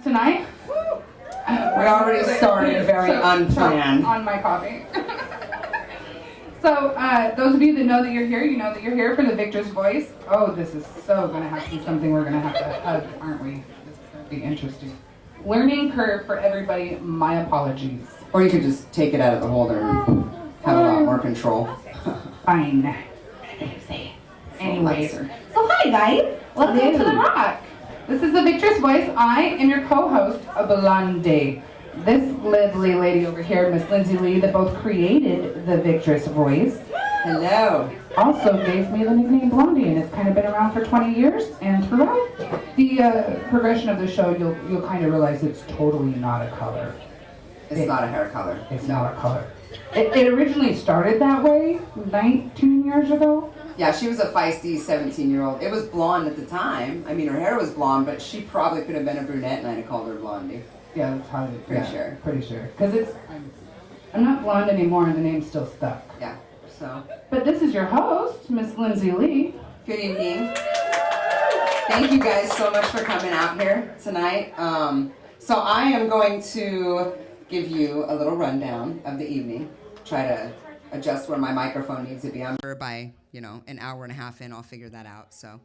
Tonight, We already started very unplanned. On my coffee. So, those of you that know that you're here, you know that you're here for the Victress Voice. Oh, this is so going to have to be something we're going to have to hug, aren't we? This is going to be interesting. Learning curve for everybody, my apologies. Or you could just take it out of the holder and have a lot more control. Fine. Anyways, so hi guys, welcome to the rock. This is the Victress Voice. I am your co-host, Blondie. This lovely lady over here, Miss Lindsay Lee, that both created the Victress Voice. Hello. Also gave me the nickname Blondie, and it's kind of been around for 20 years. And throughout the progression of the show, you'll kind of realize it's totally not a color. It's not a hair color. It's not a color. It originally started that way 19 years ago. Yeah, she was a feisty 17-year-old. It was blonde at the time. I mean, her hair was blonde, but she probably could have been a brunette, and I'd have called her Blondie. Yeah, that's how Pretty sure. Pretty sure. Because I'm not blonde anymore, and the name's still stuck. Yeah, so. But this is your host, Miss Lindsay Lee. Good evening. Thank you guys so much for coming out here tonight. So I am going to give you a little rundown of the evening. Try to adjust where my microphone needs to be. I'm sure by, an hour and a half in, I'll figure that out. So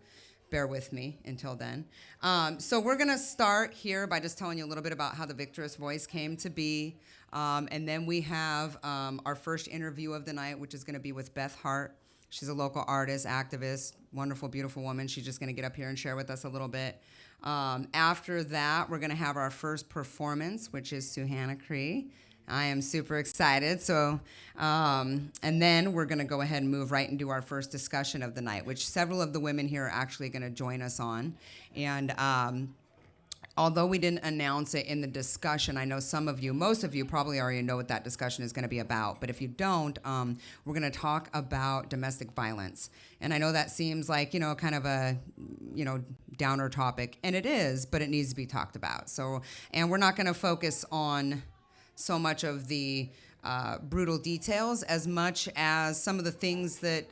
bear with me until then. So we're going to start here by just telling you a little bit about how the Victress Voice came to be. And then we have our first interview of the night, which is going to be with Beth Hart. She's a local artist, activist, wonderful, beautiful woman. She's just going to get up here and share with us a little bit. After that, we're going to have our first performance, which is Suhana Cree. I am super excited. So, and then we're going to go ahead and move right and do our first discussion of the night, which several of the women here are actually going to join us on. And although we didn't announce it in the discussion, I know most of you probably already know what that discussion is going to be about. But if you don't, we're going to talk about domestic violence. And I know that seems like, kind of a, downer topic. And it is, but it needs to be talked about. So, and we're not going to focus on so much of the brutal details as much as some of the things that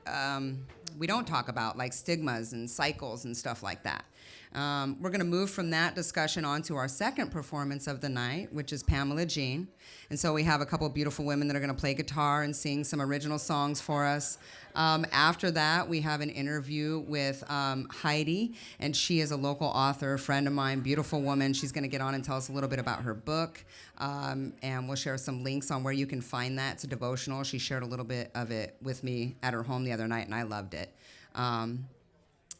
we don't talk about, like stigmas and cycles and stuff like that. We're going to move from that discussion on to our second performance of the night, which is Pamela Jean. And so we have a couple of beautiful women that are going to play guitar and sing some original songs for us. After that, we have an interview with Heidi, and she is a local author, a friend of mine, beautiful woman. She's going to get on and tell us a little bit about her book, and we'll share some links on where you can find that. It's a devotional. She shared a little bit of it with me at her home the other night, and I loved it.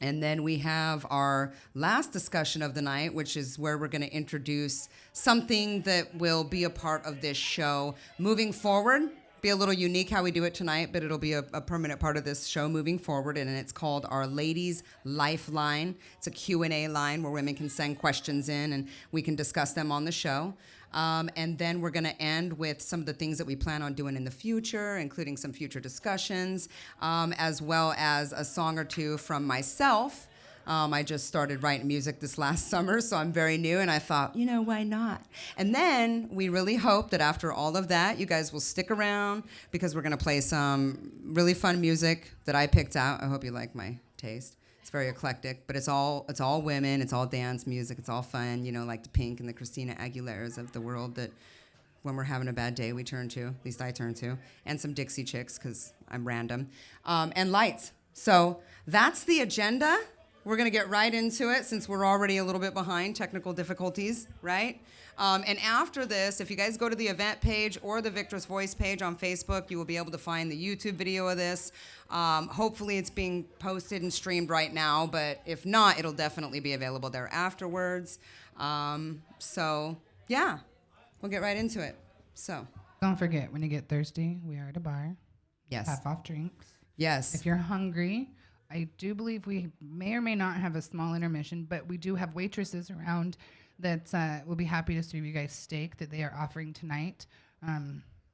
And then we have our last discussion of the night, which is where we're going to introduce something that will be a part of this show moving forward. Be a little unique how we do it tonight, but it'll be a permanent part of this show moving forward, and it's called our Ladies Lifeline. It's a Q&A line where women can send questions in, and we can discuss them on the show. And then we're going to end with some of the things that we plan on doing in the future, including some future discussions, as well as a song or two from myself. I just started writing music this last summer, so I'm very new, and I thought, why not? And then we really hope that after all of that, you guys will stick around because we're going to play some really fun music that I picked out. I hope you like my taste. It's very eclectic, but it's all women, it's all dance music, it's all fun, like the Pink and the Christina Aguileras of the world that when we're having a bad day we turn to, at least I turn to, and some Dixie Chicks because I'm random, and lights. So that's the agenda. We're going to get right into it since we're already a little bit behind technical difficulties, right? And after this, if you guys go to the event page or the Victress Voice page on Facebook, you will be able to find the YouTube video of this. Hopefully it's being posted and streamed right now, but if not, it'll definitely be available there afterwards. So, yeah, we'll get right into it. So. Don't forget, when you get thirsty, we are at a bar. Yes. Half off drinks. Yes. If you're hungry, I do believe we may or may not have a small intermission, but we do have waitresses around that will be happy to serve you guys steak that they are offering tonight.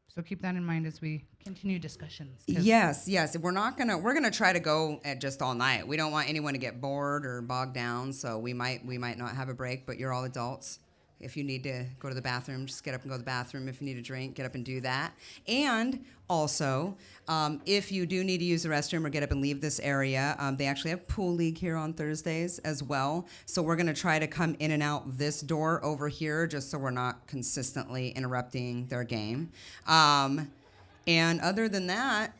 So keep that in mind as we continue discussions. Yes. We're gonna try to go at just all night. We don't want anyone to get bored or bogged down, so we might not have a break, but you're all adults If you need to go to the bathroom, just get up and go to the bathroom. If you need a drink, get up and do that. And also, if you do need to use the restroom or get up and leave this area, they actually have Pool League here on Thursdays as well. So we're going to try to come in and out this door over here just so we're not consistently interrupting their game. And other than that,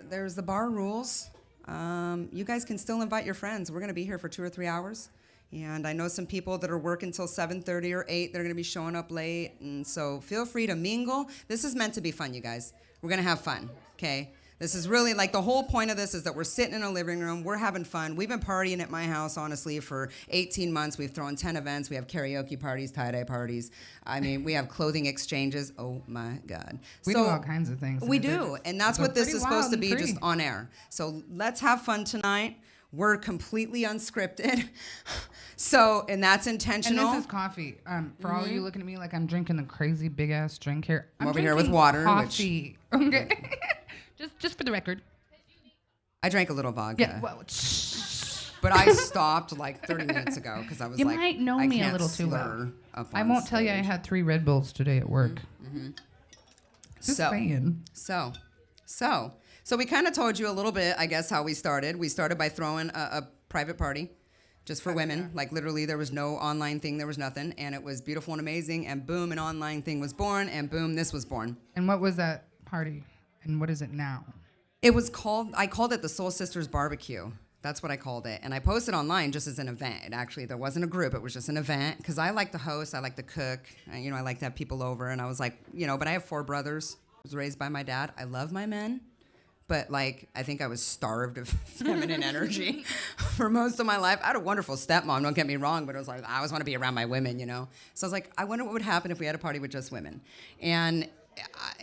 there's the bar rules. You guys can still invite your friends. We're going to be here for 2 or 3 hours. And I know some people that are working till 7:30 or 8. They're going to be showing up late. And so feel free to mingle. This is meant to be fun, you guys. We're going to have fun, okay? This is really, like, the whole point of this is that we're sitting in a living room. We're having fun. We've been partying at my house, honestly, for 18 months. We've thrown 10 events. We have karaoke parties, tie-dye parties. I mean, we have clothing exchanges. Oh, my God. We do all kinds of things. We do, and that's what this is supposed to be, just on air. So let's have fun tonight. We're completely unscripted. So, and that's intentional. And this is coffee. For all of you looking at me like I'm drinking a crazy big ass drink here. I'm over here with water. Coffee. Okay. just for the record. I drank a little vodka. Yeah. Well, but I stopped like 30 minutes ago because I was you like, might know me a little too well. I won't tell you I had 3 Red Bulls today at work. Just saying. So we kind of told you a little bit, I guess, how we started. We started by throwing a private party just for women. Like, literally, there was no online thing. There was nothing. And it was beautiful and amazing. And boom, an online thing was born. And boom, this was born. And what was that party? And what is it now? I called it the Soul Sisters Barbecue. That's what I called it. And I posted online just as an event. There wasn't a group. It was just an event. Because I like to host. I like to cook. And, I like to have people over. And I was like, but I have 4 brothers. I was raised by my dad. I love my men. But, like, I think I was starved of feminine energy for most of my life. I had a wonderful stepmom, don't get me wrong, but it was like, I always want to be around my women, So I was like, I wonder what would happen if we had a party with just women. And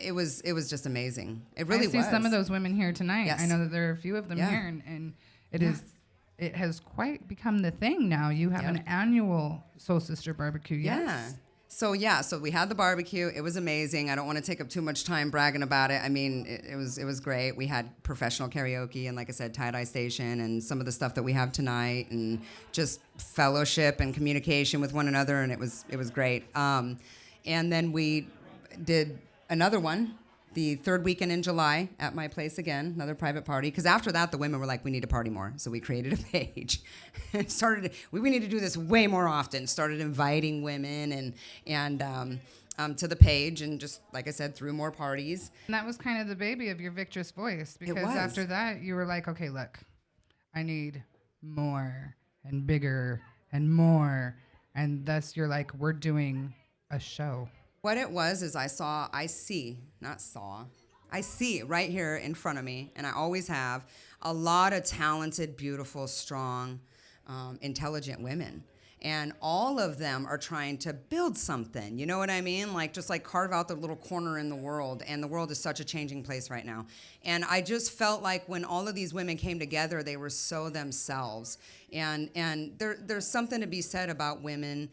it was just amazing. It really was. I see some of those women here tonight. Yes. I know that there are a few of them here, and it has quite become the thing now. You have an annual Soul Sister Barbecue, yes? So we had the barbecue. It was amazing. I don't want to take up too much time bragging about it. I mean, it was great. We had professional karaoke and, like I said, tie-dye station and some of the stuff that we have tonight, and just fellowship and communication with one another, and it was great. And then we did another one the 3rd weekend in July at my place again, another private party. Because after that, the women were like, we need to party more. So we created a page and we need to do this way more often. Started inviting women and to the page, and just, like I said, threw more parties. And that was kind of the baby of your Victress Voice. Because after that, you were like, okay, look, I need more and bigger and more. And thus you're like, we're doing a show. What it was is I see right here in front of me, and I always have, a lot of talented, beautiful, strong, intelligent women. And all of them are trying to build something, you know what I mean? Just carve out their little corner in the world, and the world is such a changing place right now. And I just felt like when all of these women came together, they were so themselves. And there's something to be said about women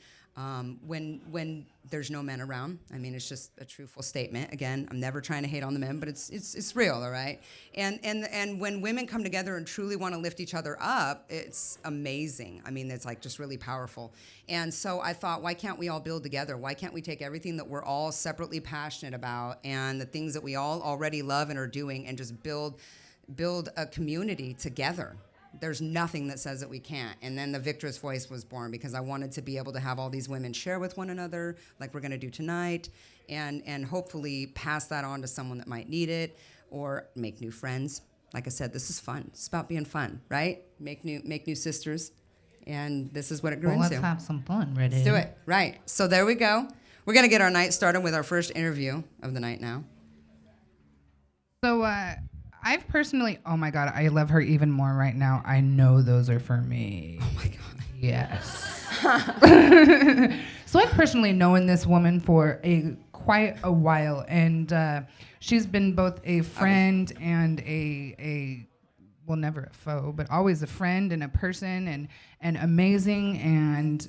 when there's no men around. I mean, it's just a truthful statement. Again, I'm never trying to hate on the men, but it's real, all right? And when women come together and truly want to lift each other up, it's amazing. I mean, it's just really powerful. And so I thought, why can't we all build together? Why can't we take everything that we're all separately passionate about and the things that we all already love and are doing, and just build a community together? There's nothing that says that we can't. And then the Victress Voice was born, because I wanted to be able to have all these women share with one another, like we're going to do tonight, and hopefully pass that on to someone that might need it, or make new friends. Like I said, this is fun. It's about being fun, right? Make new sisters, and this is what it grew into. Let's have some fun, ready? Let's do it. Right. So there we go. We're going to get our night started with our first interview of the night now. So, I've personally, oh my God, I love her even more right now. I know those are for me. Oh my God. Yes. So I've personally known this woman for quite a while, and she's been both a friend and well, never a foe, but always a friend and a person, and amazing, and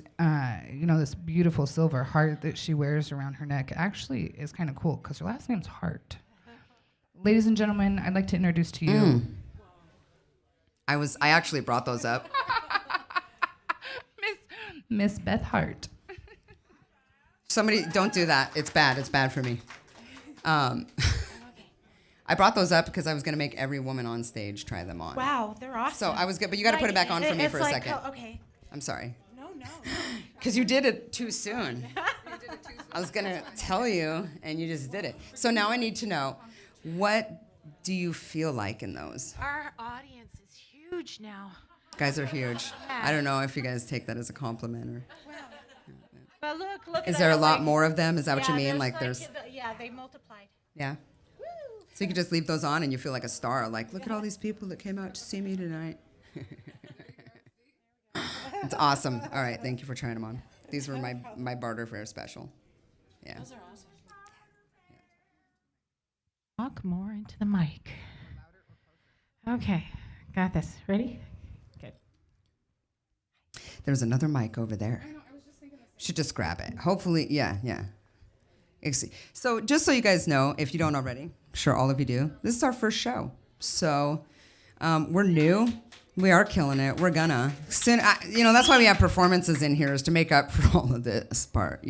this beautiful silver heart that she wears around her neck actually is kind of cool, because her last name's Hart. Ladies and gentlemen, I'd like to introduce to you. I actually brought those up. Miss Beth Hart. Somebody, don't do that. It's bad. It's bad for me. Um, I brought those up because I was going to make every woman on stage try them on. Wow, they're awesome. So I was good, but you got to put it back on for me for a second. Okay. I'm sorry. No. Because you did it too soon. I was going to tell you, and you just did it. So now I need to know, what do you feel like in those? Our audience is huge now. Guys are huge. Yeah. I don't know if you guys take that as a compliment or. But look. Is there a lot more of them? Is that what you mean? There's yeah, they multiplied. Yeah. So you could just leave those on and you feel like a star. Like, look at all these people that came out to see me tonight. It's awesome. All right, thank you for trying them on. These were my barter fare special. Yeah. Those are awesome. Talk more into the mic. Okay, got this. Ready? Good. There's another mic over there. Should just grab it. Hopefully, yeah. So just so you guys know, if you don't already, I'm sure all of you do, this is our first show. So we're new. We are killing it. We're gonna. Soon, that's why we have performances in here, is to make up for all of this part,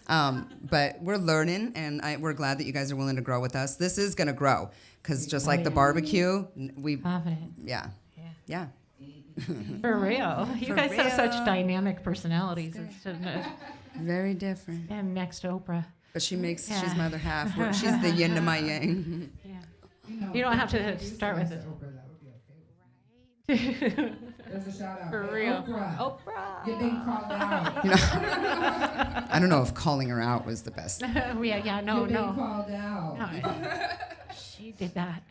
But we're learning, and we're glad that you guys are willing to grow with us. This is gonna grow, because just like the barbecue, we. Confident. Yeah. For real. You guys have such dynamic personalities. It's Very different. and next to Oprah. But she's Yeah. my other half. She's the yin to my yang. Yeah. You don't have to start with it. There's a shout out. For Hey, real. Oprah. You're being called out. I don't know if calling her out was the best. Yeah, no. You're being called out. No. She did that.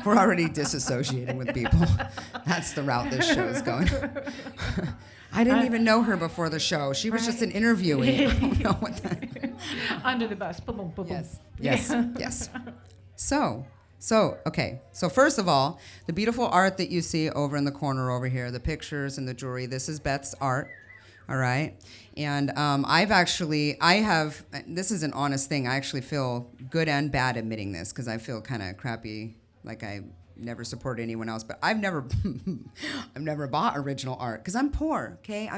We're already disassociating with people. That's the route this show is going. I didn't even know her before the show. She was just an interviewee. I don't know what that. Under the bus. Boom, boom, boom, boom. Yes. So okay. So first of all, the beautiful art that you see over in the corner over here, the pictures and the jewelry, this is Beth's art. All right. And this is an honest thing. I actually feel good and bad admitting this, because I feel kind of crappy, like I never supported anyone else. But I've never bought original art, because I'm poor, okay?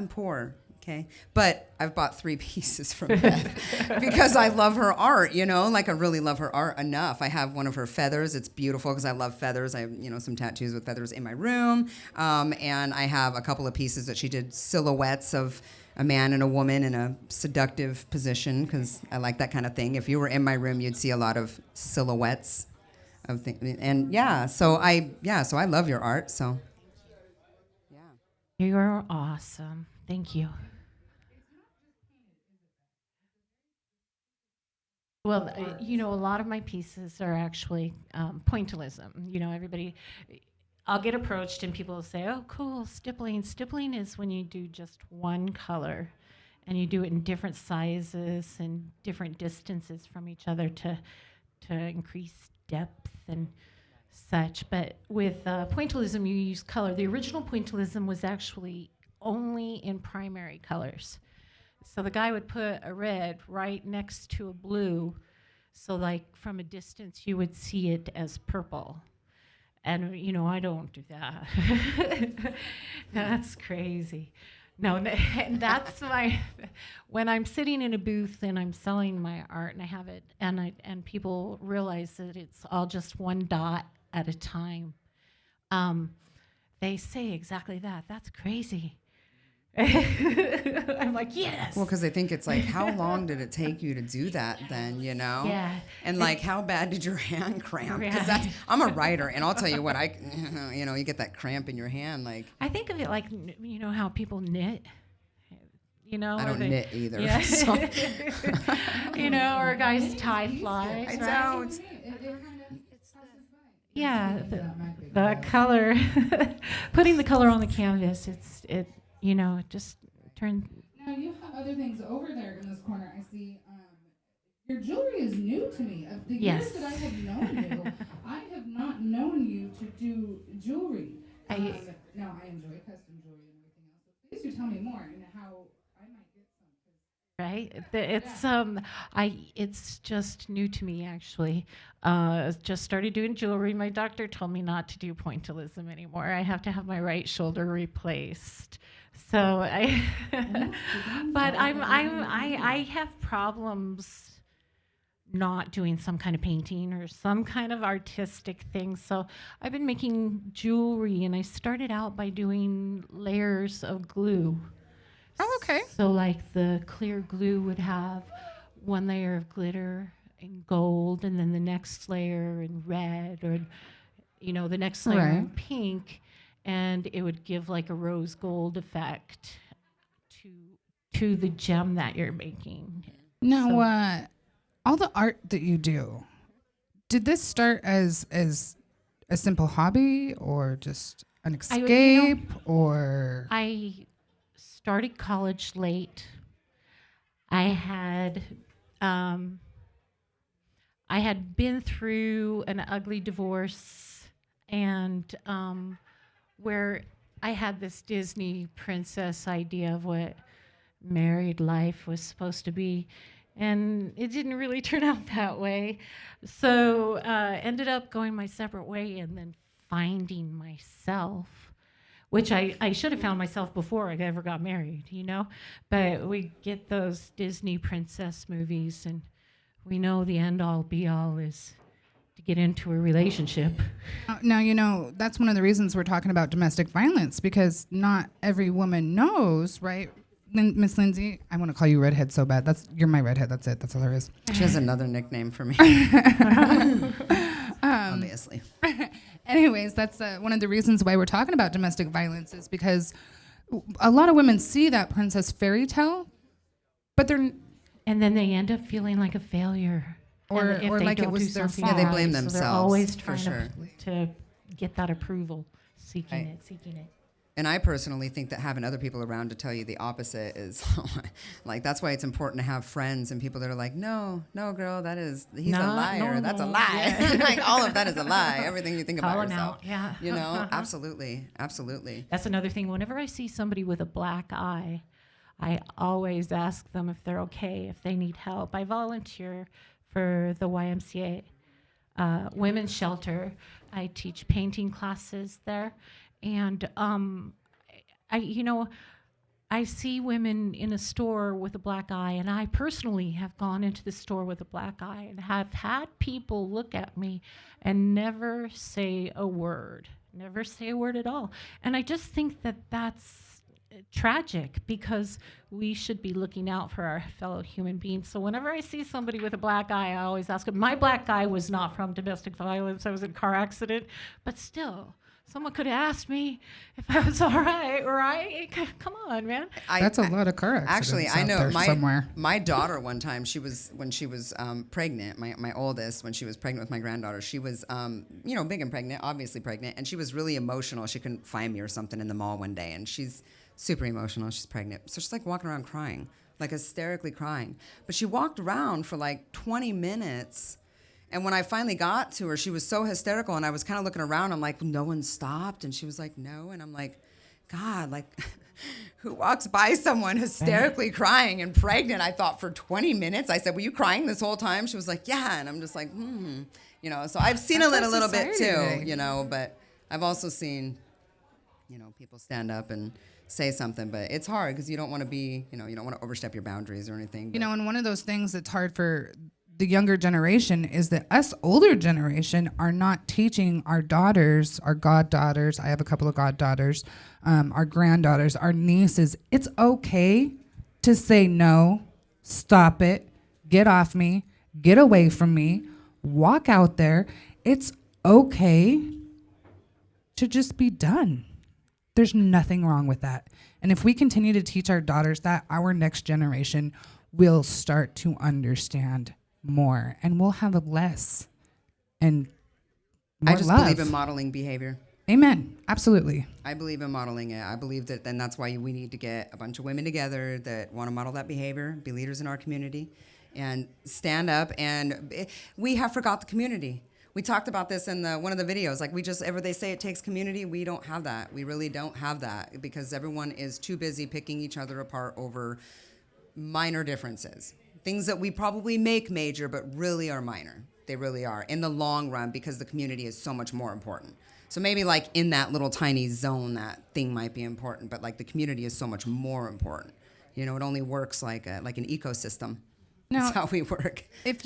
Okay, but I've bought 3 pieces from Beth because I love her art, like I really love her art enough. I have one of her feathers. It's beautiful because I love feathers. I have, some tattoos with feathers in my room. And I have a couple of pieces that she did, silhouettes of a man and a woman in a seductive position, because I like that kind of thing. If you were in my room, you'd see a lot of silhouettes of things. And so I love your art. So yeah. You're awesome. Thank you. Well, a lot of my pieces are actually pointillism. Everybody, I'll get approached and people will say, oh, cool, stippling. Stippling is when you do just one color and you do it in different sizes and different distances from each other to increase depth and such. But with pointillism, you use color. The original pointillism was actually only in primary colors. So the guy would put a red right next to a blue, so like from a distance you would see it as purple. And I don't do that. That's crazy. No, that's when I'm sitting in a booth and I'm selling my art and I have it and people realize that it's all just one dot at a time. They say exactly that. That's crazy. I'm like, yes. Well, because I think it's like, how long did it take you to do that then, Yeah. And like, how bad did your hand cramp? Because I'm a writer, and I'll tell you what, you get that cramp in your hand, like. I think of it like, how people knit. I don't knit either. Yeah. So. Or guys tie flies. I right? don't. Yeah, the color, putting the color on the canvas, it just turn. Now you have other things over there in this corner. I see your jewelry is new to me. Of the years that I have known you, I have not known you to do jewelry. Now I enjoy custom jewelry and everything else. So please do tell me more and how I might get some. Right? It's just new to me actually. Just started doing jewelry. My doctor told me not to do pointillism anymore. I have to have my right shoulder replaced. So but I have problems not doing some kind of painting or some kind of artistic thing. So I've been making jewelry, and I started out by doing layers of glue. Oh, okay. So like the clear glue would have one layer of glitter in gold, and then the next layer in red, or the next layer in Right. pink, and it would give like a rose gold effect to to the gem that you're making. Now, So all the art that you do, did this start as a simple hobby or just an I would- you know, escape or I started college late. I had um, I had been through an ugly divorce, and where I had this Disney princess idea of what married life was supposed to be, and it didn't really turn out that way. So ended up going my separate way, and then finding myself, which I should have found myself before I ever got married, But we get those Disney princess movies, and we know the end all be all is to get into a relationship. Now, that's one of the reasons we're talking about domestic violence, because not every woman knows, right? Miss Lindsay, I want to call you redhead so bad. You're my redhead. That's it. That's all there is. She has another nickname for me. Obviously. Anyways, that's one of the reasons why we're talking about domestic violence, is because a lot of women see that princess fairy tale, but And then they end up feeling like a failure. Or- And if or they like it don't was do their something fault. Yeah, they blame right, so they're themselves, always for trying sure. to get that approval, seeking Right. it. And I personally think that having other people around to tell you the opposite is like, that's why it's important to have friends and people that are like, no, girl, he's a liar. That's a lie. Yeah. Like, all of that is a lie. Everything you think about Calling yourself. out, yeah. Absolutely. That's another thing. Whenever I see somebody with a black eye, I always ask them if they're okay, if they need help. I volunteer for the YMCA women's shelter. I teach painting classes there, and I see women in a store with a black eye, and I personally have gone into the store with a black eye and have had people look at me and never say a word at all. And I just think that that's tragic, because we should be looking out for our fellow human beings. So whenever I see somebody with a black eye, I always ask them. My black eye was not from domestic violence. I was in a car accident, but still, someone could have asked me if I was all right? Come on, man. that's a lot of car accidents. Actually, I out know there somewhere. my daughter one time, when she was pregnant, my oldest, when she was pregnant with my granddaughter, she was, big and pregnant, obviously pregnant, and she was really emotional. She couldn't find me or something in the mall one day, and she's super emotional. She's pregnant. So she's like walking around crying, like hysterically crying. But she walked around for like 20 minutes. And when I finally got to her, she was so hysterical. And I was kind of looking around. I'm like, no one stopped. And she was like, no. And I'm like, God, like, who walks by someone hysterically crying and pregnant? I thought for 20 minutes. I said, were you crying this whole time? She was like, yeah. And I'm just like, So I've seen That's it a our little bit society too, today. But I've also seen, people stand up and say something, but it's hard because you don't want to be, you don't want to overstep your boundaries or anything. And one of those things that's hard for the younger generation is that us older generation are not teaching our daughters, our goddaughters. I have a couple of goddaughters, our granddaughters, our nieces. It's okay to say no, stop it, get off me, get away from me, walk out there. It's okay to just be done. There's nothing wrong with that. And if we continue to teach our daughters that, our next generation will start to understand more, and we'll have less and more I just love. believe in modeling behavior. Amen. Absolutely. I believe in modeling it. I believe that then that's why we need to get a bunch of women together that want to model that behavior, be leaders in our community, and stand up. And we have forgot the community. We talked about this in one of the videos. Like, they say it takes community. We don't have that. We really don't have that, because everyone is too busy picking each other apart over minor differences. Things that we probably make major, but really are minor. They really are in the long run, because the community is so much more important. So maybe like in that little tiny zone, that thing might be important, but like the community is so much more important. You know, it only works like an ecosystem. Now, That's how we work. If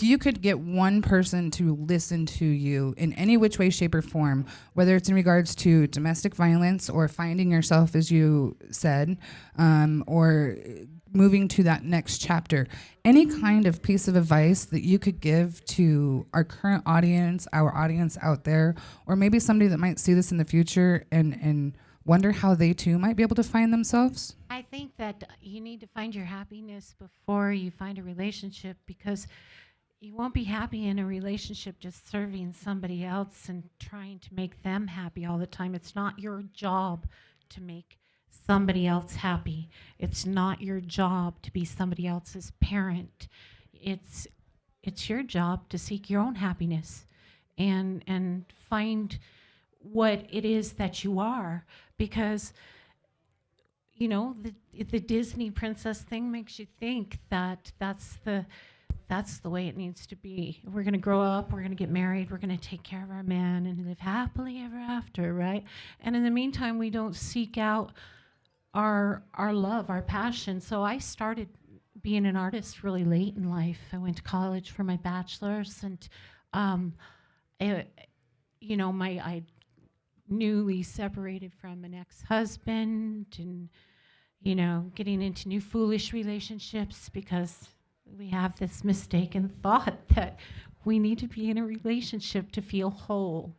you could get one person to listen to you in any which way, shape, or form, whether it's in regards to domestic violence or finding yourself, as you said, or moving to that next chapter, any kind of piece of advice that you could give to our current audience, our audience out there, or maybe somebody that might see this in the future and wonder how they too might be able to find themselves? I think that you need to find your happiness before you find a relationship, because you won't be happy in a relationship just serving somebody else and trying to make them happy all the time. It's not your job to make somebody else happy. It's not your job to be somebody else's parent. It's your job to seek your own happiness and find what it is that you are, because you know the Disney princess thing makes you think that that's the way it needs to be. We're going to grow up, we're going to get married, we're going to take care of our man and live happily ever after, right? And in the meantime, we don't seek out our love, our passion. So I started being an artist really late in life. I went to college for my bachelor's, and I newly separated from an ex-husband, and getting into new foolish relationships because we have this mistaken thought that we need to be in a relationship to feel whole.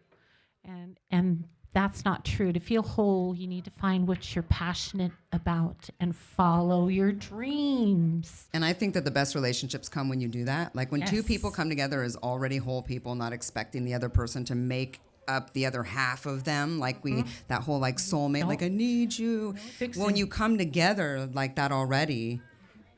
And that's not true. To feel whole, you need to find what you're passionate about and follow your dreams. And I think that the best relationships come when you do that. Like when Yes. two people come together as already whole people, not expecting the other person to make up the other half of them, like that whole like soulmate, like I need you. When you come together like that already,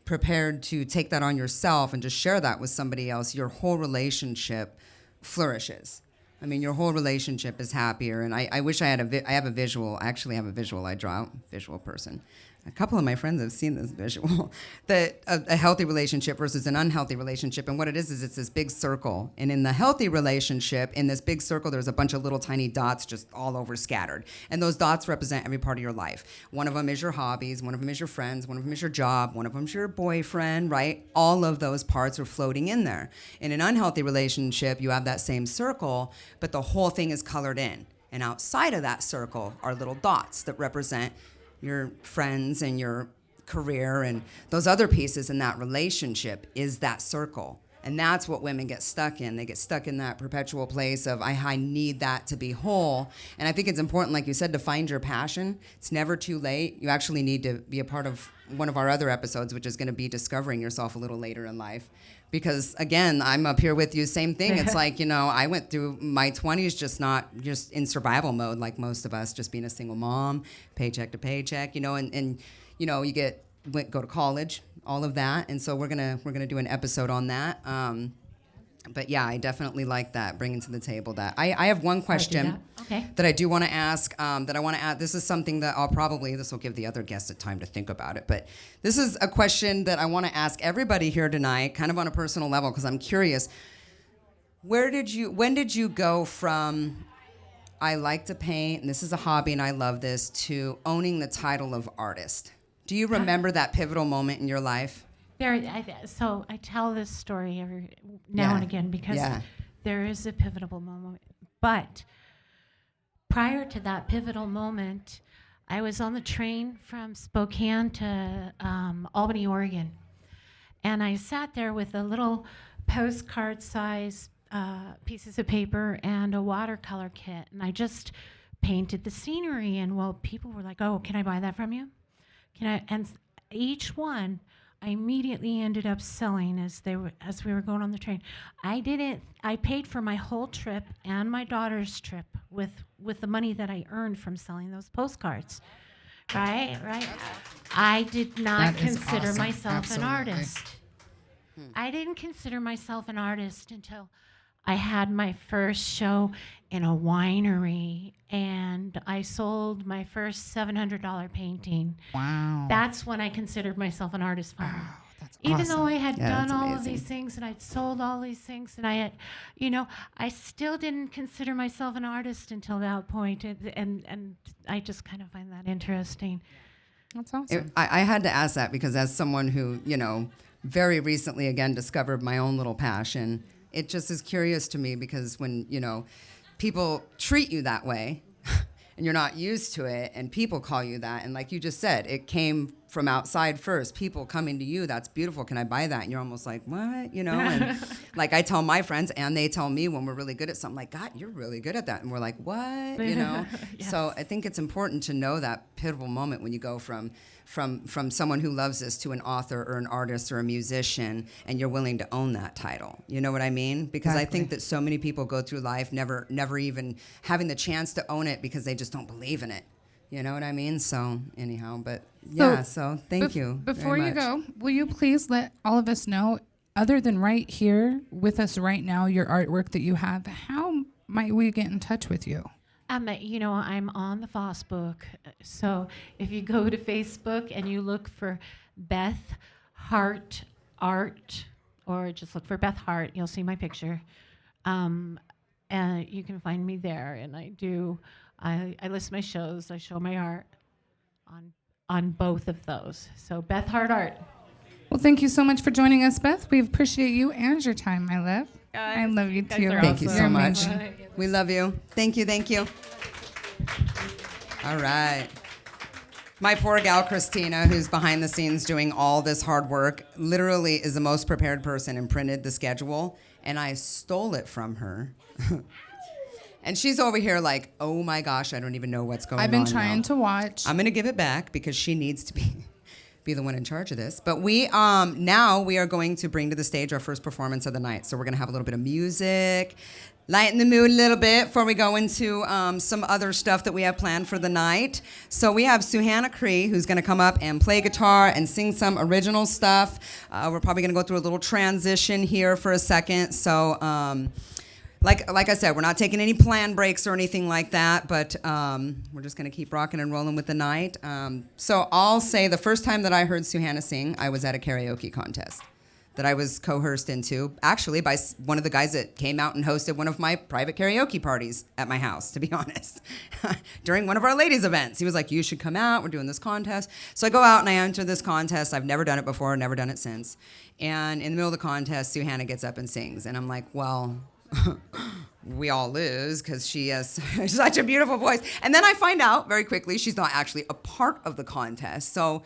prepared to take that on yourself and just share that with somebody else, your whole relationship flourishes. I mean, your whole relationship is happier. And I wish I had I have a visual. I actually have a visual. I draw a visual person. A couple of my friends have seen this visual, that a healthy relationship versus an unhealthy relationship. And what it is it's this big circle. And in the healthy relationship, in this big circle, there's a bunch of little tiny dots just all over scattered. And those dots represent every part of your life. One of them is your hobbies. One of them is your friends. One of them is your job. One of them is your boyfriend, right? All of those parts are floating in there. In an unhealthy relationship, you have that same circle, but the whole thing is colored in. And outside of that circle are little dots that represent your friends and your career, and those other pieces in that relationship is that circle. And that's what women get stuck in. They get stuck in that perpetual place of, I need that to be whole. And I think it's important, like you said, to find your passion. It's never too late. You actually need to be a part of one of our other episodes, which is going to be discovering yourself a little later in life. Because again, I'm up here with you, same thing. It's like, I went through my 20s just in survival mode, like most of us, just being a single mom, paycheck to paycheck, and you go to college, all of that. And so we're gonna do an episode on that. But yeah, I definitely like that, bringing to the table that. I have one question that I do want to ask, this is something that this will give the other guests a time to think about it, but this is a question that I want to ask everybody here tonight, kind of on a personal level, because I'm curious. When did you go from, I like to paint, and this is a hobby, and I love this, to owning the title of artist? Do you remember that pivotal moment in your life? So I tell this story every now and again because there is a pivotal moment. But prior to that pivotal moment, I was on the train from Spokane to Albany, Oregon. And I sat there with a little postcard size pieces of paper and a watercolor kit. And I just painted the scenery. And people were like, oh, can I buy that from you? And each one I immediately ended up selling as we were going on the train. I paid for my whole trip and my daughter's trip with the money that I earned from selling those postcards. Right? I did not consider myself an artist. I didn't consider myself an artist until I had my first show in a winery, and I sold my first $700 painting. Wow. That's when I considered myself an artist finally. Wow, that's Even though awesome. I had Yeah, done that's all of amazing. these things and I'd sold all these things and I had, I still didn't consider myself an artist until that point. And I just kind of find that interesting. That's awesome. I had to ask that because as someone who, very recently again discovered my own little passion, it just is curious to me because when, people treat you that way and you're not used to it and people call you that. And like you just said, it came from outside first. People coming to you, that's beautiful. Can I buy that? And you're almost like, what? And like I tell my friends and they tell me when we're really good at something like, God, you're really good at that. And we're like, what? Yes. So I think it's important to know that pivotal moment when you go from someone who loves this to an author or an artist or a musician and you're willing to own that title. You know what I mean? Because Exactly. I think that so many people go through life never even having the chance to own it because they just don't believe in it. You know what I mean? So anyhow, but yeah, so thank you. Before very you much. go, will you please let all of us know, other than right here with us right now, your artwork that you have, how might we get in touch with you? I'm on the Foss book. So if you go to Facebook and you look for Beth Hart Art, or just look for Beth Hart, you'll see my picture. And you can find me there. And I list my shows. I show my art on both of those. So Beth Hart Art. Well, thank you so much for joining us, Beth. We appreciate you and your time, my love. Guys, I love you guys too. are Thank you awesome. so You're much. amazing. We love you. Thank you. Thank you. All right. My poor gal, Christina, who's behind the scenes doing all this hard work, literally is the most prepared person and printed the schedule, and I stole it from her. And she's over here like, oh my gosh, I don't even know what's going on. I've been trying to watch. I'm going to give it back because she needs to be the one in charge of this. But we now we are going to bring to the stage our first performance of the night. So we're going to have a little bit of music, lighten the mood a little bit before we go into some other stuff that we have planned for the night. So we have Suhanna Cree, who's going to come up and play guitar and sing some original stuff. We're probably going to go through a little transition here for a second. So like I said, we're not taking any planned breaks or anything like that, but we're just going to keep rocking and rolling with the night. So I'll say the first time that I heard Suhanna sing, I was at a karaoke contest that I was coerced into, actually by one of the guys that came out and hosted one of my private karaoke parties at my house, to be honest. During one of our ladies' events, he was like, you should come out, we're doing this contest. So I go out and I enter this contest. I've never done it before, never done it since. And in the middle of the contest, Suhanna gets up and sings. And I'm like, well, we all lose because she has such a beautiful voice. And then I find out very quickly she's not actually a part of the contest. So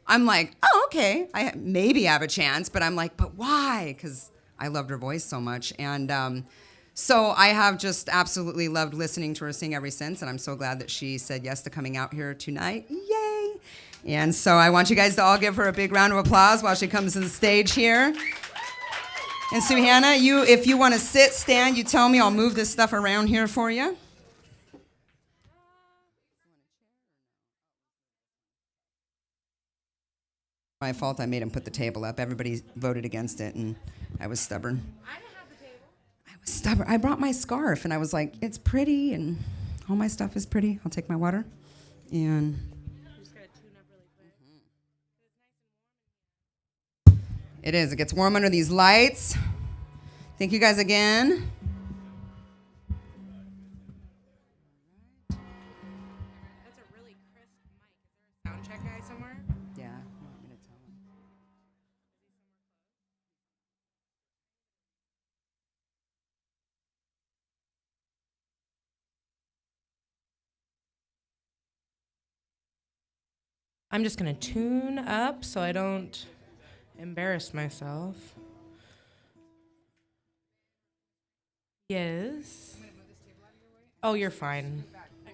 I'm like, oh, okay, I maybe have a chance, but I'm like, but why? Because I loved her voice so much. And so I have just absolutely loved listening to her sing ever since, and I'm so glad that she said yes to coming out here tonight. Yay! And so I want you guys to all give her a big round of applause while she comes to the stage here. And Suhanna, if you want to sit, stand, you tell me, I'll move this stuff around here for you. My fault, I made him put the table up. Everybody voted against it, and I was stubborn. I didn't have the table. I was stubborn. I brought my scarf, and I was like, it's pretty, and all my stuff is pretty. I'll take my water. And just gotta tune up really quick. It is. It gets warm under these lights. Thank you guys again. That's a really crisp mic. Is there a sound check guy somewhere? Yeah. You want me to tell him? I'm just gonna tune up so I don't embarrass myself. Yes. Oh, you're fine.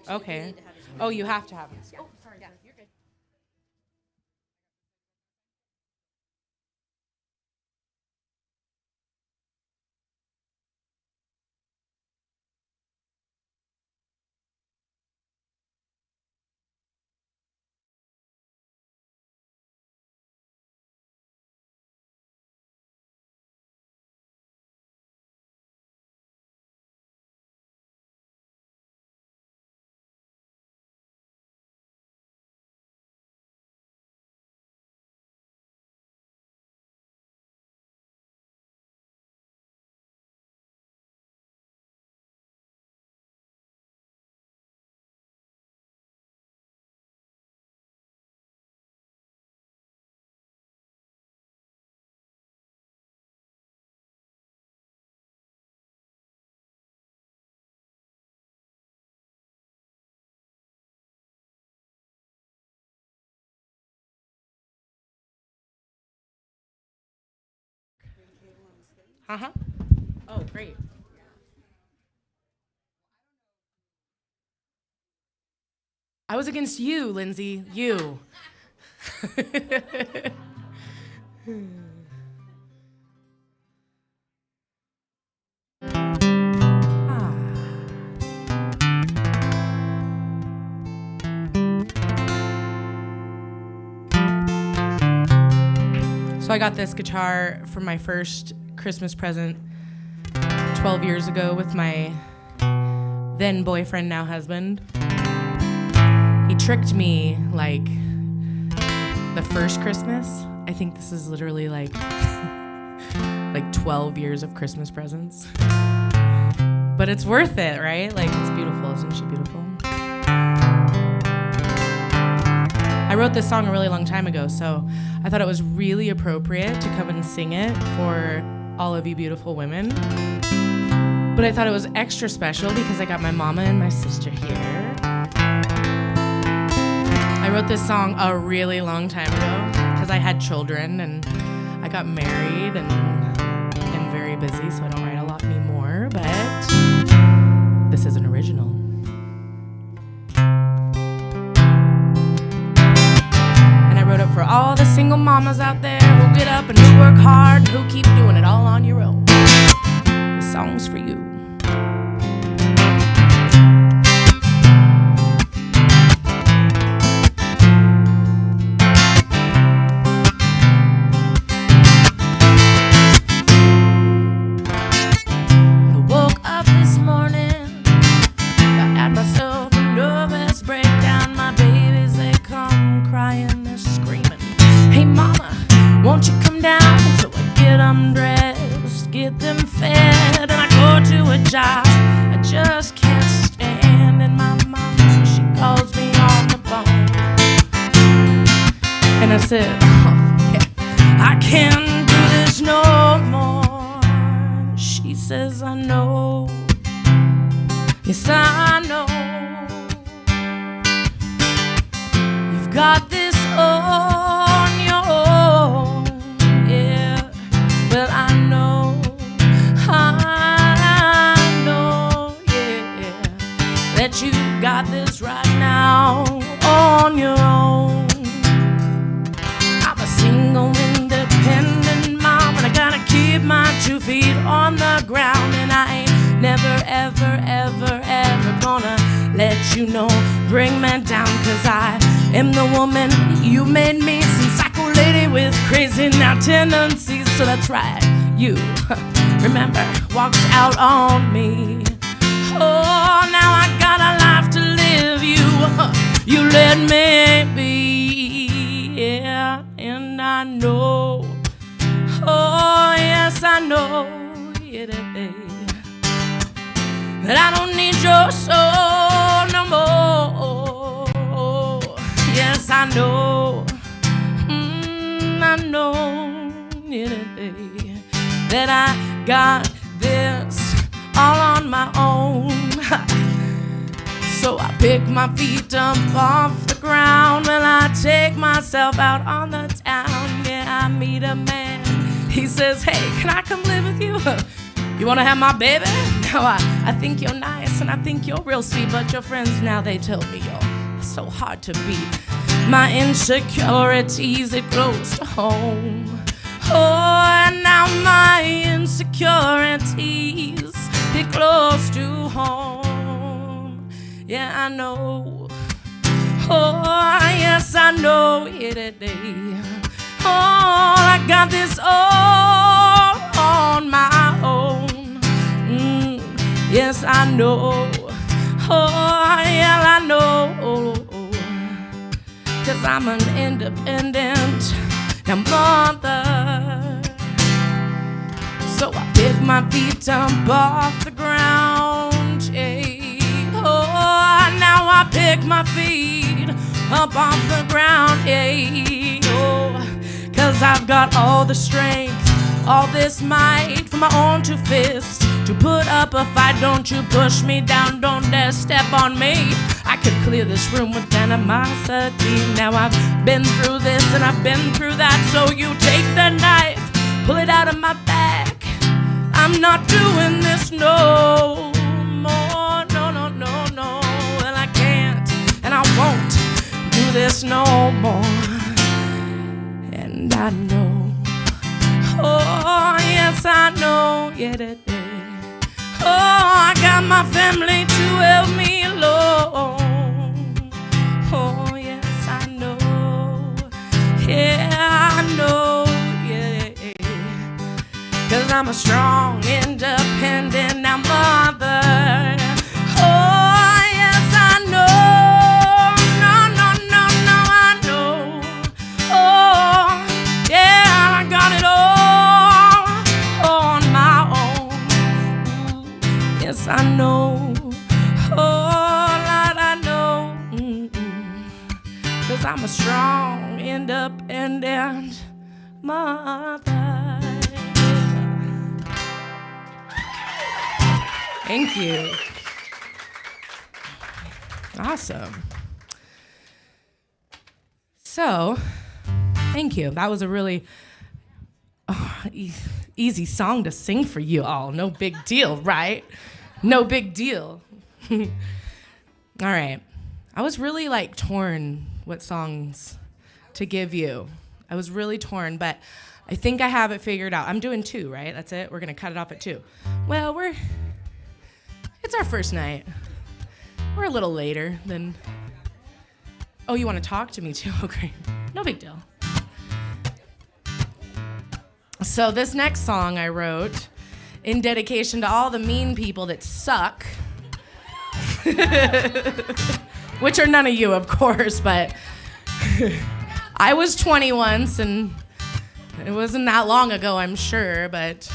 Okay. Oh, you have to have this. Oh, sorry. Yeah, you're good. Uh-huh. Oh, great. I was against you, Lindsay. You. So I got this guitar for my first Christmas present 12 years ago with my then boyfriend, now husband. He tricked me like the first Christmas. I think this is literally like 12 years of Christmas presents. But it's worth it, right? Like, it's beautiful. Isn't she beautiful? I wrote this song a really long time ago, so I thought it was really appropriate to come and sing it for all of you beautiful women. But I thought it was extra special because I got my mama and my sister here. I wrote this song a really long time ago because I had children and I got married and am very busy, so I don't write a lot anymore, but this is an original. And I wrote it for all the single mamas out there who get up and who work hard and who keep doing it all on your own. This song's for you. I just can't stand, and my mama, she calls me on the phone, and I said, oh, yeah, I can't do this no more. She says, I know, yes I know, you've got this on your own, yeah, but I know, that you got this right now on your own. I'm a single, independent mom, and I gotta keep my 2 feet on the ground, and I ain't never, ever, ever, ever gonna let you know, bring me down, cause I am the woman you made me, some psycho lady with crazy now tendencies. So that's right, you, remember, walked out on me. Oh, now I got a life to live, you let me be, yeah, and I know, oh, yes, I know, yeah, that I don't need your soul no more, yes, I know, yeah, that I got this all on my own. So I pick my feet up off the ground and I take myself out on the town. Yeah, I meet a man. He says, hey, can I come live with you? You wanna have my baby? Now I think you're nice and I think you're real sweet, but your friends now they tell me you're so hard to beat. My insecurities, it close to home. Oh, and now my insecurities, get close to home. Yeah, I know. Oh, yes, I know. Yeah, oh, I got this all on my own. Yes, I know. Oh, yeah, I know. 'Cause I'm an independent mother. So I pick my feet up off the ground, yeah. Oh, now I pick my feet up off the ground, yeah. Oh, 'cause I've got all the strength, all this might from my own 2 fists to put up a fight. Don't you push me down, don't dare step on me. I could clear this room with animosity. Now I've been through this and I've been through that. So you take the knife, pull it out of my back, not doing this no more. No, no, no, no. Well, I can't and I won't do this no more. And I know, oh, yes, I know, yeah, that day. Oh, I got my family to help me along. Oh, yes, I know. Yeah, I know. Yeah. 'Cause I'm a strong, independent now mother. Oh, yes, I know. No, no, no, no, I know. Oh, yeah, I got it all on my own. Yes, I know. Oh, Lord, I know. 'Cause I'm a strong, independent mother. Thank you. Awesome. So, thank you. That was a really easy song to sing for you all. No big deal, right? No big deal. All right. I was really torn what songs to give you. I was really torn, but I think I have it figured out. I'm doing 2, right? That's it? We're going to cut it off at 2. Well, it's our first night. We're a little later than... Oh, you want to talk to me too? Okay. No big deal. So this next song I wrote in dedication to all the mean people that suck. Which are none of you, of course, but I was 20 once, and it wasn't that long ago, I'm sure, but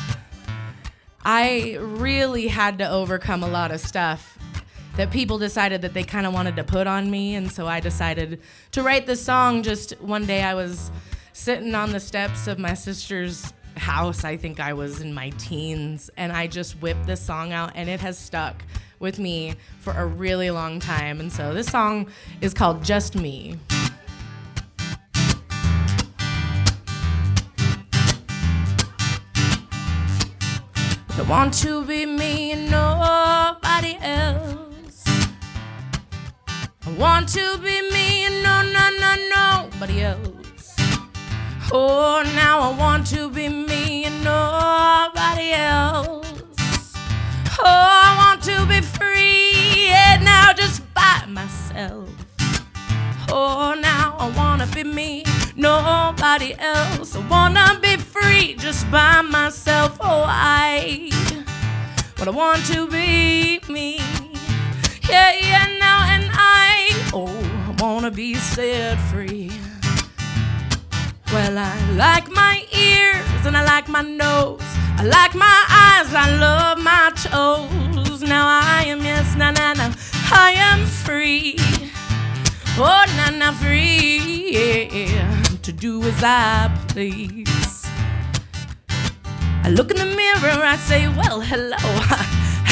I really had to overcome a lot of stuff that people decided that they kind of wanted to put on me, and so I decided to write this song. Just one day I was sitting on the steps of my sister's house. I think I was in my teens, and I just whipped this song out, and it has stuck with me for a really long time. And so this song is called Just Me. I want to be me and nobody else. I want to be me and nobody else. Oh, now I want to be me and nobody else. Oh, I want to be free, and now just by myself. Oh, now I wanna be me, nobody else. I wanna be free just by myself. Oh, but I want to be me. Yeah, yeah, now and I wanna be set free. Well, I like my ears and I like my nose. I like my eyes, I love my toes. Now I am, yes, I am free. Oh, free, yeah, to do as I please. I look in the mirror, I say, well, hello.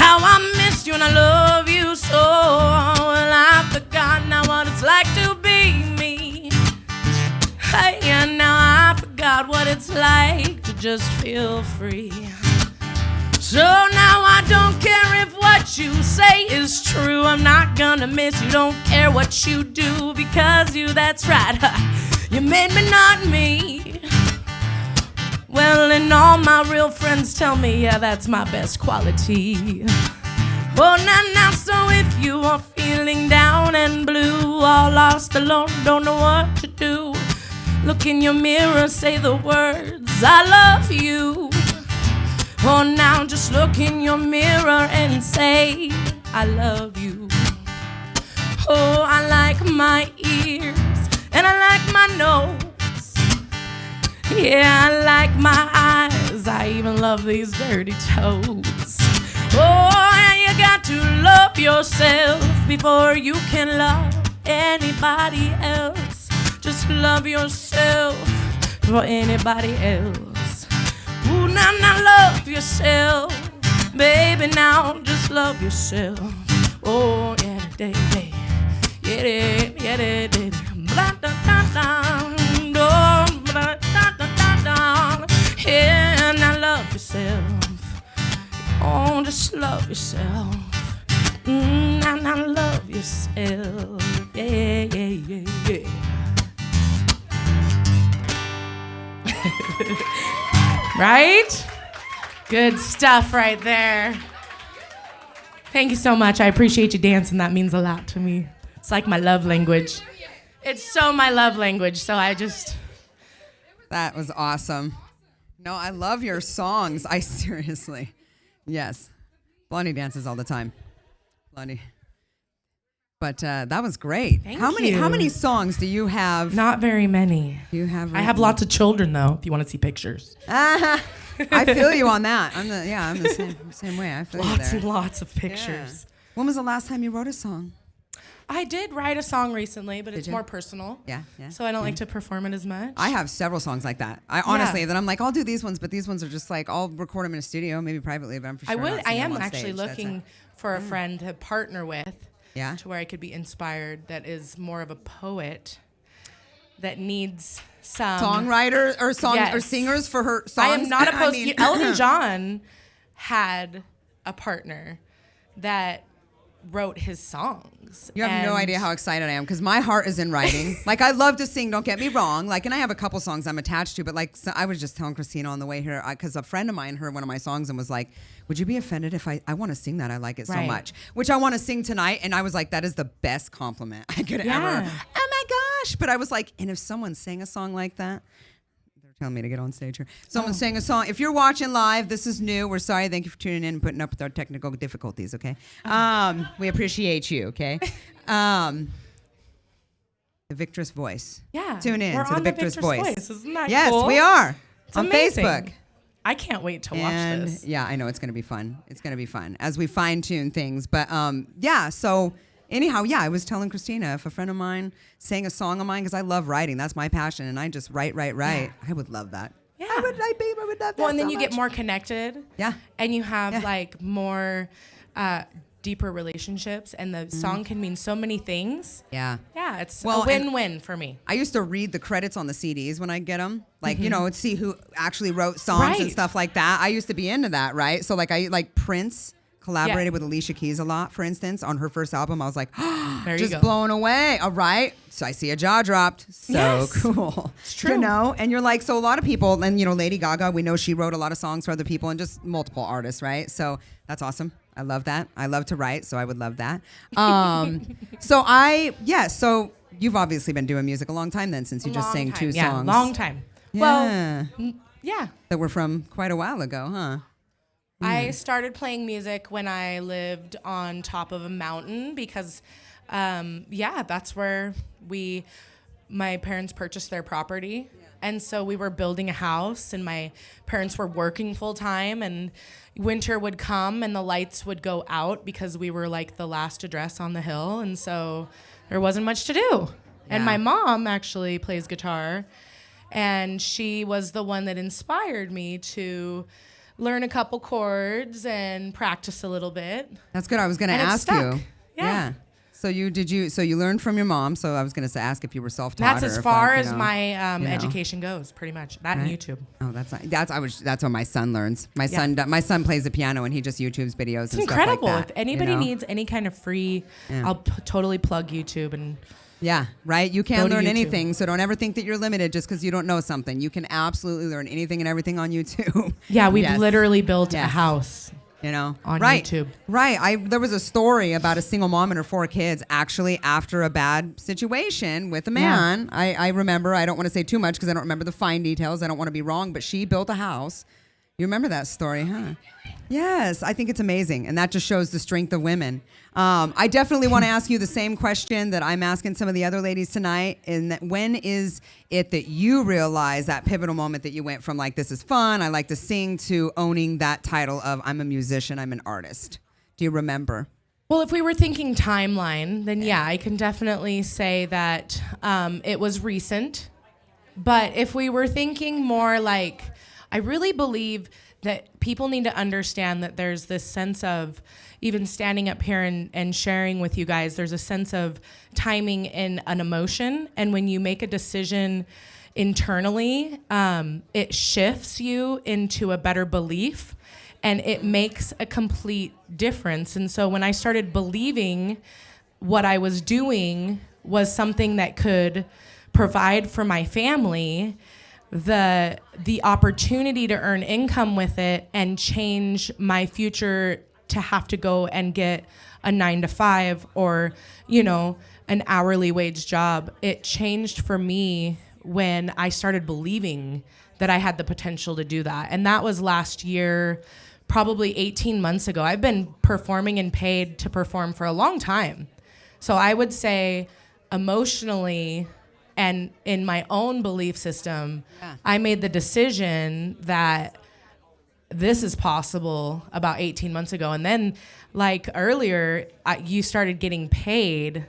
How I missed you and I love you so. Well, I forgot now what it's like to be me. Hey, and now I forgot what it's like to just feel free. So now I don't care if what you say is true. I'm not gonna miss you, don't care what you do, because you, that's right, you made me not me. Well, and all my real friends tell me, yeah, that's my best quality. Oh, now, so if you are feeling down and blue, all lost, alone, don't know what to do, look in your mirror, say the words, I love you. Oh, now just look in your mirror and say, I love you. Oh, I like my ears and I like my nose. Yeah, I like my eyes, I even love these dirty toes. Oh, you got to love yourself before you can love anybody else. Just love yourself before anybody else. Ooh, now love yourself, baby, now just love yourself. Oh, yeah, baby, yeah, blah, da, da, da, oh, blah, da, da, da, da. Yeah, now love yourself. just love yourself. Now love yourself. Yeah, yeah, yeah, yeah. Right? Good stuff right there. Thank you so much. I appreciate you dancing. That means a lot to me. It's like my love language. It's so my love language, so I just... That was awesome. No, I love your songs. I seriously. Yes. Blondie dances all the time. Blondie. But that was great. Thank How you. many songs do you have? Not very many. Do you have? I have lots of children, though, if you want to see pictures. I feel you on that. I'm the same way. I feel you Lots there. and lots of Yeah. pictures. When was the last time you wrote a song? I did write a song recently, but it's you? more personal. Yeah, yeah. So I don't like to perform it as much. I have several songs like that. I honestly, that I'm like, I'll do these ones, but these ones are just like, I'll record them in a studio, maybe privately, but I'm for sure not I singing am them on actually stage. That's looking it. for a friend to partner with. Yeah. To where I could be inspired, that is more of a poet that needs some Songwriter or song or Yes. singers for her songs. I am not opposed. I mean, Elton John had a partner that wrote his songs. You have no and idea how excited I am because my heart is in writing. Like, I love to sing, don't get me wrong. Like, and I have a couple songs I'm attached to, but like, so I was just telling Christina on the way here, because a friend of mine heard one of my songs and was like, would you be offended if I want to sing that? I like it so Right. much, which I want to sing tonight. And I was like, that is the best compliment I could ever. Yeah. Oh my gosh. But I was like, and if someone sang a song like that, telling me to get on stage here. Someone sang a song. If you're watching live, this is new. We're sorry. Thank you for tuning in and putting up with our technical difficulties, okay? We appreciate you, okay? The Victress Voice. Yeah. Tune in We're to on the Victress Voice. Isn't that Yes, cool? we are. It's on amazing. Facebook. I can't wait to watch And this. yeah, I know it's going to be fun. It's going to be fun as we fine tune things. But yeah, so anyhow, yeah, I was telling Christina, if a friend of mine sang a song of mine, because I love writing, that's my passion, and I just write. Yeah. I would love that. Yeah. I would love that. Well, and then so you get much. more connected. Yeah. And you have Yeah. like more deeper relationships, and the song can mean so many things. Yeah. Yeah, it's Well, a win-win for me. I used to read the credits on the CDs when I get them, like, you know, see who actually wrote songs and Right. stuff like that. I used to be into that, right? So like Prince collaborated Yeah. with Alicia Keys a lot, for instance, on her first album. I was like, There you just go. blown away. All right. So I see a jaw dropped. So Yes. cool. It's true. You know, and you're like, so a lot of people, and you know, Lady Gaga, we know she wrote a lot of songs for other people and just multiple artists, right? So that's awesome. I love that. I love to write, so I would love that. So you've obviously been doing music a long time then, since you just sang two songs. Long time. Yeah. Well, yeah. That were from quite a while ago, huh? I started playing music when I lived on top of a mountain because, that's where my parents purchased their property. And so we were building a house, and my parents were working full time, and winter would come and the lights would go out because we were like the last address on the hill. And so there wasn't much to do. And Yeah. my mom actually plays guitar, and she was the one that inspired me to learn a couple chords and practice a little bit. That's good. I was going to And it ask stuck. you. Yeah. So you learned from your mom. So I was going to ask if you were self-taught. That's or as if, far like, you as know, my you know. education goes, pretty much. That and Right. YouTube. Oh, that's what my son learns. My son plays the piano and he just YouTubes videos. It's and incredible. Stuff like that, If anybody you know? needs any kind of free, Yeah. I'll totally plug YouTube and Yeah, right. You Go can to learn YouTube. anything, so don't ever think that you're limited just because you don't know something. You can absolutely learn anything and everything on YouTube. yeah, we've Yes. literally built a Yes. house. You know, On right. YouTube. Right. There was a story about a single mom and her 4 kids actually after a bad situation with a man. I remember. I don't want to say too much because I don't remember the fine details. I don't want to be wrong, but she built a house. You remember that story, huh? Yes, I think it's amazing, and that just shows the strength of women. I definitely want to ask you the same question that I'm asking some of the other ladies tonight, and that when is it that you realize that pivotal moment that you went from like, this is fun, I like to sing, to owning that title of I'm a musician, I'm an artist? Do you remember? Well, if we were thinking timeline, then yeah, I can definitely say that it was recent. But if we were thinking more like, I really believe that people need to understand that there's this sense of, even standing up here and sharing with you guys, there's a sense of timing and an emotion. And when you make a decision internally, it shifts you into a better belief. and it makes a complete difference. And so when I started believing what I was doing was something that could provide for my family, the opportunity to earn income with it and change my future to have to go and get a 9-to-5 or, an hourly wage job, it changed for me when I started believing that I had the potential to do that. And that was last year, probably 18 months ago. I've been performing and paid to perform for a long time. So I would say emotionally and in my own belief system, I made the decision that this is possible about 18 months ago. And then like earlier, you started getting paid.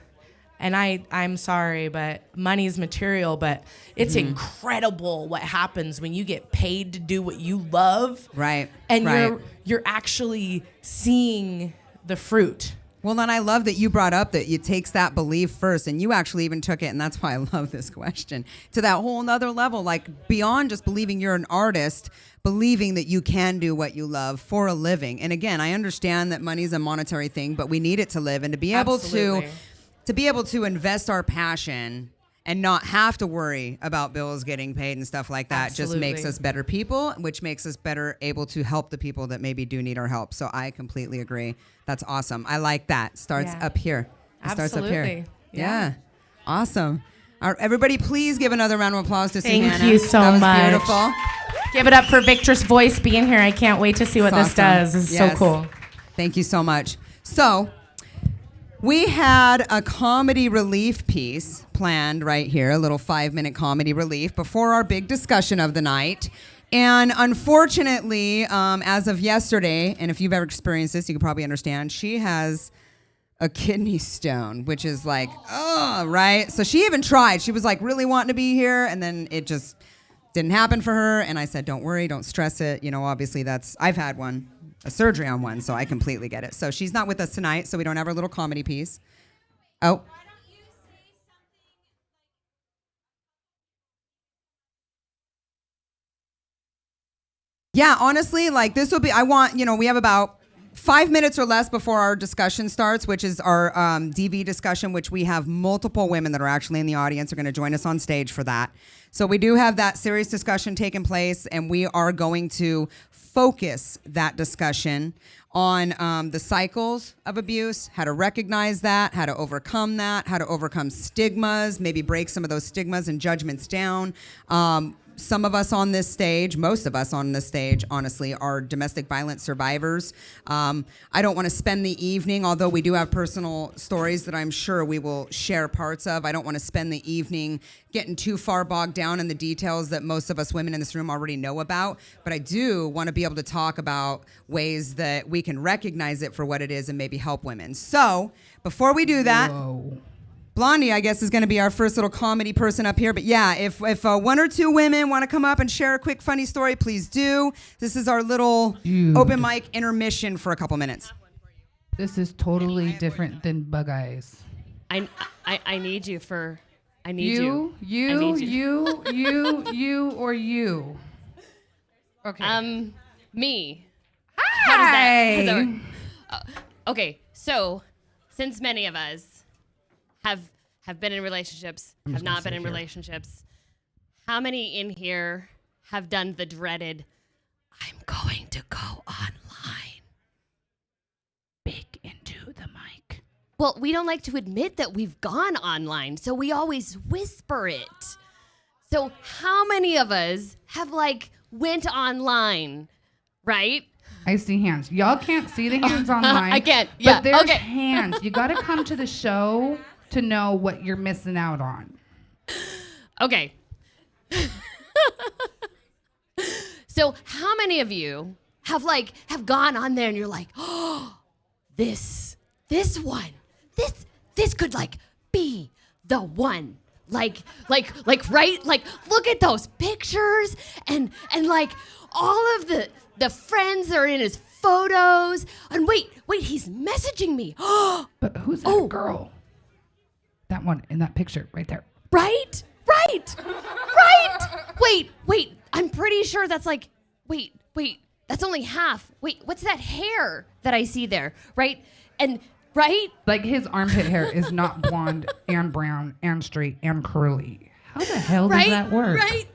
And I'm sorry, but money's material, but it's incredible what happens when you get paid to do what you love. Right. And you're actually seeing the fruit. Well, then I love that you brought up that it takes that belief first, and you actually even took it, and that's why I love this question, to that whole nother level, like beyond just believing you're an artist, believing that you can do what you love for a living. And again, I understand that money's a monetary thing, but we need it to live, and to be able to invest our passion and not have to worry about bills getting paid and stuff like that just makes us better people, which makes us better able to help the people that maybe do need our help. So I completely agree. That's awesome. I like that. Starts up here. Starts up here. Yeah. Awesome. Everybody, please give another round of applause to Hannah. Thank you so much. That was beautiful. Give it up for Victress Voice being here. I can't wait to see what this does. This is so cool. Thank you so much. So we had a comedy relief piece planned right here, a little 5-minute comedy relief before our big discussion of the night. And unfortunately, as of yesterday, and if you've ever experienced this, you can probably understand, she has a kidney stone, which is like, oh, right? So she even tried. She was like really wanting to be here, and then it just didn't happen for her. And I said, don't worry, don't stress it. Obviously I've had a surgery on one, so I completely get it. So she's not with us tonight, so we don't have our little comedy piece. Oh. Yeah, honestly, like this will be, we have about 5 minutes or less before our discussion starts, which is our DV discussion, which we have multiple women that are actually in the audience are going to join us on stage for that. So we do have that serious discussion taking place, and we are going to focus that discussion on the cycles of abuse, how to recognize that, how to overcome that, how to overcome stigmas, maybe break some of those stigmas and judgments down. Some of us on this stage, most of us on this stage, honestly, are domestic violence survivors. I don't want to spend the evening, although we do have personal stories that I'm sure we will share parts of. I don't want to spend the evening getting too far bogged down in the details that most of us women in this room already know about. But I do want to be able to talk about ways that we can recognize it for what it is and maybe help women. So before we do that, Blondie, I guess, is going to be our first little comedy person up here. But yeah, if one or two women want to come up and share a quick funny story, please do. This is our little open mic intermission for a couple minutes. This is totally different than Bug Eyes. I need you for... I need you. You, or you. Okay. Me. Hi. How does that okay, so since many of us have been in relationships, have not been in relationships, how many in here have done the dreaded, I'm going to go online? Big into the mic. Well, we don't like to admit that we've gone online, so we always whisper it. So how many of us have went online, right? I see hands. Y'all can't see the hands online. I can't. Yeah. But there's okay. hands. You got to come to the show to know what you're missing out on. Okay. So how many of you have gone on there and you're like, oh, this one, this could be the one. Right? Look at those pictures and all of the friends that are in his photos. And wait, he's messaging me. But who's that girl? That one in that picture right there. Right. Wait, I'm pretty sure that's That's only half. Wait, what's that hair that I see there? Right? And right? Like his armpit hair is not blonde and brown and straight and curly. How the hell does that work? Right?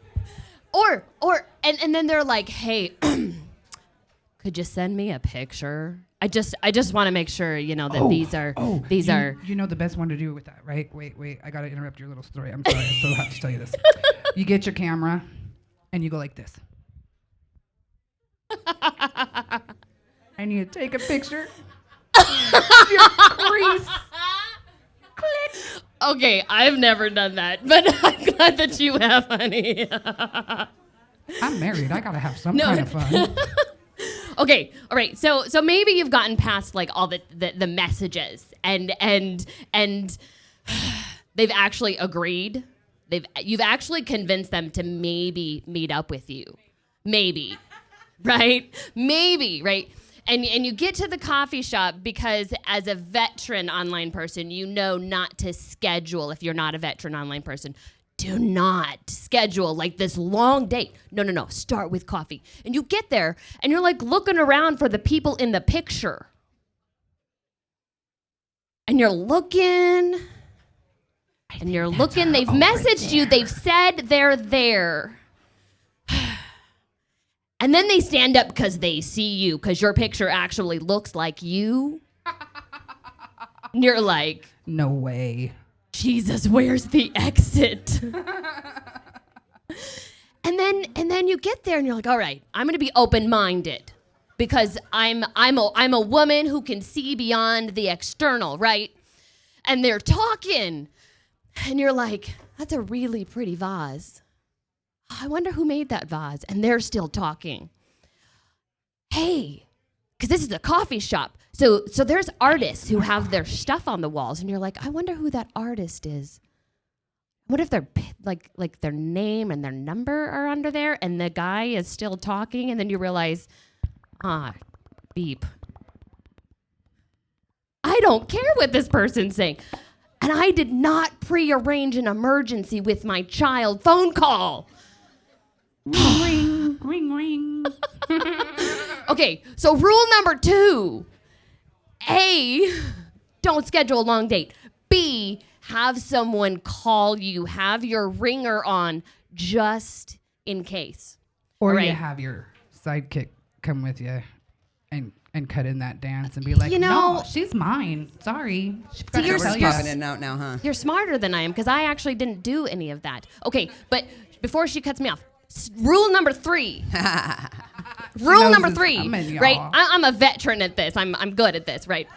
And then they're like, hey, could you send me a picture? I just want to make sure, that these are. You know the best one to do with that, right? Wait. I got to interrupt your little story. I'm sorry. I still have to tell you this. You get your camera and you go like this. And you take a picture of your crease. Click. Okay, I've never done that, but I'm glad that you have, honey. I'm married. I got to have some kind of fun. Okay, all right. So maybe you've gotten past like all the messages and they've actually agreed. You've actually convinced them to maybe meet up with you. Maybe. Right? Maybe, right? And you get to the coffee shop because as a veteran online person, you know not to schedule if you're not a veteran online person. Do not schedule like this long date. No. Start with coffee. And you get there and you're like looking around for the people in the picture. And you're looking. And you're looking. They've messaged you. They've said they're there. And then they stand up because they see you, because your picture actually looks like you. And you're like, no way. Jesus, where's the exit? and then you get there and you're like, all right, I'm gonna be open-minded because I'm a woman who can see beyond the external, right? And they're talking, and you're like, that's a really pretty vase. I wonder who made that vase. And they're still talking. Hey, because this is a coffee shop. So there's artists who have their stuff on the walls. And you're like, I wonder who that artist is. What if their like their name and their number are under there and the guy is still talking? And then you realize, beep. I don't care what this person's saying. And I did not prearrange an emergency with my child phone call. Ring, ring, ring. Okay, so rule number 2. A, don't schedule a long date. B, have someone call you. Have your ringer on just in case. Or right? you have your sidekick come with you and cut in that dance and be like, You know- no, she's mine. Sorry. you're We're just smart. popping in and out now, huh? You're smarter than I am because I actually didn't do any of that. Okay, but before she cuts me off, rule number 3. Rule knows number it's 3, coming, y'all. right? I'm a veteran at this. I'm good at this, right?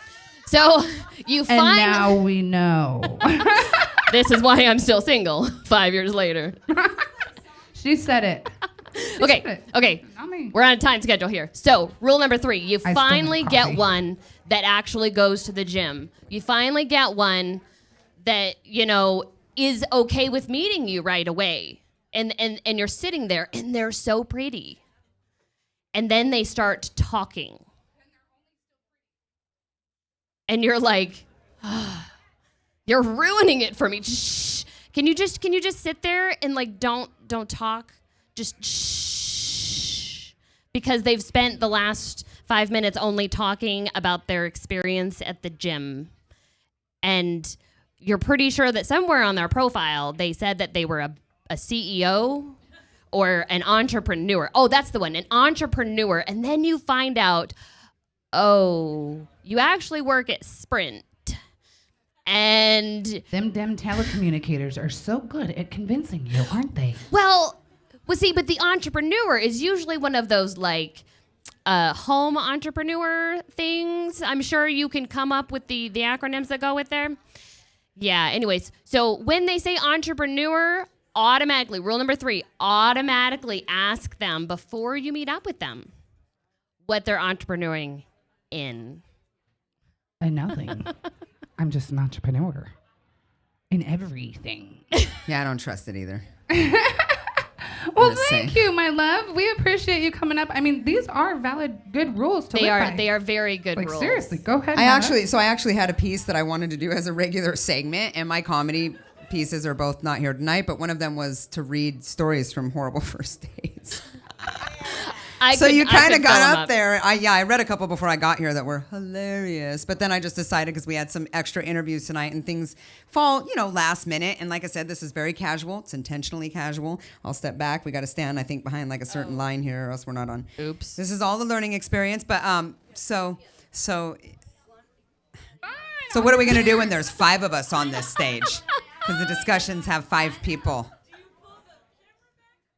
So you And find now we know. this is why I'm still single 5 years later. She said it. Okay. Not me. We're on a time schedule here. So, rule number 3, you still finally have get coffee. one that actually goes to the gym. You finally get one that, is okay with meeting you right away. And you're sitting there and they're so pretty. And then they start talking. And you're like, you're ruining it for me. Shh. Can you just sit there and like don't talk? Just shh. Because they've spent the last 5 minutes only talking about their experience at the gym. And you're pretty sure that somewhere on their profile they said that they were a CEO or an entrepreneur. Oh, that's the one, an entrepreneur. And then you find out, you actually work at Sprint. And Them telecommunicators are so good at convincing you, aren't they? well, see, but the entrepreneur is usually one of those like home entrepreneur things. I'm sure you can come up with the acronyms that go with there. Yeah, anyways, so when they say entrepreneur, automatically, rule number 3, automatically ask them before you meet up with them what they're entrepreneuring in. And nothing. I'm just an entrepreneur in everything. Yeah, I don't trust it either. Well, Just thank you, my love. We appreciate you coming up. I mean, these are valid, good rules to live by. They are very good Like, rules. seriously, go ahead. I Nana. actually had a piece that I wanted to do as a regular segment, and my comedy pieces are both not here tonight, but one of them was to read stories from horrible first dates. So you kind of fill 'em got up. up there. I read a couple before I got here that were hilarious. But then I just decided because we had some extra interviews tonight and things fall, last minute. And like I said, this is very casual. It's intentionally casual. I'll step back. We got to stand, I think, behind like a certain line here or else we're not on. Oops. This is all the learning experience. But so what are we going to do when there's 5 of us on this stage? Because the discussions have 5 people.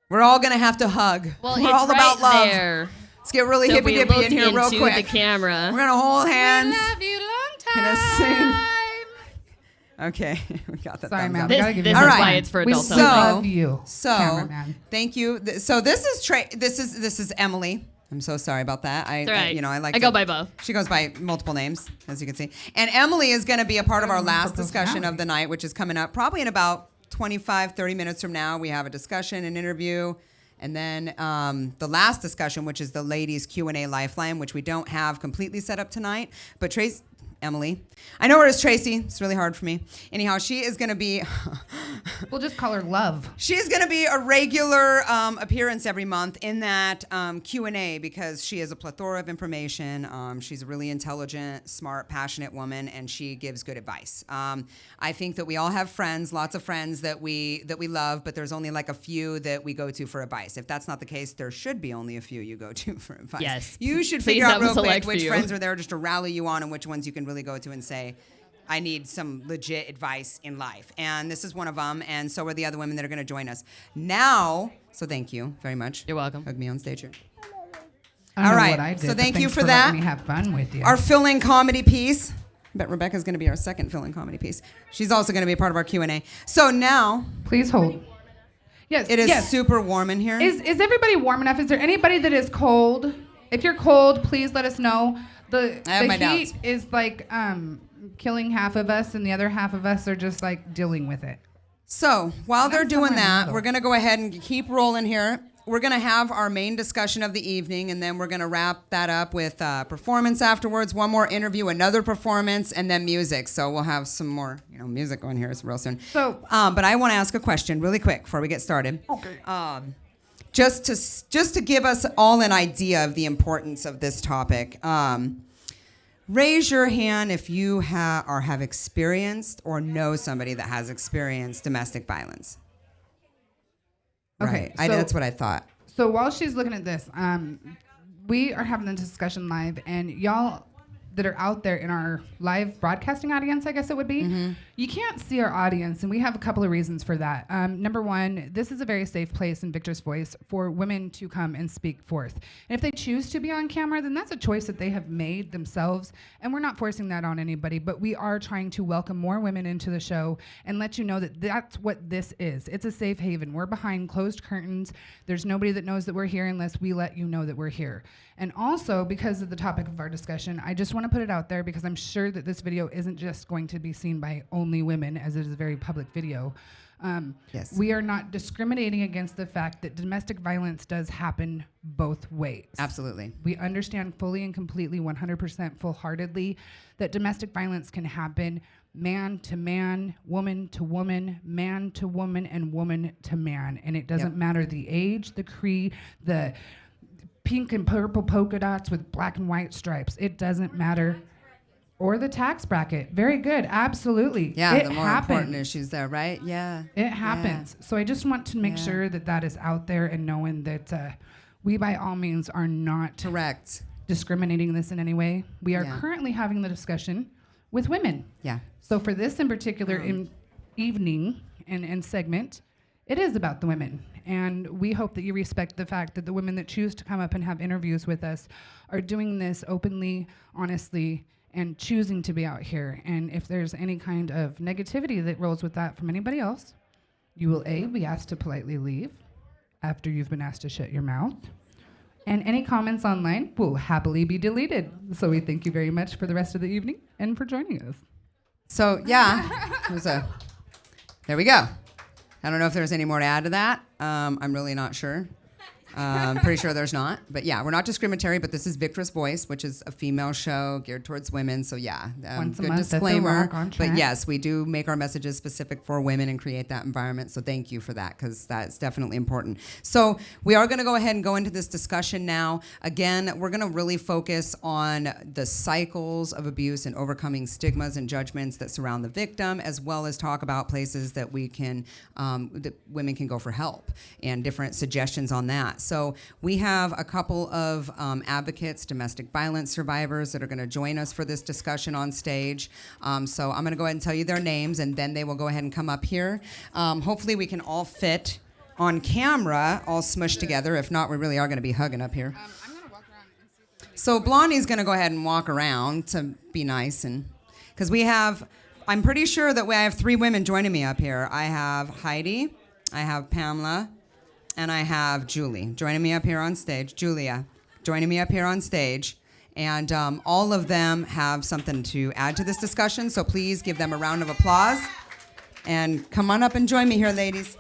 We're all going to have to hug. Well, We're it's all right about love. there. Let's get really So if we hippy-dippy look in here real into quick. the camera. We're going to hold hands. Love you long Gonna time. Okay, we got that. Sorry, thumbs ma'am. up. We This, gotta give this you is All a right. why it's for We adults so- only. love you, So, cameraman. thank you. So this is Emily. I'm so sorry about that. It's all right. I like. I go by both. She goes by multiple names, as you can see. And Emily is going to be a part of our last Purple discussion Valley. of the night, which is coming up probably in about 25, 30 minutes from now. We have a discussion, an interview, and then the last discussion, which is the ladies Q&A lifeline, which we don't have completely set up tonight. But Emily, I know her as Tracy. It's really hard for me. Anyhow, she is going to be. We'll just call her Love. She's going to be a regular appearance every month in that Q&A because she has a plethora of information. She's a really intelligent, smart, passionate woman, and she gives good advice. I think that we all have friends, lots of friends that we love, but there's only like a few that we go to for advice. If that's not the case, there should be only a few you go to for advice. Yes. You should Please figure out have a real quick select which few. friends are there just to rally you on and which ones you can really go to and say, I need some legit advice in life. And this is one of them, and so are the other women that are going to join us. Now, so thank you very much. You're welcome. Hug me on stage here. I don't All know right, what I did, so but thank you thanks for letting that. me have fun with you. Our fill-in comedy piece. I bet Rebecca's going to be our second fill-in comedy piece. She's also going to be a part of our Q&A. So now, Please hold. Yes. it is yes. super warm in here. Is everybody warm enough? Is there anybody that is cold? If you're cold, please let us know. I have my heat doubts. is like killing half of us, and the other half of us are just like dealing with it. So while they're I'm doing somewhere in the that, middle. we're going to go ahead and keep rolling here. We're going to have our main discussion of the evening, and then we're going to wrap that up with performance afterwards, one more interview, another performance, and then music. So we'll have some more, music going here real soon. So- but I want to ask a question really quick before we get started. Okay. Just to give us all an idea of the importance of this topic. Raise your hand if you have experienced or know somebody that has experienced domestic violence. Okay, Right. so- That's what I thought. So while she's looking at this, we are having the discussion live, and y'all that are out there in our live broadcasting audience, I guess it would be, you can't see our audience, and we have a couple of reasons for that. Number one, this is a very safe place in Victress Voice for women to come and speak forth. And if they choose to be on camera, then that's a choice that they have made themselves, and we're not forcing that on anybody, but we are trying to welcome more women into the show and let you know that that's what this is. It's a safe haven. We're behind closed curtains. There's nobody that knows that we're here unless we let you know that we're here. And also, because of the topic of our discussion, I just want to put it out there because I'm sure that this video isn't just going to be seen by only women, as it is a very public video. Yes. We are not discriminating against the fact that domestic violence does happen both ways. Absolutely. We understand fully and completely, 100% full-heartedly, that domestic violence can happen man to man, woman to woman, man to woman, and woman to man. And it doesn't matter the age, the creed, the pink and purple polka dots with black and white stripes. It doesn't matter. Or the tax bracket. Very good. Absolutely. Yeah, it the more happens. important issues there, right? Yeah. It happens. So I just want to make Yeah. sure that that is out there and knowing that we by all means are not Correct. discriminating this in any way. We are Yeah. currently having the discussion with women. Yeah. So for this in particular evening and segment, it is about the women. And we hope that you respect the fact that the women that choose to come up and have interviews with us are doing this openly, honestly, and choosing to be out here. And if there's any kind of negativity that rolls with that from anybody else, you will A, be asked to politely leave after you've been asked to shut your mouth. And any comments online will happily be deleted. So we thank you very much for the rest of the evening and for joining us. So yeah, there we go. I don't know if there's any more to add to that. I'm really not sure. Pretty sure there's not. But yeah, we're not discriminatory, but this is Victress Voice, which is a female show geared towards women. So yeah, Once a good month at the disclaimer. Rock on But track. yes, we do make our messages specific for women and create that environment. So thank you for that, because that's definitely important. So we are going to go ahead and go into this discussion now. Again, we're going to really focus on the cycles of abuse and overcoming stigmas and judgments that surround the victim, as well as talk about places that we can, that women can go for help and different suggestions on that. So we have a couple of advocates, domestic violence survivors, that are going to join us for this discussion on stage. So I'm going to go ahead and tell you their names, and then they will go ahead and come up here. Hopefully we can all fit on camera, all smushed together. If not, we really are going to be hugging up here. I'm gonna walk around and see if So Blondie's going to go ahead and walk around to be nice, and because we have, I'm pretty sure that I have 3 women joining me up here. I have Heidi, I have Pamela, and I have Julie joining me up here on stage. Julia joining me up here on stage. And all of them have something to add to this discussion, so please give them a round of applause. And come on up and join me here, ladies.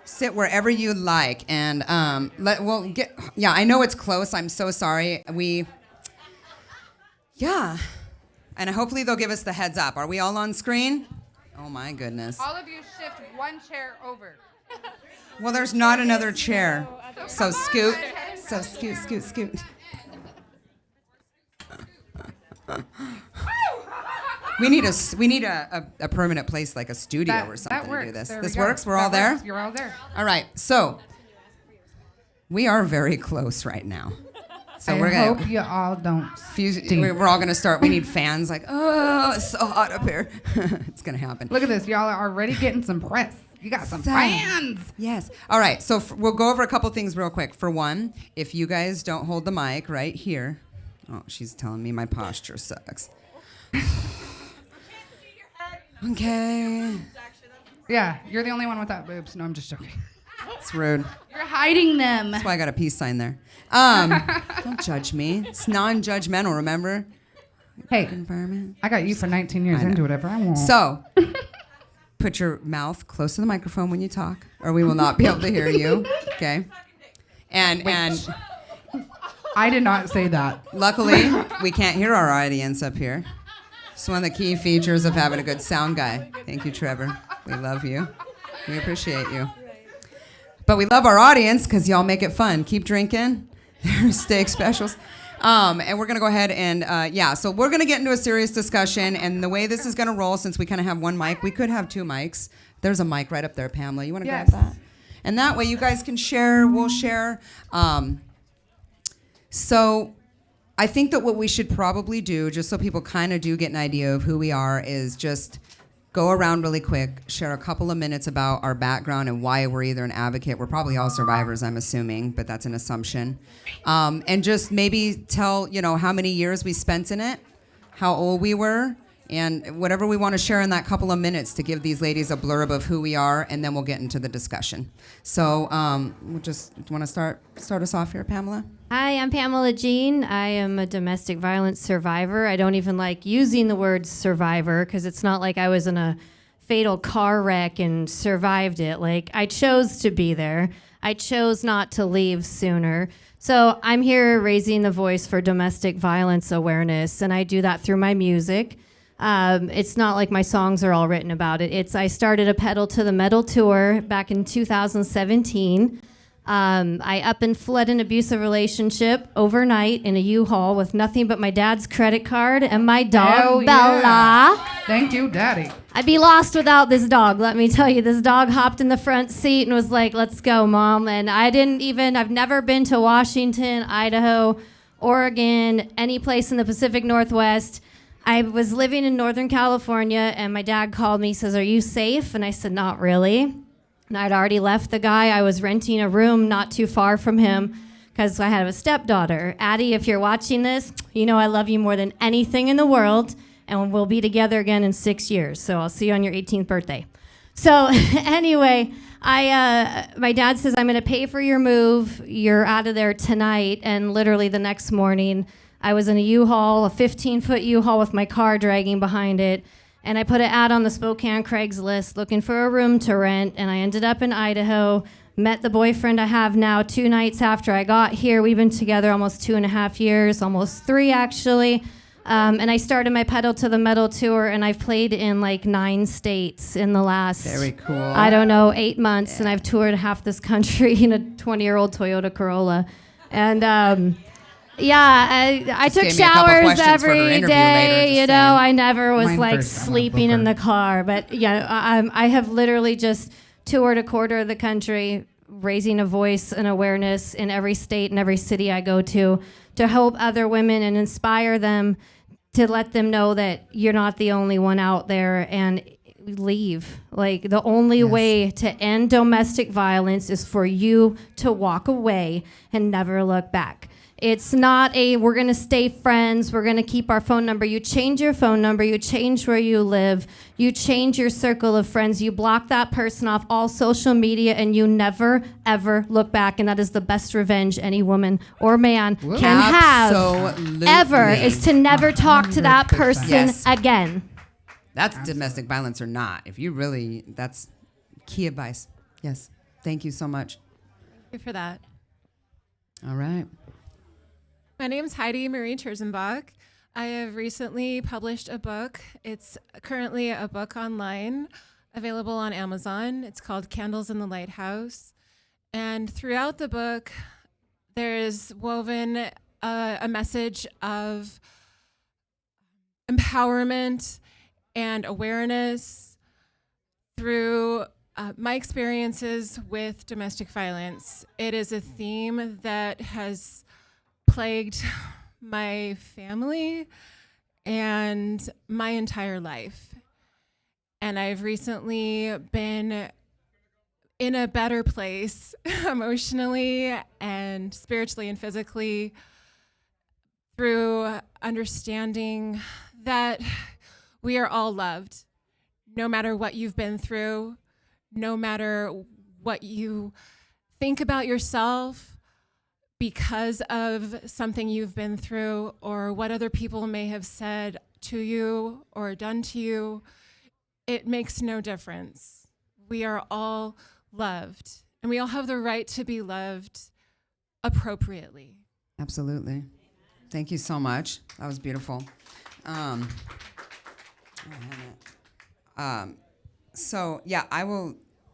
Sit wherever you like. And yeah, I know it's close. I'm so sorry. Yeah. And hopefully they'll give us the heads up. Are we all on screen? Oh my goodness. all of you shift one chair over. Well, there's not another chair. So scoot. So scoot. We need a permanent place, like a studio or something, that works. to do this. There This we go. works? We're That all there? works. You're all there. All right. So we are very close right now. So I we're hope gonna you all don't. we're all gonna start. We need fans. Like, oh, it's so hot up here. It's gonna happen. Look at this. Y'all are already getting some press. You got some So- fans. Yes. All right. So we'll go over a couple things real quick. For one, if you guys don't hold the mic right here. Oh, she's telling me my posture sucks. Okay. Yeah, you're the only one without boobs. No, I'm just joking. It's rude. You're hiding them. That's why I got a peace sign there. Don't judge me. It's non-judgmental, remember? Hey, Environment. I got you for 19 years. I know. I can do whatever I want. So, put your mouth close to the microphone when you talk, or we will not be able to hear you. Okay? And I did not say that. luckily, we can't hear our audience up here. It's one of the key features of having a good sound guy. Thank you, Trevor. We love you. We appreciate you. But we love our audience because y'all make it fun. Keep drinking. There's steak specials. And we're going to go ahead and, so we're going to get into a serious discussion. And the way this is going to roll, since we kind of have one mic, we could have 2 mics. There's a mic right up there, Pamela. You want to Yes. grab that? And that way you guys can share. We'll share. So I think that what we should probably do, just so people kind of do get an idea of who we are, is just go around really quick, share a couple of minutes about our background and why we're either an advocate. We're probably all survivors, I'm assuming, but that's an assumption. And just maybe tell, how many years we spent in it, how old we were, and whatever we want to share in that couple of minutes to give these ladies a blurb of who we are, and then we'll get into the discussion. So we'll just want to start us off here, Pamela? Hi, I'm Pamela Jean. I am a domestic violence survivor. I don't even like using the word survivor because it's not like I was in a fatal car wreck and survived it. Like, I chose to be there. I chose not to leave sooner. So I'm here raising the voice for domestic violence awareness, and I do that through my music. It's not like my songs are all written about it. I started a Pedal to the Metal tour back in 2017. I up and fled an abusive relationship overnight in a U-Haul with nothing but my dad's credit card and my dog, Hell Bella. yeah. Thank you, Daddy. I'd be lost without this dog, let me tell you. This dog hopped in the front seat and was like, let's go, Mom. And I've never been to Washington, Idaho, Oregon, any place in the Pacific Northwest. I was living in Northern California, and my dad called me, says, are you safe? And I said, not really. And I'd already left the guy. I was renting a room not too far from him because I have a stepdaughter. Addie, if you're watching this, I love you more than anything in the world, and we'll be together again in 6 years. So I'll see you on your 18th birthday. So anyway, my dad says, I'm going to pay for your move. You're out of there tonight. And literally the next morning, I was in a U-Haul, a 15-foot U-Haul with my car dragging behind it. And I put an ad on the Spokane Craigslist looking for a room to rent, and I ended up in Idaho, met the boyfriend I have now 2 nights after I got here. We've been together almost 2.5 years, almost 3 actually. And I started my Pedal to the Metal tour, and I've played in like 9 states in the last, Very cool. I don't know, 8 months, and I've toured half this country in a 20-year-old Toyota Corolla. And I took gave me a couple showers questions for her every interview day. later, just You know, saying. I never was Mine like first, I'm gonna sleeping book in her. the car. But yeah, I have literally just toured a quarter of the country, raising a voice and awareness in every state and every city I go to help other women and inspire them, to let them know that you're not the only one out there, and leave. Like, the only way to end domestic violence is for you to walk away and never look back. It's not we're going to stay friends, we're going to keep our phone number. You change your phone number, you change where you live, you change your circle of friends, you block that person off all social media, and you never, ever look back. And that is the best revenge any woman or man can have Absolutely. ever, is to never talk to that 100%. person Yes. again. That's domestic violence or not. If you really, that's key advice. Yes. Thank you so much. Thank you for that. All right. My name is Heidi Marie Terzenbach. I have recently published a book. It's currently a book online, available on Amazon. It's called Candles in the Lighthouse. And throughout the book, there is woven a message of empowerment and awareness through my experiences with domestic violence. It is a theme that has plagued my family and my entire life. And I've recently been in a better place emotionally and spiritually and physically through understanding that we are all loved, no matter what you've been through, no matter what you think about yourself because of something you've been through, or what other people may have said to you or done to you. It makes no difference. We are all loved, and we all have the right to be loved appropriately. Absolutely. Thank you so much. That was beautiful. So yeah,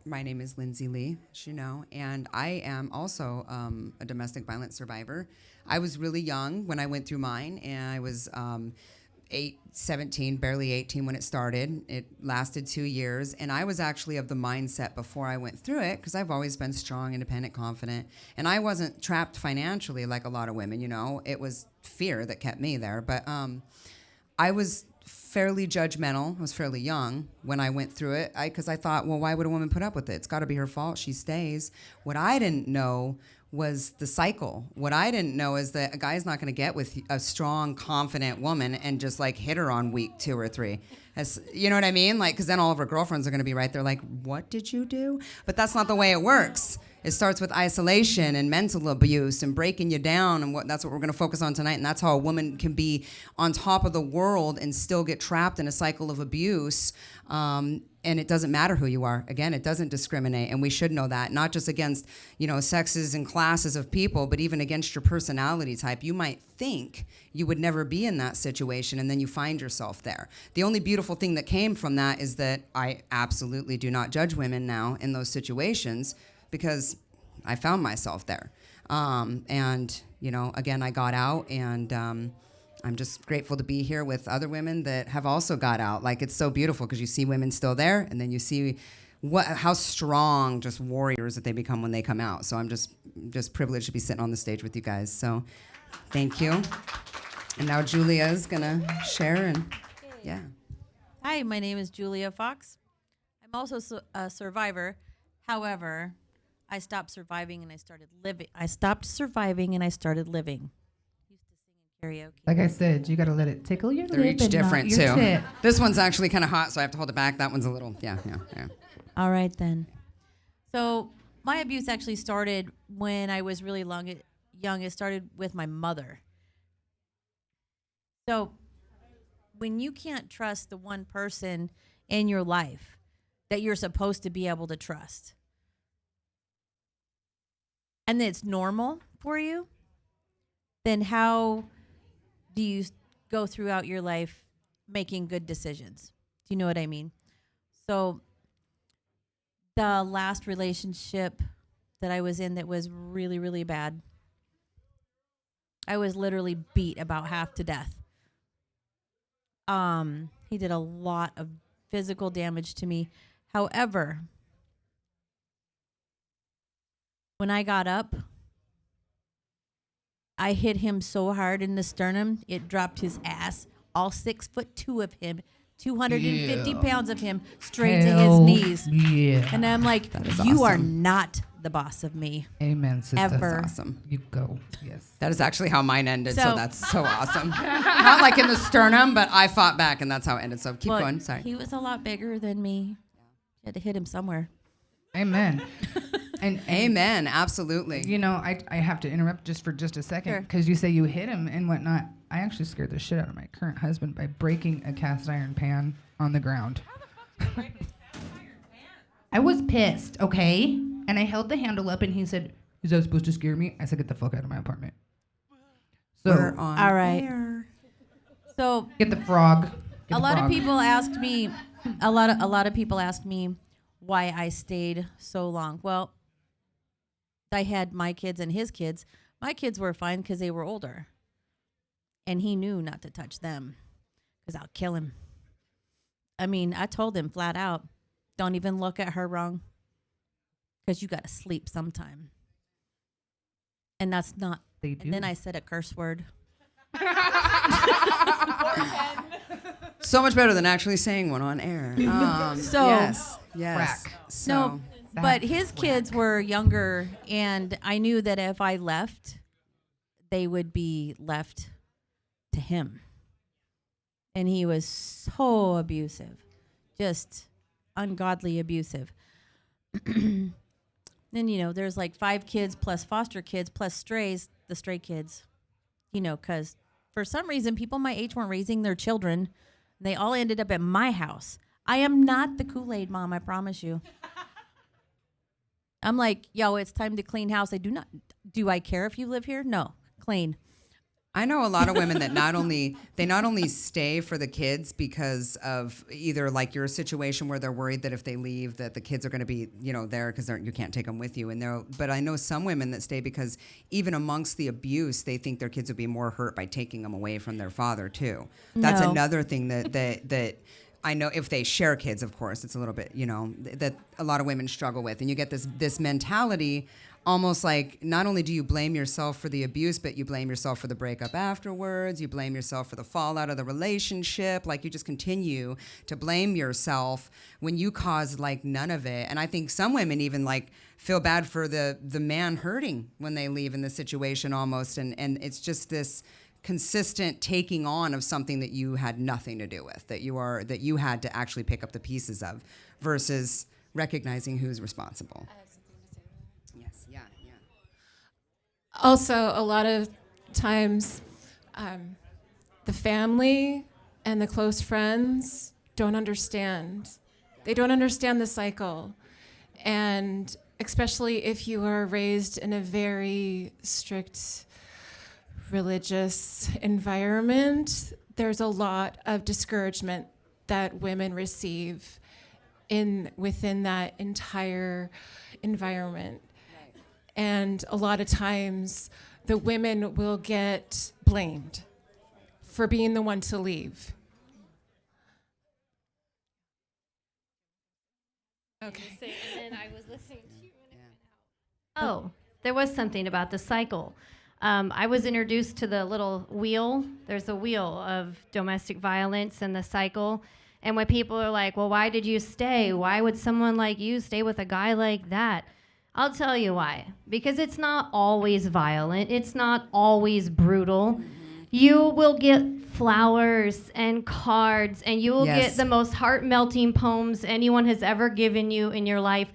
my name is Lindsay Lee, as you know, and I am also a domestic violence survivor. I was really young when I went through mine, and I was 17, barely 18 when it started. It lasted 2 years, and I was actually of the mindset before I went through it, because I've always been strong, independent, confident, and I wasn't trapped financially like a lot of women, you know. It was fear that kept me there, but I was fairly judgmental. I was fairly young when I went through it, because I thought, well, why would a woman put up with it? It's got to be her fault. She stays. What I didn't know was the cycle. What I didn't know is that a guy's not going to get with a strong, confident woman and just like hit her on week 2 or 3. You know what I mean? Like, because then all of her girlfriends are going to be right there like, what did you do? But that's not the way it works. It starts with isolation and mental abuse and breaking you down, and that's what we're going to focus on tonight. And that's how a woman can be on top of the world and still get trapped in a cycle of abuse. And it doesn't matter who you are. Again, it doesn't discriminate, and we should know that. Not just against, sexes and classes of people, but even against your personality type. You might think you would never be in that situation, and then you find yourself there. The only beautiful thing that came from that is that I absolutely do not judge women now in those situations, because I found myself there. Again, I got out, and I'm just grateful to be here with other women that have also got out. Like, it's so beautiful because you see women still there, and then you see how strong just warriors that they become when they come out. So I'm just privileged to be sitting on the stage with you guys. So thank you. And now Julia's gonna share, and yeah. Hi, my name is Julia Fox. I'm also a survivor. However, I stopped surviving and I started living. I stopped surviving and I started living. Used to sing in karaoke. Like I said, you got to let it tickle your They're lip each and different not your too. tit. This one's actually kind of hot, so I have to hold it back. That one's a little, yeah. All right then. So my abuse actually started when I was really young. It started with my mother. So when you can't trust the one person in your life that you're supposed to be able to trust, and it's normal for you, then how do you go throughout your life making good decisions? Do you know what I mean? So the last relationship that I was in that was really, really bad, I was literally beat about half to death. He did a lot of physical damage to me. However, when I got up, I hit him so hard in the sternum, it dropped his ass, all 6'2" of him, 250 pounds of him, straight to his knees. Yeah. And I'm like, is you are awesome. not the boss of me. Amen, sister. Ever. That's awesome. You go. Yes. That is actually how mine ended, so So- that's so awesome. Not like in the sternum, but I fought back, and that's how it ended. So keep But going. Sorry. He was a lot bigger than me. I had to hit him somewhere. Amen. And Amen. Absolutely. you know, I have to interrupt just for just a second Sure. because you say you hit him and whatnot. I actually scared the shit out of my current husband by breaking a cast iron pan on the ground. I was pissed, okay? And I held the handle up and he said, "Is that supposed to scare me?" I said, "Get the fuck out of my apartment." So, We're on All right. air. So get the frog. Get a the lot of frog. people asked me, a lot of people asked me why I stayed so long. Well, I had my kids and his kids. My kids were fine because they were older, and he knew not to touch them because I'll kill him. I mean, I told him flat out, don't even look at her wrong because you got to sleep sometime. And that's not. They do. And then I said a curse word. So much better than actually saying one on air. So- yes. Crack. So No, but his kids were younger, and I knew that if I left, they would be left to him. And he was so abusive, just ungodly abusive. Then, you know, there's like 5 kids plus foster kids plus strays, the stray kids, you know, because for some reason, people my age weren't raising their children. They all ended up at my house. I am not the Kool-Aid mom, I promise you. I'm like, yo, it's time to clean house. Do I care if you live here? No, clean. I know a lot of women that not only stay for the kids because of either like your situation where they're worried that if they leave that the kids are going to be, you know, there because you can't take them with you. But I know some women that stay because even amongst the abuse, they think their kids would be more hurt by taking them away from their father too. That's No. another thing that I know if they share kids, of course, it's a little bit, you know, that a lot of women struggle with. And you get this mentality almost like not only do you blame yourself for the abuse, but you blame yourself for the breakup afterwards. You blame yourself for the fallout of the relationship. Like you just continue to blame yourself when you caused like none of it. And I think some women even like feel bad for the man hurting when they leave in the situation almost. And it's just this consistent taking on of something that you had nothing to do with, that you had to actually pick up the pieces of versus recognizing who's responsible. Yes, yeah. Also, a lot of times, the family and the close friends don't understand. They don't understand the cycle. And especially if you are raised in a very strict religious environment, there's a lot of discouragement that women receive within that entire environment. And a lot of times the women will get blamed for being the one to leave. Okay. Oh, there was something about the cycle. I was introduced to the little wheel. There's a wheel of domestic violence and the cycle. And when people are like, well, why did you stay? Why would someone like you stay with a guy like that? I'll tell you why. Because it's not always violent. It's not always brutal. You will get flowers and cards, and you will Yes. get the most heart-melting poems anyone has ever given you in your life.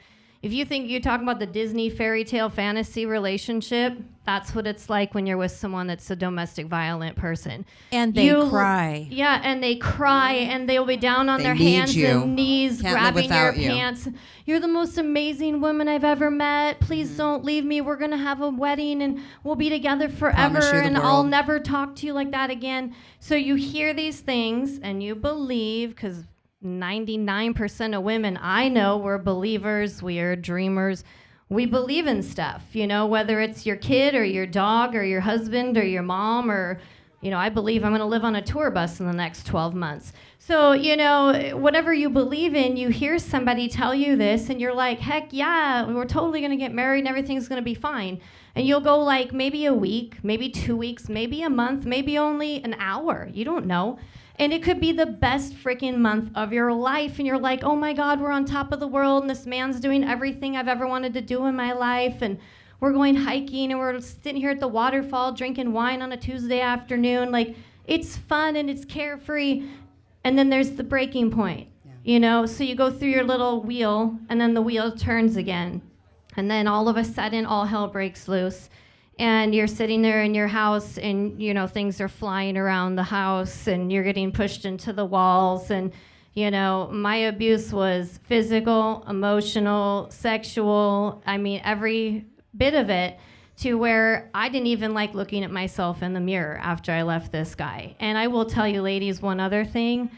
If you think you're talking about the Disney fairy tale fantasy relationship, that's what it's like when you're with someone that's a domestic violent person. And they cry. Yeah, and they cry, and they'll be down on They their need hands you. and knees, Can't live grabbing your without you. pants. You're the most amazing woman I've ever met. Please don't leave me. We're going to have a wedding, and we'll be together forever, Promise you the and I'll world. never talk to you like that again. So you hear these things, and you believe, because 99% of women I know, we're believers, we are dreamers. We believe in stuff, whether it's your kid or your dog or your husband or your mom or, I believe I'm going to live on a tour bus in the next 12 months. So, whatever you believe in, you hear somebody tell you this and you're like, heck yeah, we're totally going to get married and everything's going to be fine. And you'll go like maybe a week, maybe 2 weeks, maybe a month, maybe only an hour. You don't know. And it could be the best freaking month of your life. And you're like, oh my God, we're on top of the world. And this man's doing everything I've ever wanted to do in my life. And we're going hiking and we're sitting here at the waterfall drinking wine on a Tuesday afternoon. Like, it's fun and it's carefree. And then there's the breaking point, So you go through your little wheel and then the wheel turns again. And then all of a sudden, all hell breaks loose. And you're sitting there in your house and, things are flying around the house and you're getting pushed into the walls. And, my abuse was physical, emotional, sexual. I mean, every bit of it, to where I didn't even like looking at myself in the mirror after I left this guy. And I will tell you, ladies, one other thing.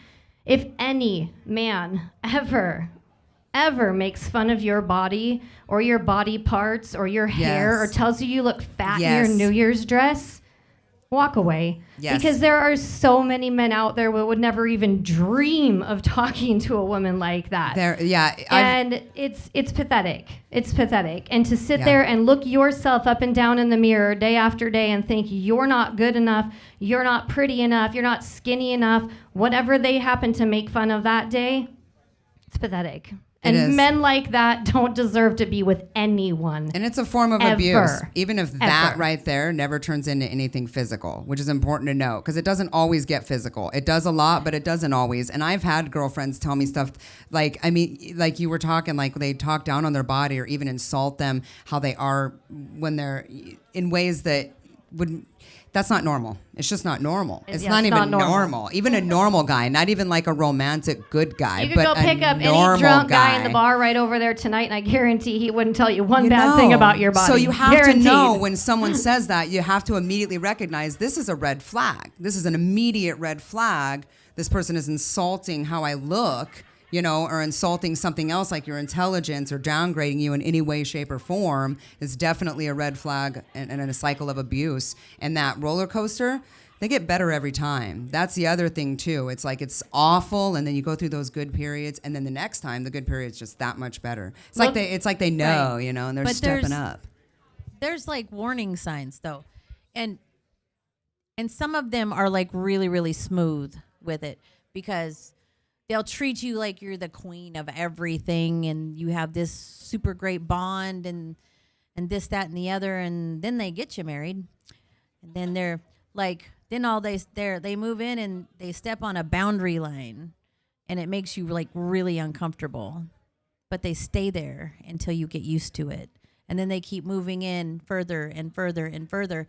If any man ever makes fun of your body or your body parts or your hair or tells you look fat in your New Year's dress, walk away. Yes. Because there are so many men out there who would never even dream of talking to a woman like that. And it's pathetic. It's pathetic. And to sit there and look yourself up and down in the mirror day after day and think you're not good enough, you're not pretty enough, you're not skinny enough, whatever they happen to make fun of that day, it's pathetic. And men like that don't deserve to be with anyone. And it's a form of abuse, even if that right there never turns into anything physical, which is important to know because it doesn't always get physical. It does a lot, but it doesn't always. And I've had girlfriends tell me stuff like you were talking, like they talk down on their body or even insult them, how they are when they're in ways that would... That's not normal. It's just not normal. It's not even normal. Even a normal guy, not even like a romantic good guy, you could but go pick up any drunk guy in the bar right over there tonight, and I guarantee he wouldn't tell you one bad thing about your body. So you have Guaranteed. to know when someone says that, you have to immediately recognize this is a red flag. This is an immediate red flag. This person is insulting how I look, or insulting something else like your intelligence or downgrading you in any way, shape, or form is definitely a red flag and a cycle of abuse. And that roller coaster, they get better every time. That's the other thing too. It's like it's awful, and then you go through those good periods, and then the next time the good period's just that much better. It's like they know, and they're stepping up. There's like warning signs though, and some of them are like really, really smooth with it because they'll treat you like you're the queen of everything and you have this super great bond and this, that, and the other. And then they get you married. And then they're like, then they move in and they step on a boundary line and it makes you like really uncomfortable. But they stay there until you get used to it. And then they keep moving in further and further and further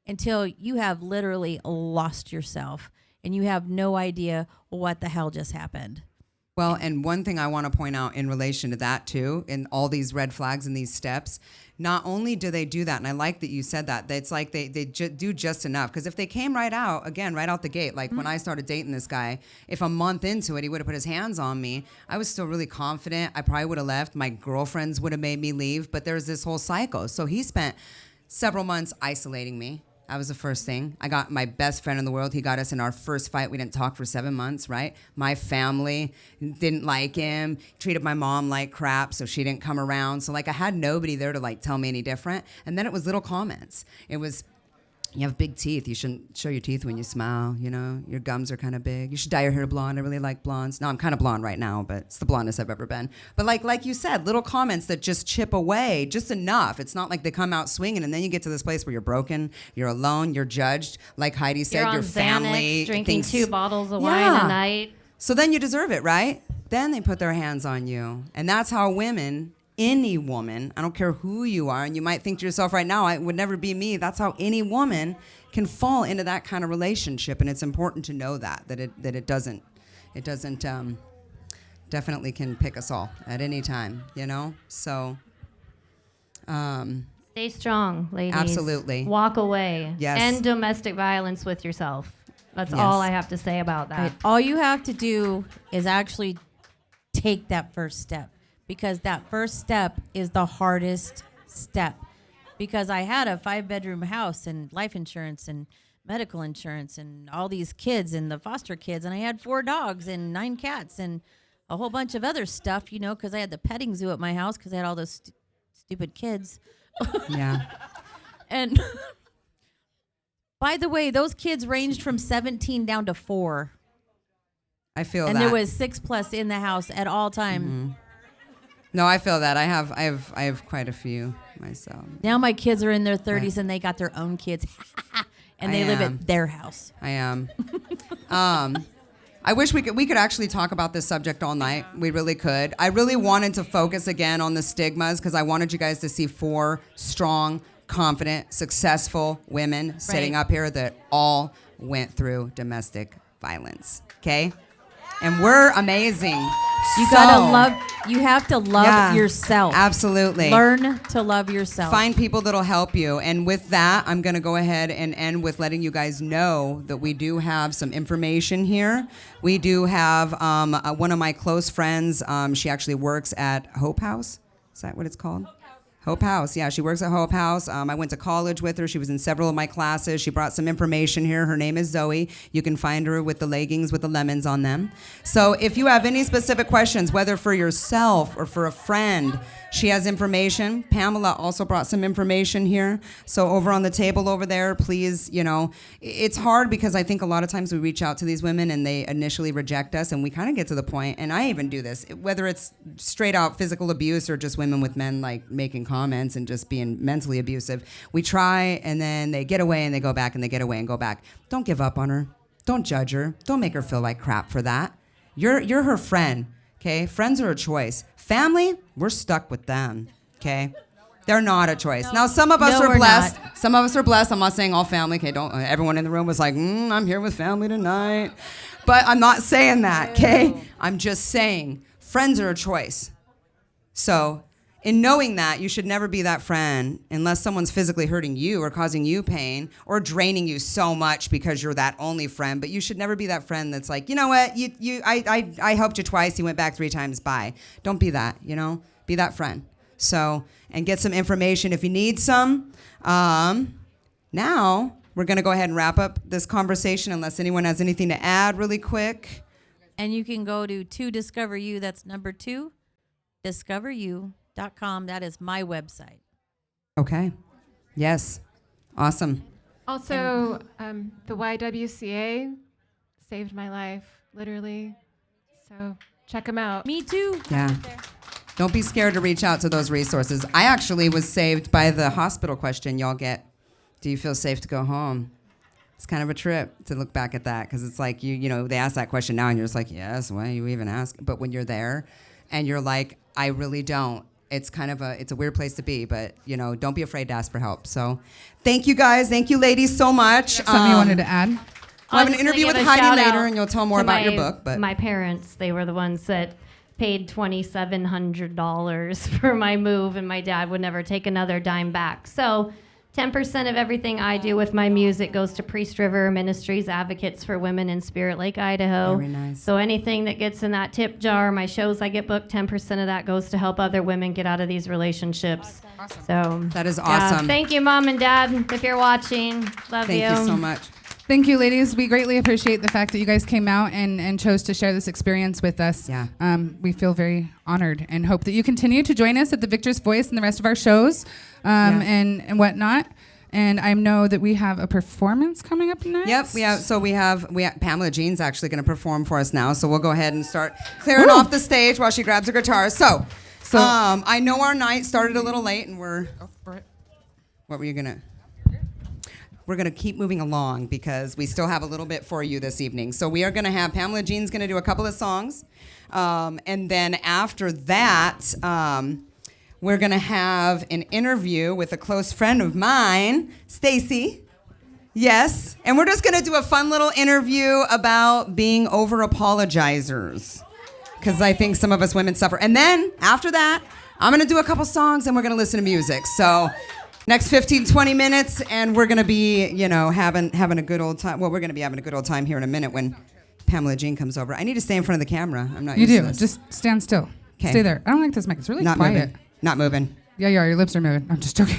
until you have literally lost yourself. And you have no idea what the hell just happened. Well, and one thing I want to point out in relation to that too, in all these red flags and these steps, not only do they do that, and I like that you said that it's like they do just enough. Because if they came right out the gate, like when I started dating this guy, if a month into it, he would have put his hands on me, I was still really confident. I probably would have left. My girlfriends would have made me leave. But there's this whole cycle. So he spent several months isolating me. That was the first thing. I got my best friend in the world. He got us in our first fight. We didn't talk for 7 months, right? My family didn't like him, treated my mom like crap, so she didn't come around. So, I had nobody there to, tell me any different. And then it was little comments. It was, you have big teeth. You shouldn't show your teeth when you smile, Your gums are kind of big. You should dye your hair blonde. I really like blondes. No, I'm kind of blonde right now, but it's the blondest I've ever been. But like you said, little comments that just chip away just enough. It's not like they come out swinging and then you get to this place where you're broken, you're alone, you're judged. Like Heidi said, you're on your family Xanax, drinking thinks, 2 bottles of wine a night. So then you deserve it, right? Then they put their hands on you. And that's how women any woman, I don't care who you are, and you might think to yourself right now, it would never be me. That's how any woman can fall into that kind of relationship, and it's important to know that it doesn't definitely can pick us all at any time, you know? So Stay strong, ladies. Absolutely. Walk away. Yes. End domestic violence with yourself. That's Yes. all I have to say about that. Right. All you have to do is actually take that first step, because that first step is the hardest step. Because I had a 5-bedroom house and life insurance and medical insurance and all these kids and the foster kids, and I had 4 dogs and 9 cats and a whole bunch of other stuff, you know, because I had the petting zoo at my house because I had all those stupid kids. yeah. And by the way, those kids ranged from 17 down to 4. I feel And that. there was 6+ in the house at all time. No, I feel that. I have quite a few myself. Now my kids are in their 30s and they got their own kids. And they live at their house. I am. I wish we could actually talk about this subject all night. We really could. I really wanted to focus again on the stigmas because I wanted you guys to see 4 strong, confident, successful women sitting up here that all went through domestic violence. Okay? And we're amazing. You have to love yourself. Absolutely. Learn to love yourself. Find people that'll help you. And with that, I'm going to go ahead and end with letting you guys know that we do have some information here. We do have one of my close friends. She actually works at Hope House. Is that what it's called? Hope House. Yeah, she works at Hope House. I went to college with her. She was in several of my classes. She brought some information here. Her name is Zoe. You can find her with the leggings with the lemons on them. So if you have any specific questions, whether for yourself or for a friend, she has information. Pamela also brought some information here. So over on the table over there, please, you know, it's hard because I think a lot of times we reach out to these women and they initially reject us, and we kind of get to the point, and I even do this, whether it's straight out physical abuse or just women with men like making comments and just being mentally abusive. We try, and then they get away and they go back, and they get away and go back. Don't give up on her. Don't judge her. Don't make her feel like crap for that. You're her friend. Okay, friends are a choice. Family, we're stuck with them. Okay, they're not a choice. Now, some of us are blessed. Some of us are blessed. I'm not saying all family. Okay, don't. Everyone in the room was like, I'm here with family tonight, but I'm not saying that. Okay, I'm just saying friends are a choice. So, in knowing that, you should never be that friend unless someone's physically hurting you or causing you pain or draining you so much because you're that only friend. But you should never be that friend that's like, you know what, I helped you twice, you went back 3 times, bye. Don't be that, you know? Be that friend. So, and get some information if you need some. Now, we're going to go ahead and wrap up this conversation unless anyone has anything to add really quick. And you can go to Discover You, that's number 2, discoveryou.com. That is my website. Okay. Yes. Awesome. Also, the YWCA saved my life, literally. So check them out. Me too. Yeah. Don't be scared to reach out to those resources. I actually was saved by the hospital question y'all get. Do you feel safe to go home? It's kind of a trip to look back at that because it's like, you know, they ask that question now and you're just like, yes, why you even ask? But when you're there and you're like, I really don't. It's kind of it's a weird place to be, but, you know, don't be afraid to ask for help. So thank you guys. Thank you, ladies, so much. Something you wanted to add? We'll have an interview with Heidi later, and you'll tell more about your book. But my parents, they were the ones that paid $2,700 for my move, and my dad would never take another dime back. So 10% of everything I do with my music goes to Priest River Ministries, Advocates for Women in Spirit Lake, Idaho. Very nice. So anything that gets in that tip jar, my shows I get booked, 10% of that goes to help other women get out of these relationships. Awesome. So that is yeah, awesome. thank you, Mom and Dad, if you're watching. Love you. Thank you so much. Thank you, ladies. We greatly appreciate the fact that you guys came out and chose to share this experience with us. Yeah. We feel very honored and hope that you continue to join us at the Victress Voice and the rest of our shows and whatnot. And I know that we have a performance coming up next. Yep, we have Pamela Jean's actually going to perform for us now. So we'll go ahead and start clearing off the stage while she grabs her guitar. So I know our night started a little late, and what were you gonna? We're going to keep moving along because we still have a little bit for you this evening. So we are going to have Pamela Jean's going to do a couple of songs. And then after that, we're going to have an interview with a close friend of mine, Stacy. Yes. And we're just going to do a fun little interview about being over-apologizers, because I think some of us women suffer. And then after that, I'm going to do a couple songs and we're going to listen to music. So next 15, 20 minutes, and we're going to be, having a good old time. Well, we're going to be having a good old time here in a minute when Pamela Jean comes over. I need to stay in front of the camera. I'm not used to this. Just stand still. 'Kay. Stay there. I don't like this mic. It's really Not quiet. moving. Not moving. Yeah, your lips are moving. I'm just joking.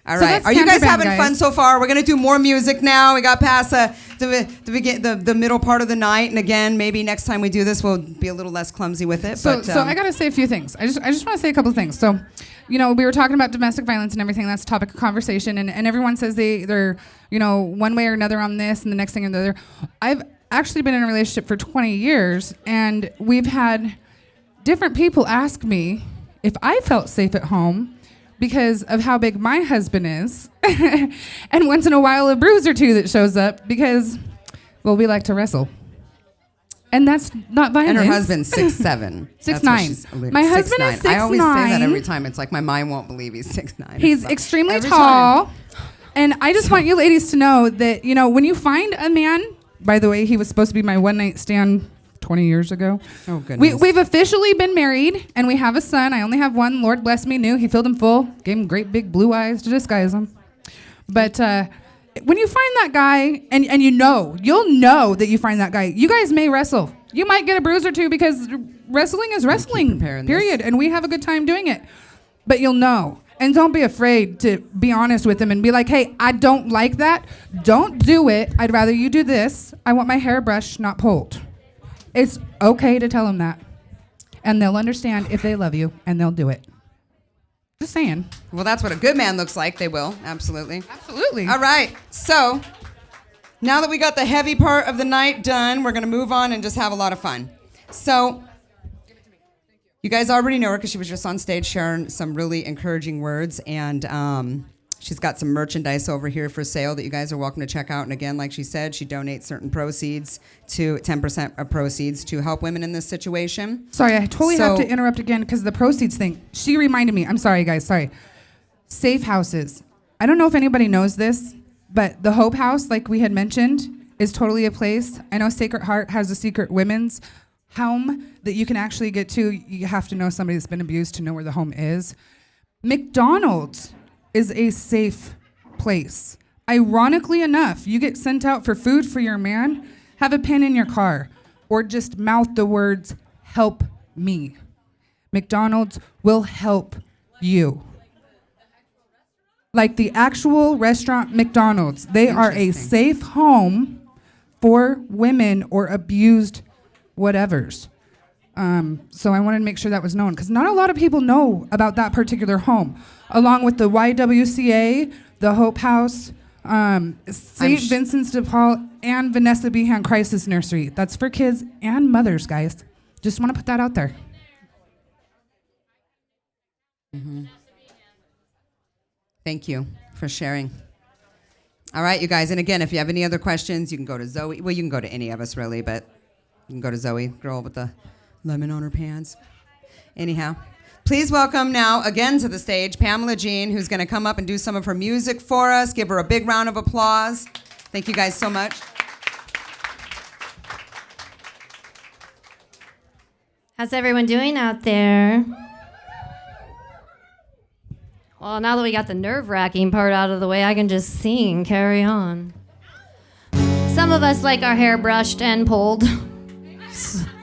All So right. that's Are you guys Cancer Band, having fun guys. so far? We're going to do more music now. We got past the middle part of the night. And again, maybe next time we do this, we'll be a little less clumsy with it. So I got to say a few things. I just want to say a couple of things. So, we were talking about domestic violence and everything. That's a topic of conversation. And everyone says they're, one way or another on this and the next thing or the other. I've actually been in a relationship for 20 years, and we've had different people ask me if I felt safe at home because of how big my husband is. And once in a while, a bruise or two that shows up because, well, we like to wrestle. And that's not violence. And her husband's 6'7". 6'9". My husband is 6'9". I always say that every time. It's like my mind won't believe he's 6'9". He's extremely tall. And I just want you ladies to know that, when you find a man, by the way, he was supposed to be my one-night stand 20 years ago. Oh, goodness. We've officially been married, and we have a son. I only have one. Lord bless me, new. He filled him full. Gave him great big blue eyes to disguise him. But when you find that guy, and you'll know that you find that guy, you guys may wrestle. You might get a bruise or two because wrestling is wrestling, period. And we have a good time doing it. But you'll know. And don't be afraid to be honest with him and be like, hey, I don't like that. Don't do it. I'd rather you do this. I want my hair brushed, not pulled. It's okay to tell them that. And they'll understand if they love you, and they'll do it. Just saying. Well, that's what a good man looks like. They will. Absolutely. Absolutely. All right. So now that we got the heavy part of the night done, we're going to move on and just have a lot of fun. So you guys already know her because she was just on stage sharing some really encouraging words. And she's got some merchandise over here for sale that you guys are welcome to check out. And again, like she said, she donates certain proceeds to 10% of proceeds to help women in this situation. Sorry, I totally have to interrupt again because the proceeds thing. She reminded me. I'm sorry, guys. Sorry. Safe houses. I don't know if anybody knows this, but the Hope House, like we had mentioned, is totally a place. I know Sacred Heart has a secret women's home that you can actually get to. You have to know somebody that's been abused to know where the home is. McDonald's is a safe place. Ironically enough, you get sent out for food for your man, have a pen in your car, or just mouth the words, help me. McDonald's will help you. Like the actual restaurant McDonald's. They are a safe home for women or abused whatevers. So I wanted to make sure that was known because not a lot of people know about that particular home. Along with the YWCA, the Hope House, St. Vincent's de Paul, and Vanessa Behan Crisis Nursery. That's for kids and mothers, guys. Just want to put that out there. Mm-hmm. Thank you for sharing. All right, you guys. And again, if you have any other questions, you can go to Zoe. Well, you can go to any of us, really, but you can go to Zoe, girl with the lemon on her pants. Anyhow, please welcome now again to the stage Pamela Jean, who's going to come up and do some of her music for us. Give her a big round of applause. Thank you guys so much. How's everyone doing out there? Well, now that we got the nerve-wracking part out of the way, I can just sing, carry on. Some of us like our hair brushed and pulled.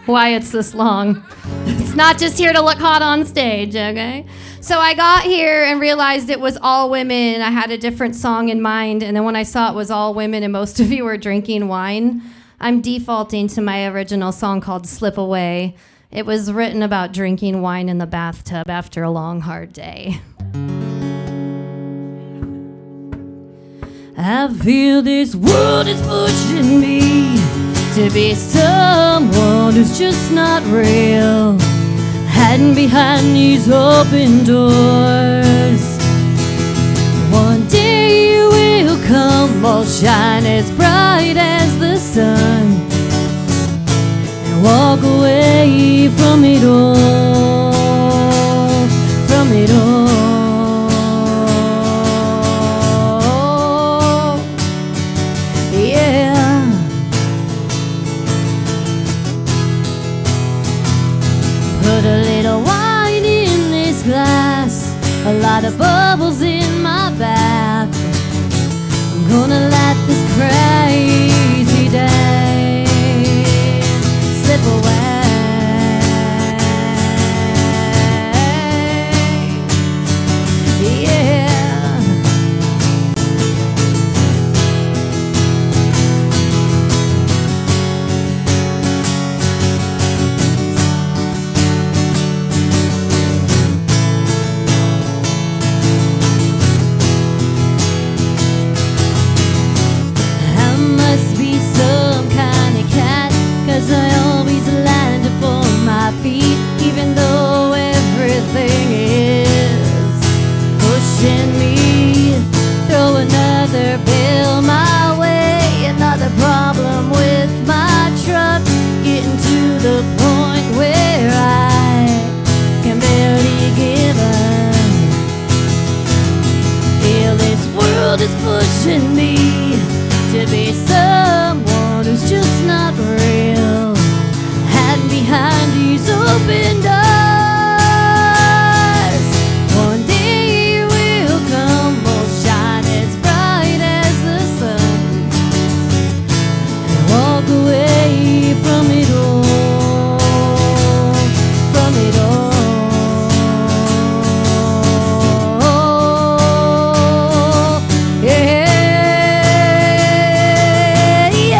Why it's this long. It's not just here to look hot on stage, okay? So I got here and realized it was all women, and I had a different song in mind, and then when I saw it was all women and most of you were drinking wine, I'm defaulting to my original song called Slip Away. It was written about drinking wine in the bathtub after a long, hard day. I feel this world is pushing me to be someone who's just not real, hiding behind these open doors. One day you will come, all shine as bright as the sun, and walk away from it all. pushing me to be someone who's just not real. And behind these open doors, one day you will come, will shine as bright as the sun, and walk away from it all, from it all. Yeah, yeah.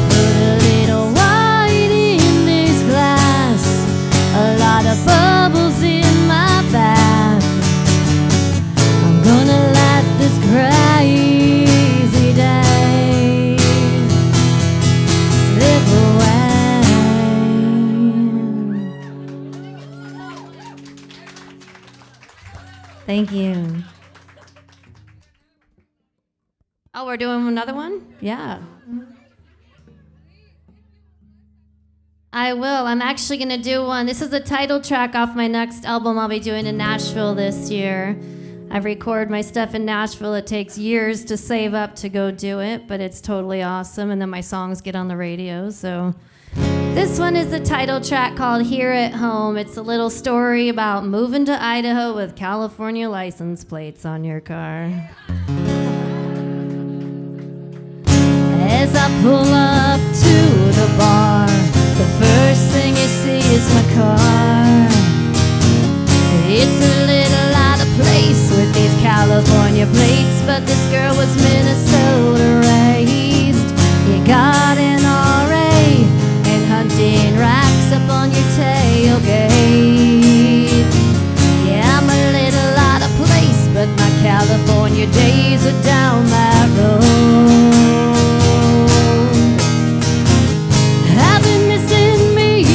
Put a little wine in this glass, a lot of bubbles in my bath. I'm gonna let this crazy day slip away. Thank you. Oh, we're doing another one? Yeah. I will. I'm actually going to do one. This is the title track off my next album I'll be doing in Nashville this year. I record my stuff in Nashville. It takes years to save up to go do it, but it's totally awesome. And then my songs get on the radio. So this one is the title track called Here at Home. It's a little story about moving to Idaho with California license plates on your car. As I pull up to the bar, the first thing you see is my car. It's a little out of place with these California plates, but this girl was Minnesota raised. You got an RA and hunting racks up on your tailgate. Yeah, I'm a little out of place, but my California days are down that road. I've been missing me,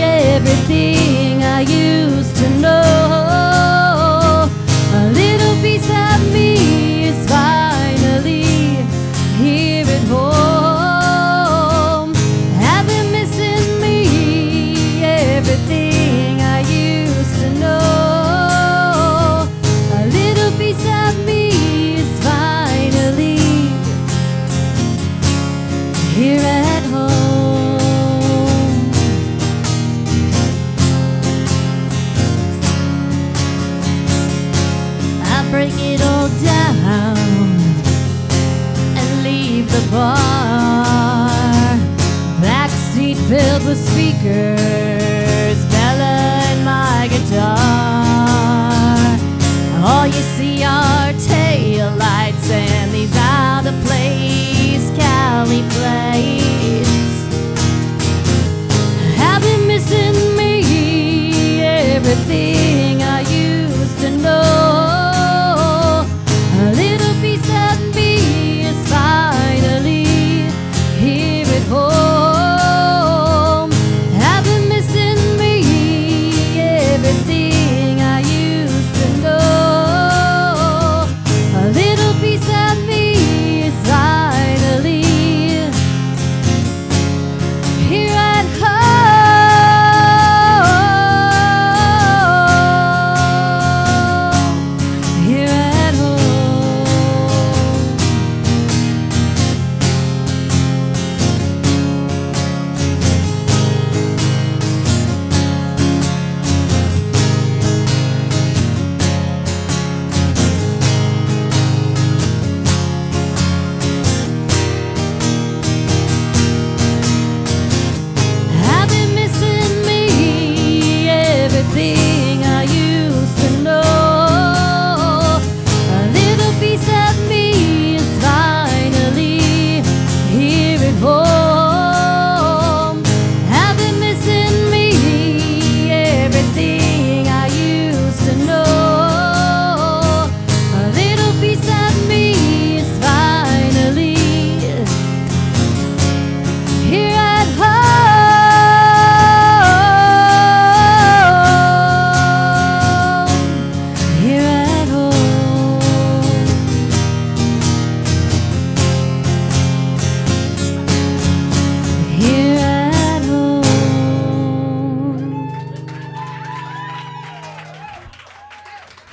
everything I used to know. A little piece of me is finally here at home. I've been missing me, everything I used to know. A little piece of me is finally here at home. I break it all down and leave the bar. Back seat filled with speakers, Bella and my guitar. All you see are tail lights and these out of place Cali plates. I've been missing me, everything I used to know. A little piece of me is finally here at home. I've been missing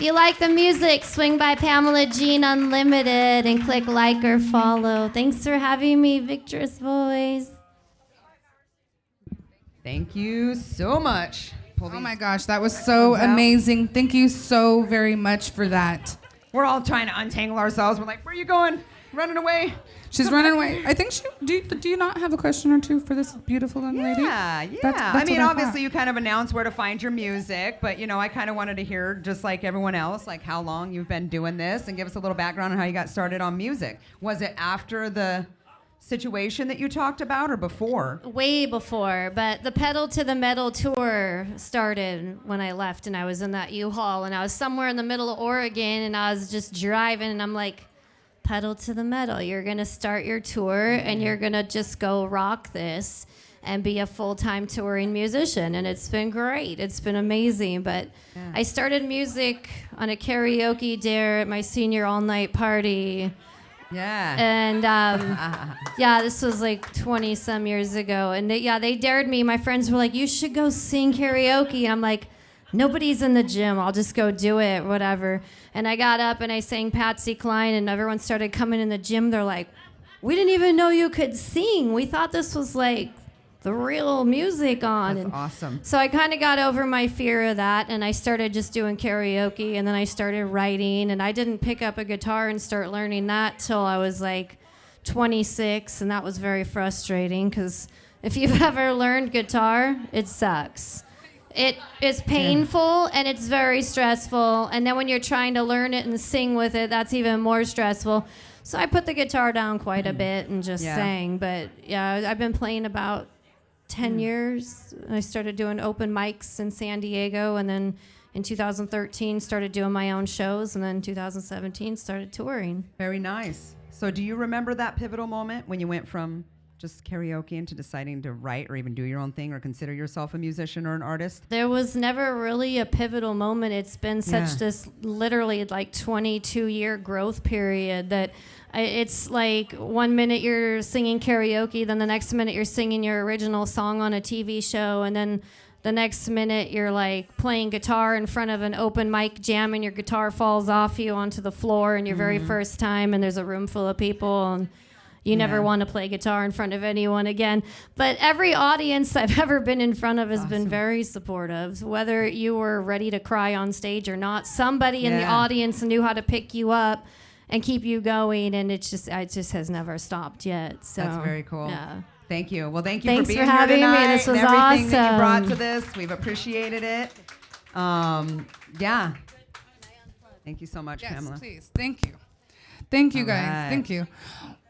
you like the music, swing by Pamela Jean Unlimited and click like or follow. Thanks for having me, Victress Voice. Thank you so much. Oh my gosh, that was so amazing. Thank you so very much for that. We're all trying to untangle ourselves. We're like, where are you going? Running away? She's running away. I think do you not have a question or two for this beautiful young lady? Yeah. That's I mean, what obviously thought. you kind of announced where to find your music, but I kind of wanted to hear, just like everyone else, like how long you've been doing this, and give us a little background on how you got started on music. Was it after the situation that you talked about, or before? Way before, but the Pedal to the Metal tour started when I left, and I was in that U-Haul, and I was somewhere in the middle of Oregon, and I was just driving, and I'm like, Pedal to the Metal, you're gonna start your tour, and you're gonna just go rock this and be a full-time touring musician, and it's been great. It's been amazing, but I started music on a karaoke dare at my senior all-night party. Yeah. And yeah, this was like 20 some years ago. And they dared me. My friends were like, you should go sing karaoke. And I'm like, nobody's in the gym. I'll just go do it, whatever. And I got up and I sang Patsy Cline, and everyone started coming in the gym. They're like, we didn't even know you could sing. We thought this was like the real music on. That's and awesome. So I kind of got over my fear of that, and I started just doing karaoke, and then I started writing, and I didn't pick up a guitar and start learning that till I was like 26, and that was very frustrating because if you've ever learned guitar, it sucks. It is painful and it's very stressful, and then when you're trying to learn it and sing with it, that's even more stressful. So I put the guitar down quite a bit and just sang, but yeah, I've been playing about 10 years. I started doing open mics in San Diego, and then in 2013 started doing my own shows, and then 2017 started touring. Very nice. So do you remember that pivotal moment when you went from just karaoke into deciding to write or even do your own thing or consider yourself a musician or an artist? There was never really a pivotal moment. It's been such this literally like 22-year growth period that it's like 1 minute you're singing karaoke, then the next minute you're singing your original song on a TV show, and then the next minute you're like playing guitar in front of an open mic jam, and your guitar falls off you onto the floor in your very first time, and there's a room full of people, and you never want to play guitar in front of anyone again. But every audience I've ever been in front of has been very supportive. Whether you were ready to cry on stage or not, somebody in the audience knew how to pick you up and keep you going, and it just has never stopped yet. So that's very cool. Yeah. Thank you. Well, thank you Thanks for being for having here me. tonight. This was and everything that you brought awesome. to this. We've appreciated it. Yeah. Thank you so much, Yes, Pamela. please. Thank you. Thank you, All guys. right. Thank you.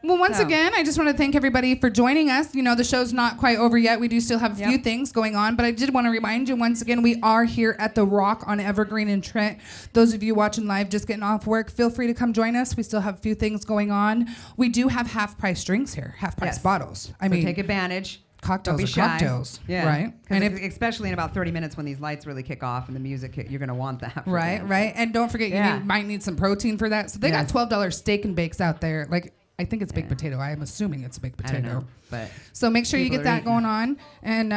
Well, once So- again, I just want to thank everybody for joining us. The show's not quite over yet. We do still have a few things going on, but I did want to remind you once again, we are here at the Rock on Evergreen and Trent. Those of you watching live, just getting off work, feel free to come join us. We still have a few things going on. We do have half-price drinks here, half-price Yes. bottles. I So mean, take advantage. cocktails Don't be are shy. cocktails, Yeah. right? And if especially in about 30 minutes when these lights really kick off and the music, you're going to want that. for Right, them. right. And don't forget, Yeah. you might need some protein for that. So they got $12 steak and bakes out there. Like, I think it's baked potato. I am assuming it's a baked I don't potato. know, but So make sure you people get are that eating. going on. And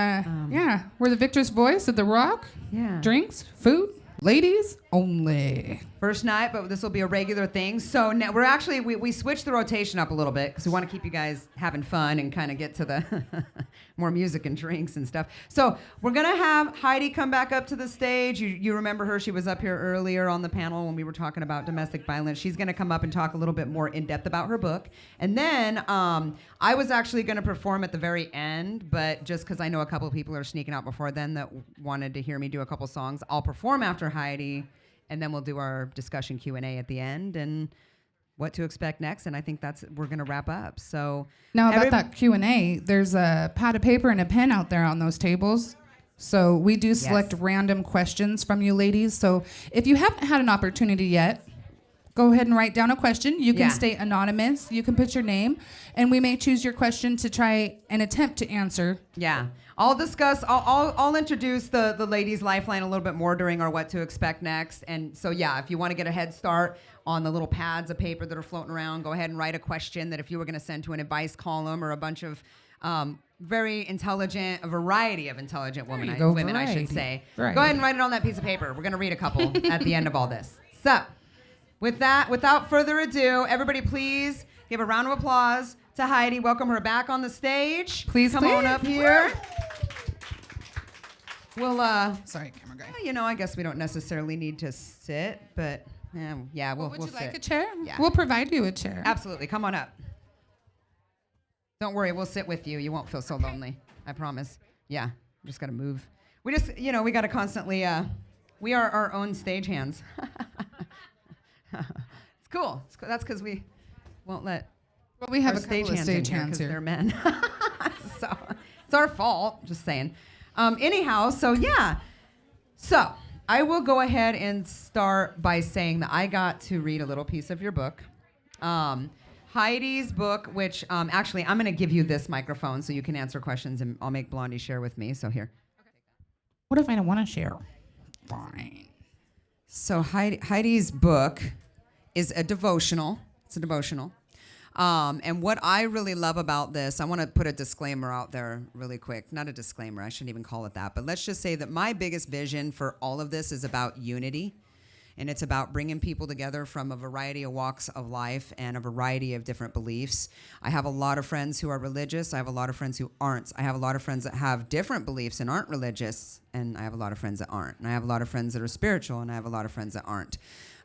yeah, we're the Victress Voice at the Rock. Yeah. Drinks, food, ladies only. First night, but this will be a regular thing. So now we're actually, we switched the rotation up a little bit because we want to keep you guys having fun and kind of get to the more music and drinks and stuff. So we're going to have Heidi come back up to the stage. You remember her. She was up here earlier on the panel when we were talking about domestic violence. She's going to come up and talk a little bit more in depth about her book. And then I was actually going to perform at the very end, but just because I know a couple of people are sneaking out before then that wanted to hear me do a couple songs, I'll perform after Heidi. And then we'll do our discussion Q&A at the end and what to expect next. And I think we're going to wrap up. So Now about that Q&A, there's a pad of paper and a pen out there on those tables. So we do select random questions from you ladies. So if you haven't had an opportunity yet, go ahead and write down a question. You can stay anonymous. You can put your name, and we may choose your question to try and attempt to answer. Yeah. I'll introduce the ladies' lifeline a little bit more during our what to expect next. And so, yeah, if you want to get a head start on the little pads of paper that are floating around, go ahead and write a question that if you were going to send to an advice column or a bunch of very intelligent, a variety of intelligent women, I should say. Variety. Go ahead and write it on that piece of paper. We're going to read a couple at the end of all this. So, with that, without further ado, everybody please give a round of applause to Heidi. Welcome her back on the stage. Please, come on please. up here. We'll, Sorry, camera guy. you know, I guess we don't necessarily need to sit, but yeah, we'll Would you sit. like a chair? Yeah. We'll provide you a chair. Absolutely. Come on up. Don't worry, we'll sit with you. You won't feel so lonely. I promise. Yeah, just gotta move. We just, you know, we gotta constantly. We are our own stagehands. It's cool. That's because we won't let. Well, we have our a couple of stagehands in stagehands because here. they're men. So it's our fault. Just saying. Anyhow, so yeah. So I will go ahead and start by saying that I got to read a little piece of your book. Heidi's book, which actually I'm going to give you this microphone so you can answer questions, and I'll make Blondie share with me. So here. What if I don't want to share? Fine. So Heidi's book is a devotional. It's a devotional. And what I really love about this, I want to put a disclaimer out there really quick. Not a disclaimer, I shouldn't even call it that. But let's just say that my biggest vision for all of this is about unity. And it's about bringing people together from a variety of walks of life and a variety of different beliefs. I have a lot of friends who are religious. I have a lot of friends who aren't. I have a lot of friends that have different beliefs and aren't religious. And I have a lot of friends that aren't. And I have a lot of friends that are spiritual. And I have a lot of friends that aren't.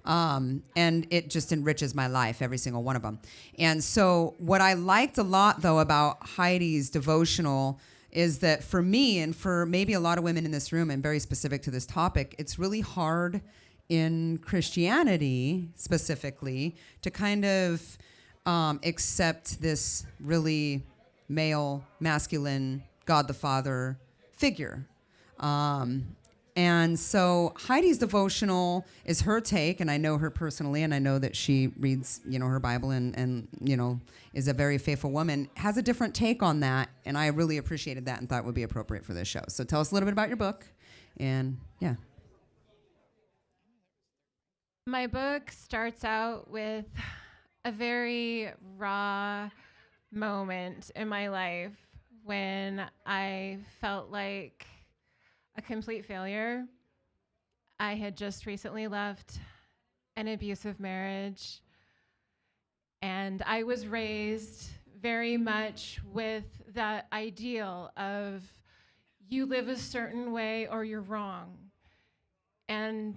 And it just enriches my life, every single one of them. And so what I liked a lot, though, about Heidi's devotional is that for me and for maybe a lot of women in this room, and very specific to this topic, it's really hard in Christianity specifically to kind of accept this really male, masculine, God the Father figure. And so Heidi's devotional is her take, and I know her personally, and I know that she reads, you know, her Bible and you know, is a very faithful woman, has a different take on that, and I really appreciated that and thought it would be appropriate for this show. So tell us a little bit about your book, and yeah. My book starts out with a very raw moment in my life when I felt like a complete failure. I had just recently left an abusive marriage, and I was raised very much with that ideal of you live a certain way or you're wrong. And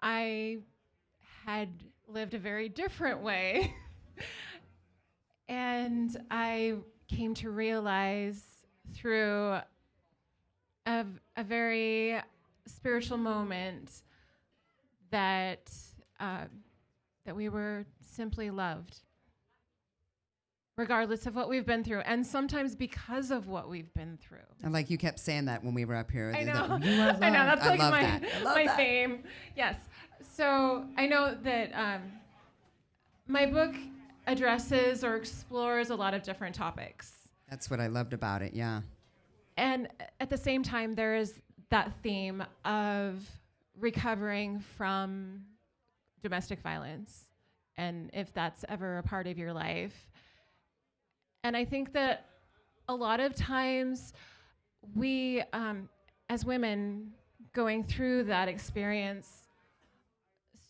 I had lived a very different way. And I came to realize through a very spiritual moment that that we were simply loved, regardless of what we've been through, and sometimes because of what we've been through. And like you kept saying that when we were up here. I that know. you are loved. I know. That's I like love my that. I love my that. fame. Yes. So I know that my book addresses or explores a lot of different topics. That's what I loved about it, yeah. And at the same time, there is that theme of recovering from domestic violence, and if that's ever a part of your life. And I think that a lot of times we, as women going through that experience,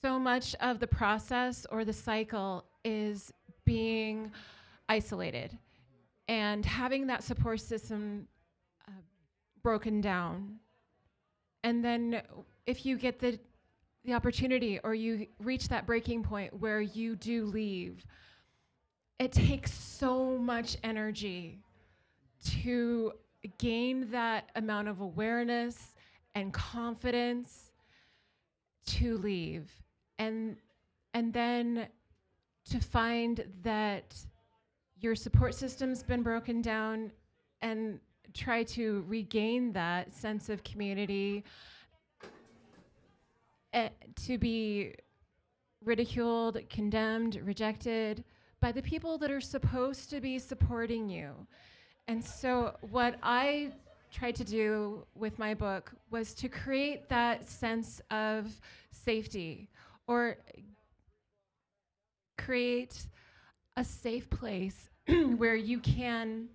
so much of the process or the cycle is being isolated and having that support system broken down. And then if you get the opportunity or you reach that breaking point where you do leave, it takes so much energy to gain that amount of awareness and confidence to leave. And then to find that your support system's been broken down and try to regain that sense of community, to be ridiculed, condemned, rejected by the people that are supposed to be supporting you. And so what I tried to do with my book was to create that sense of safety, or create a safe place where you can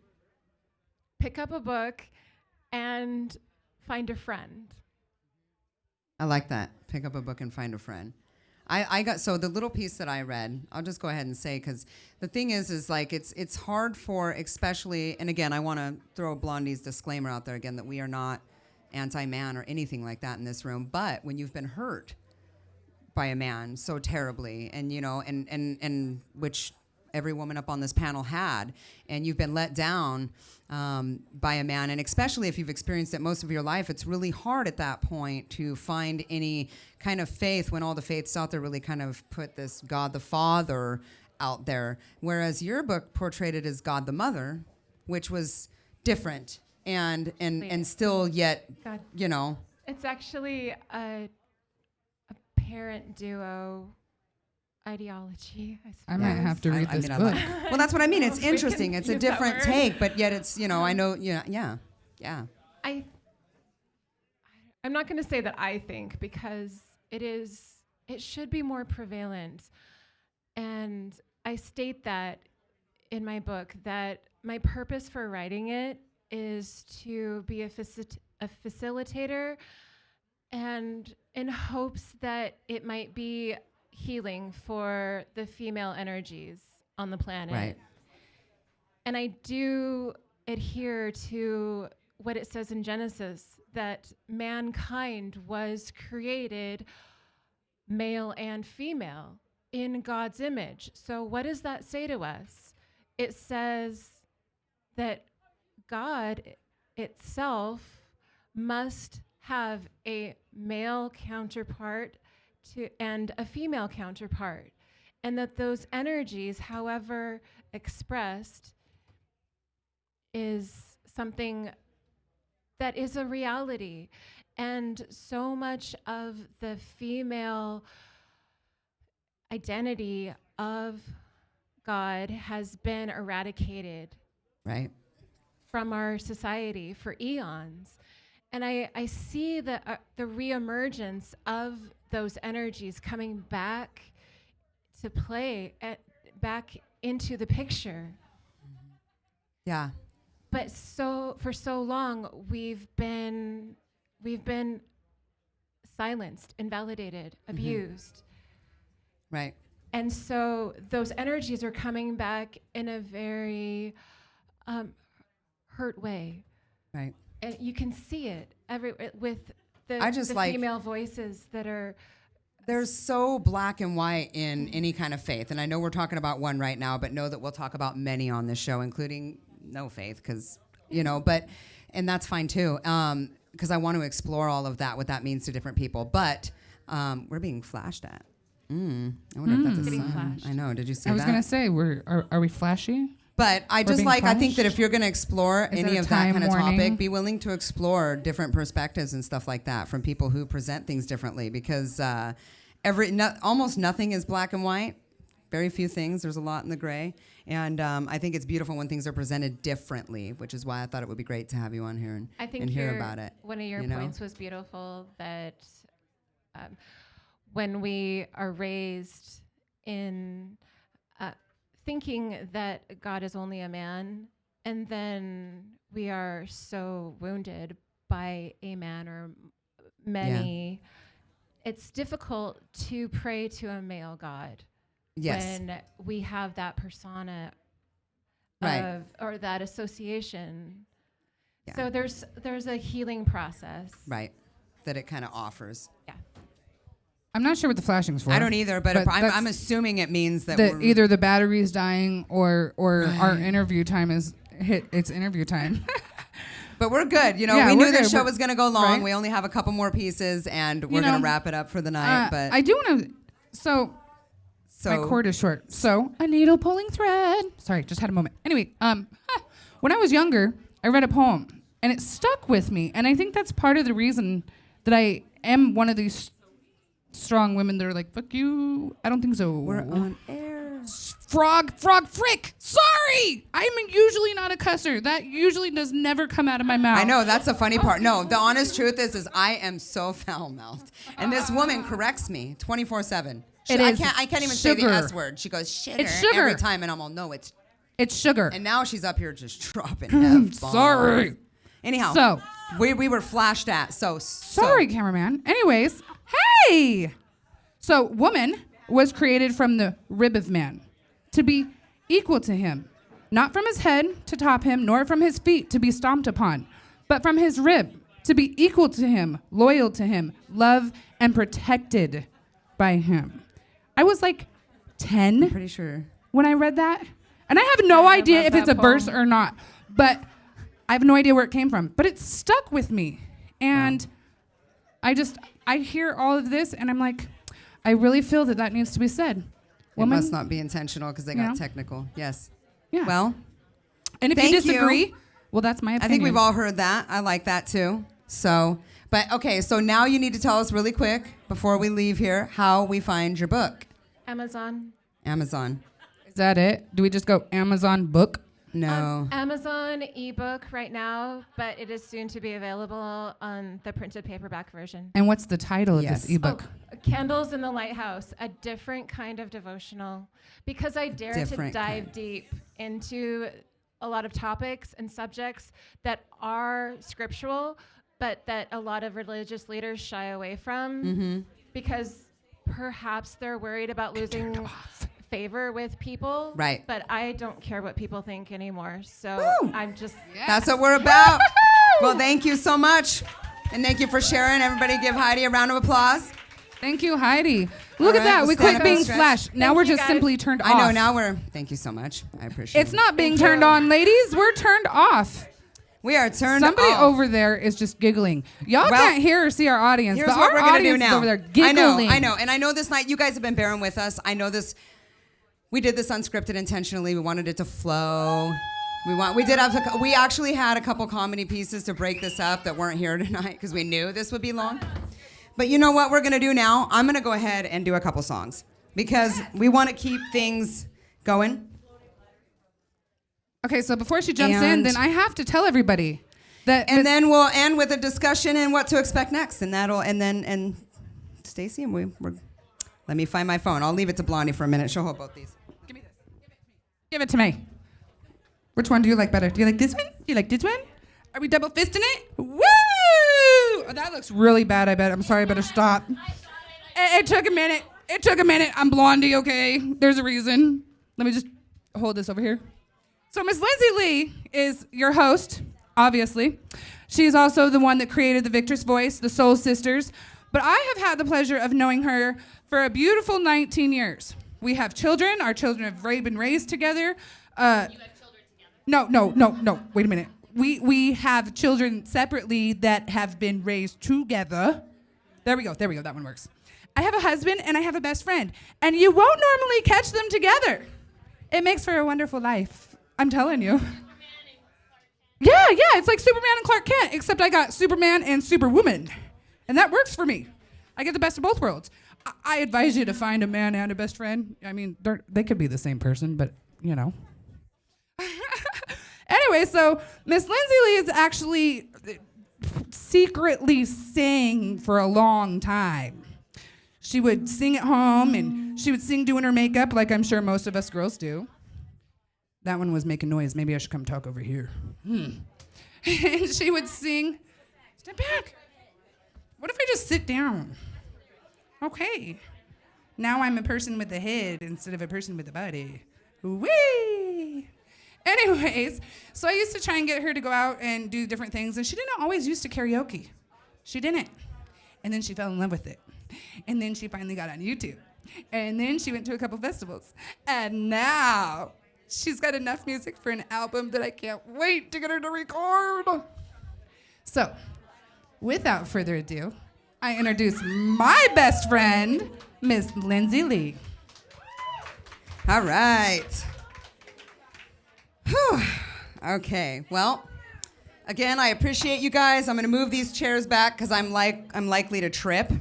pick up a book and find a friend. I like that. Pick up a book and find a friend. I got, so the little piece that I read, I'll just go ahead and say, because the thing is like it's hard for, especially, and again, I want to throw Blondie's disclaimer out there again that we are not anti-man or anything like that in this room, but when you've been hurt by a man so terribly, and you know, and which every woman up on this panel had, and you've been let down by a man, and especially if you've experienced it most of your life, it's really hard at that point to find any kind of faith when all the faiths out there really kind of put this God the Father out there, whereas your book portrayed it as God the Mother, which was different and still yet, God. you know. It's actually a parent duo ideology, I suppose. I might have to read this book. Well, that's what I mean. It's We can interesting. It's a use that different word. take, but yet it's, you know, I know, yeah. I'm not going to say that I think, because it should be more prevalent. And I state that in my book, that my purpose for writing it is to be a facilitator, and in hopes that it might be healing for the female energies on the planet. Right. And I do adhere to what it says in Genesis, that mankind was created male and female in God's image. So what does that say to us? It says that God itself must have a male counterpart and a female counterpart, and that those energies, however expressed, is something that is a reality. And so much of the female identity of God has been eradicated, Right. from our society for eons. And I see the reemergence of those energies coming back to play, back into the picture. Yeah. But for so long we've been silenced, invalidated, abused. Right. And so those energies are coming back in a very hurt way. Right. And you can see it with the female voices that are. There's so black and white in any kind of faith, and I know we're talking about one right now, but know that we'll talk about many on this show, including no faith, because and that's fine too, because I want to explore all of that, what that means to different people. But we're being flashed at. I wonder if that's a Getting sign. flashed. I know. Did you see that? I was gonna say, are we flashy? But I just being I think that flashed? if you're going to explore Is any it a of that time kind of warning? topic, be willing to explore different perspectives and stuff like that from people who present things differently, because almost nothing is black and white. Very few things. There's a lot in the gray. And I think it's beautiful when things are presented differently, which is why I thought it would be great to have you on here and hear about it. One of your points was beautiful, that when we are raised in thinking that God is only a man, and then we are so wounded by a man or many, it's difficult to pray to a male God. Yes. When we have that persona Right. or that association. Yeah. So there's a healing process. Right. That it kind of offers. Yeah. I'm not sure what the flashing's for. I don't either, but that's- I'm assuming it means that that we're either the battery's dying or our interview time is hit. It's interview time. But we're good. Yeah, we we're knew this good. show We're- was going to go long. right? We only have a couple more pieces, and we're going to wrap it up for the night. But I do want to. So my cord is short. So a needle pulling thread. Sorry, just had a moment. Anyway, when I was younger, I read a poem, and it stuck with me. And I think that's part of the reason that I am one of these strong women that are like, fuck you. I don't think so. we're on air. Frog, frick. Sorry. I'm usually not a cusser. That usually does never come out of my mouth. I know, that's the funny part. No, the honest truth is I am so foul-mouthed. And this woman corrects me 24/7. It I is can't even say sugar. the S word. She goes, sugar, It's sugar. every time, and I'm all, no, it's... It's sugar. And now she's up here just dropping F-bombs. Sorry. Anyhow, So. we were flashed at, so... Sorry, cameraman. Anyways, hey. So, woman was created from the rib of man to be equal to him, not from his head to top him, nor from his feet to be stomped upon, but from his rib to be equal to him, loyal to him, loved and protected by him. I was like 10 I'm pretty sure. when I read that. And I have no idea if it's a verse or not, but I have no idea where it came from. But it stuck with me. And I hear all of this and I'm like, I really feel that needs to be said. It must not be intentional because they got technical. Yes. Yeah. Well, and if you disagree, well, that's my opinion. I think we've all heard that. I like that too. So, but okay, so now you need to tell us really quick before we leave here how we find your book. Amazon. Amazon. Is that it? Do we just go Amazon book? No. Amazon ebook right now, but it is soon to be available on the printed paperback version. And what's the title of this ebook? Candles in the Lighthouse, a different kind of devotional. Because I dare to dive deep into a lot of topics and subjects that are scriptural, but that a lot of religious leaders shy away from because perhaps they're worried about losing favor with people. Right. But I don't care what people think anymore. So I'm just... That's what we're about. Well, thank you so much. And thank you for sharing. Everybody give Heidi a round of applause. Thank you, Heidi. Look at that. We quit being flash. Now we're just simply turned off. I know. Now we're... Thank you so much. I appreciate it. It's not being turned on, ladies. We're turned off. We are turned off. Somebody over there is just giggling. Y'all can't hear or see our audience, Here's but what our we're going to do audience is now. over there giggling. I know. And I know this night, you guys have been bearing with us. I know this... We did this unscripted intentionally. We wanted it to flow. We actually had a couple comedy pieces to break this up that weren't here tonight because we knew this would be long. But you know what we're gonna do now? I'm gonna go ahead and do a couple songs because we want to keep things going. Okay, so before she jumps in, then I have to tell everybody that. And then we'll end with a discussion and what to expect next, and Stacy and we're. Let me find my phone. I'll leave it to Blondie for a minute. She'll hold both these. Give me this. Give it to me. Which one do you like better? Do you like this one? Do you like this one? Are we double fisting it? Woo! Oh, that looks really bad, I bet. I'm sorry, I better stop. It took a minute. It took a minute. I'm Blondie, okay? There's a reason. Let me just hold this over here. So Miss Lindsay Lee is your host, obviously. She's also the one that created the Victress Voice, the Soul Sisters. But I have had the pleasure of knowing her for a beautiful 19 years. We have children. Our children have been raised together. You have children together? No. Wait a minute. We have children separately that have been raised together. There we go. That one works. I have a husband and I have a best friend. And you won't normally catch them together. It makes for a wonderful life. I'm telling you. Yeah. It's like Superman and Clark Kent, except I got Superman and Superwoman. And that works for me. I get the best of both worlds. I advise you to find a man and a best friend. I mean, they could be the same person, but, you know. Anyway, so Miss Lindsay Lee is actually secretly sang for a long time. She would sing at home, and she would sing doing her makeup, like I'm sure most of us girls do. That one was making noise. Maybe I should come talk over here. And she would sing. Step back. What if I just sit down? Okay. Now I'm a person with a head instead of a person with a body. Whee! Anyways, so I used to try and get her to go out and do different things, and she didn't always used to karaoke. She didn't. And then she fell in love with it. And then she finally got on YouTube. And then she went to a couple festivals. And now she's got enough music for an album that I can't wait to get her to record. So, without further ado, I introduce my best friend, Miss Lindsay Lee. All right. Whew. Okay. Well, again, I appreciate you guys. I'm going to move these chairs back because I'm likely to trip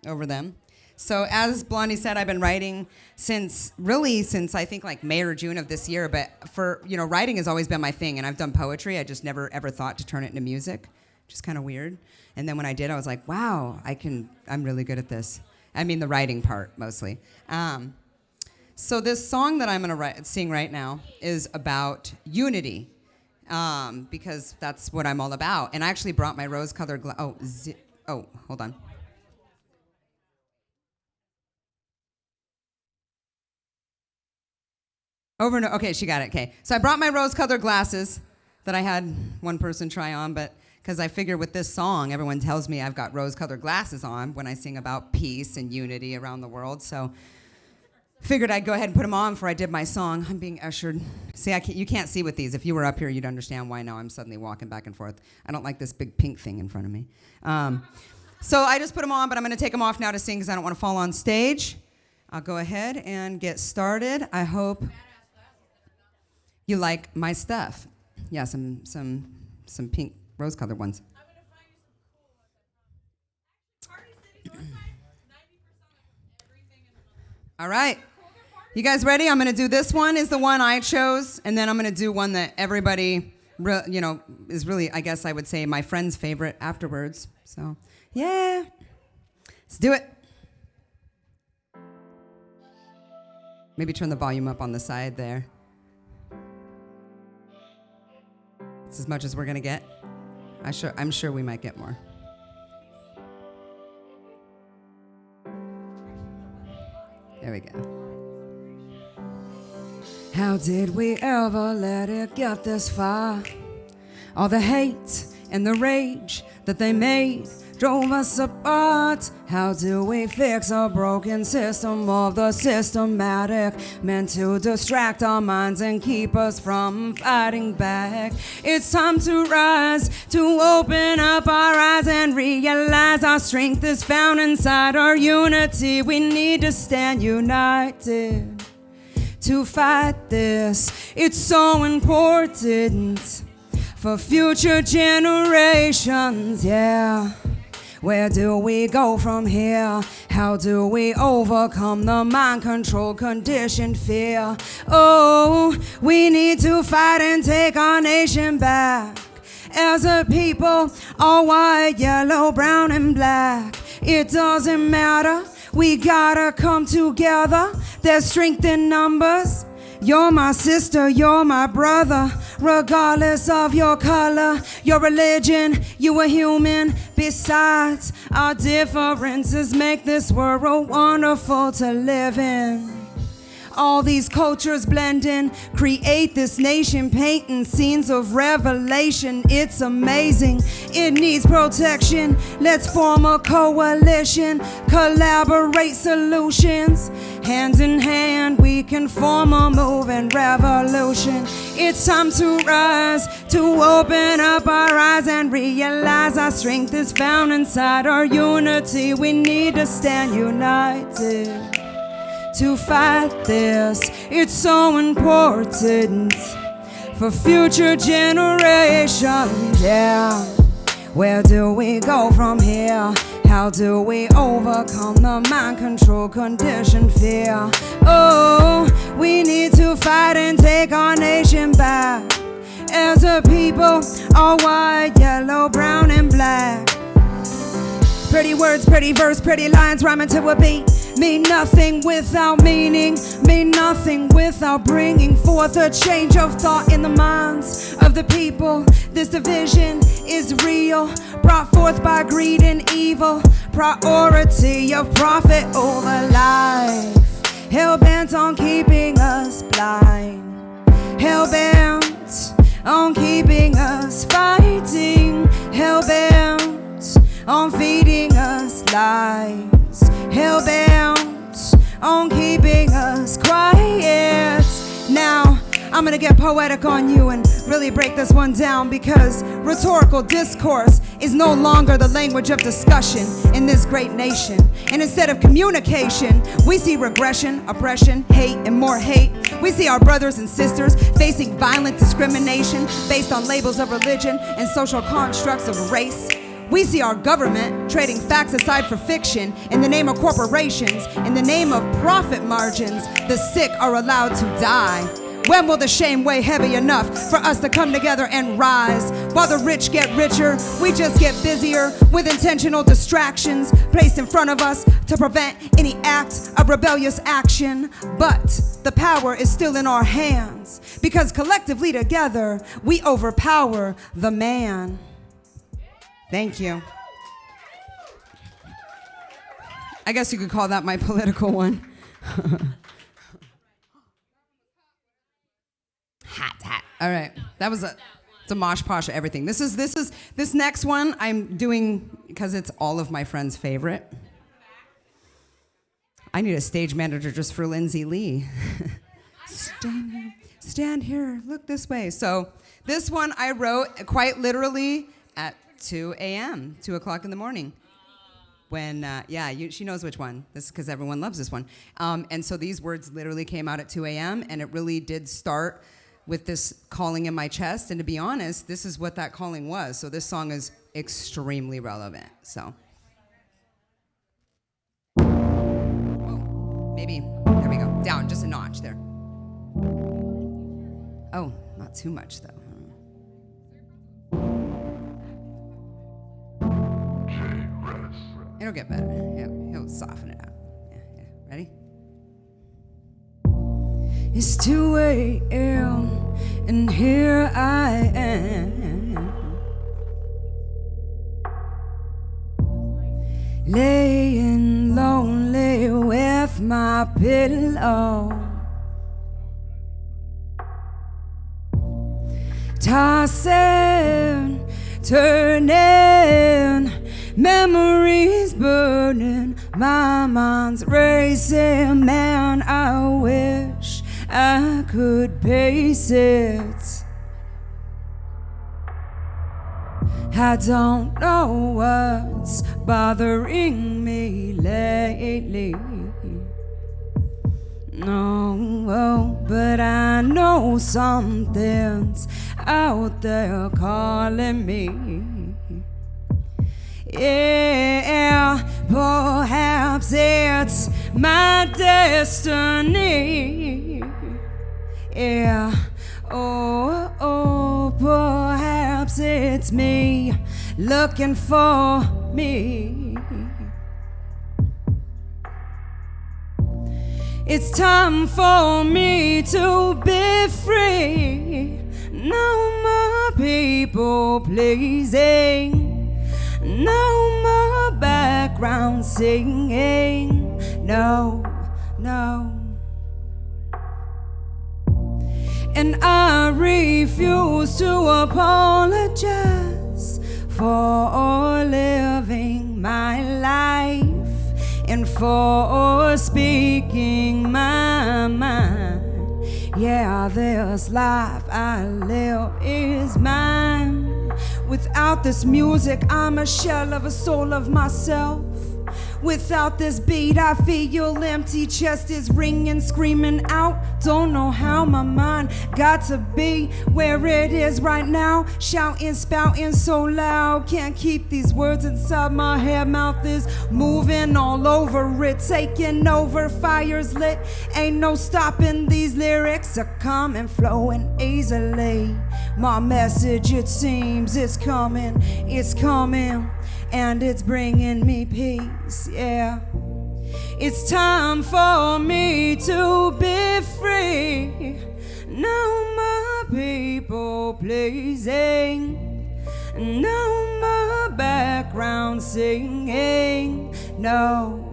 over them. So as Blondie said, I've been writing since I think like May or June of this year. But writing has always been my thing, and I've done poetry. I just never ever thought to turn it into music. Just kind of weird. And then when I did, I was like, wow, I'm really good at this. I mean, the writing part mostly. So this song that I'm going to sing right now is about unity, because that's what I'm all about. And I actually brought my rose-colored hold on. Over and over. Okay, she got it. Okay. So I brought my rose-colored glasses that I had one person try on, but because I figure with this song, everyone tells me I've got rose-colored glasses on when I sing about peace and unity around the world. So figured I'd go ahead and put them on before I did my song. I'm being ushered. See, you can't see with these. If you were up here, you'd understand why now I'm suddenly walking back and forth. I don't like this big pink thing in front of me. So I just put them on, but I'm going to take them off now to sing because I don't want to fall on stage. I'll go ahead and get started. I hope you like my stuff. Yeah, some pink rose-colored ones. All right. You guys ready? I'm going to do this one is the one I chose, and then I'm going to do one that everybody, is really, I guess I would say, my friend's favorite afterwards. So, yeah. Let's do it. Maybe turn the volume up on the side there. It's as much as we're going to get. I'm sure we might get more. There we go. How did we ever let it get this far? All the hate and the rage that they made drove us apart. How do we fix a broken system of the systematic, meant to distract our minds and keep us from fighting back? It's time to rise, to open up our eyes and realize our strength is found inside our unity. We need to stand united to fight this. It's so important for future generations, yeah. Where do we go from here? How do we overcome the mind control conditioned fear? Oh, we need to fight and take our nation back. As a people, all white, yellow, brown, and black. It doesn't matter, we gotta come together. There's strength in numbers. You're my sister, you're my brother, regardless of your color, your religion, you a human. Besides, our differences make this world wonderful to live in. All these cultures blend in, create this nation, painting scenes of revelation. It's amazing, it needs protection. Let's form a coalition, collaborate solutions. Hands in hand, we can form a moving revolution. It's time to rise, to open up our eyes and realize our strength is found inside our unity. We need to stand united to fight this. It's so important for future generations, yeah. Where do we go from here? How do we overcome the mind control conditioned fear? Oh, we need to fight and take our nation back. As a people, all white, yellow, brown, and black. Pretty words, pretty verse, pretty lines rhyming to a beat. Mean nothing without meaning, mean nothing without bringing forth a change of thought in the minds of the people. This division is real, brought forth by greed and evil. Priority of profit over life, hell-bent on keeping us blind, hell-bent on keeping us fighting, hell-bent on feeding us lies, hell-bent on keeping us quiet. Now, I'm gonna get poetic on you and really break this one down, because rhetorical discourse is no longer the language of discussion in this great nation. And instead of communication, we see regression, oppression, hate, and more hate. We see our brothers and sisters facing violent discrimination based on labels of religion and social constructs of race. We see our government trading facts aside for fiction in the name of corporations, in the name of profit margins. The sick are allowed to die. When will the shame weigh heavy enough for us to come together and rise? While the rich get richer, we just get busier with intentional distractions placed in front of us to prevent any act of rebellious action. But the power is still in our hands, because collectively together, we overpower the man. Thank you. I guess you could call that my political one. hot. All right, it's a mosh posh of everything. This next one I'm doing because it's all of my friends' favorite. I need a stage manager just for Lindsay Lee. Stand here, look this way. So this one I wrote quite literally at 2 a.m., 2 o'clock in the morning. When, she knows which one. This is because everyone loves this one. And so these words literally came out at 2 a.m. and it really did start with this calling in my chest. And to be honest, this is what that calling was. So this song is extremely relevant. So, maybe, there we go. Down, just a notch there. Oh, not too much though. It'll get better. He'll soften it out. Yeah. Ready? It's 2 a.m. and here I am, laying lonely with my pillow, tossing, turning, memories burning, my mind's racing. Man, I wish I could pace it. I don't know what's bothering me lately. No, but I know something's out there calling me. Yeah, perhaps it's my destiny. Yeah, oh, perhaps it's me looking for me. It's time for me to be free. No more people pleasing. No more background singing. No. And I refuse to apologize for living my life and for speaking my mind. Yeah, this life I live is mine. Without this music, I'm a shell of a soul of myself. Without this beat, I feel empty. Chest is ringing, screaming out. Don't know how my mind got to be where it is right now. Shouting, spouting so loud. Can't keep these words inside my head. Mouth is moving all over it, taking over. Fire's lit. Ain't no stopping these lyrics. Are coming, flowing easily. My message, it seems, it's coming, and it's bringing me peace, yeah. It's time for me to be free. No more people pleasing. No more background singing. No.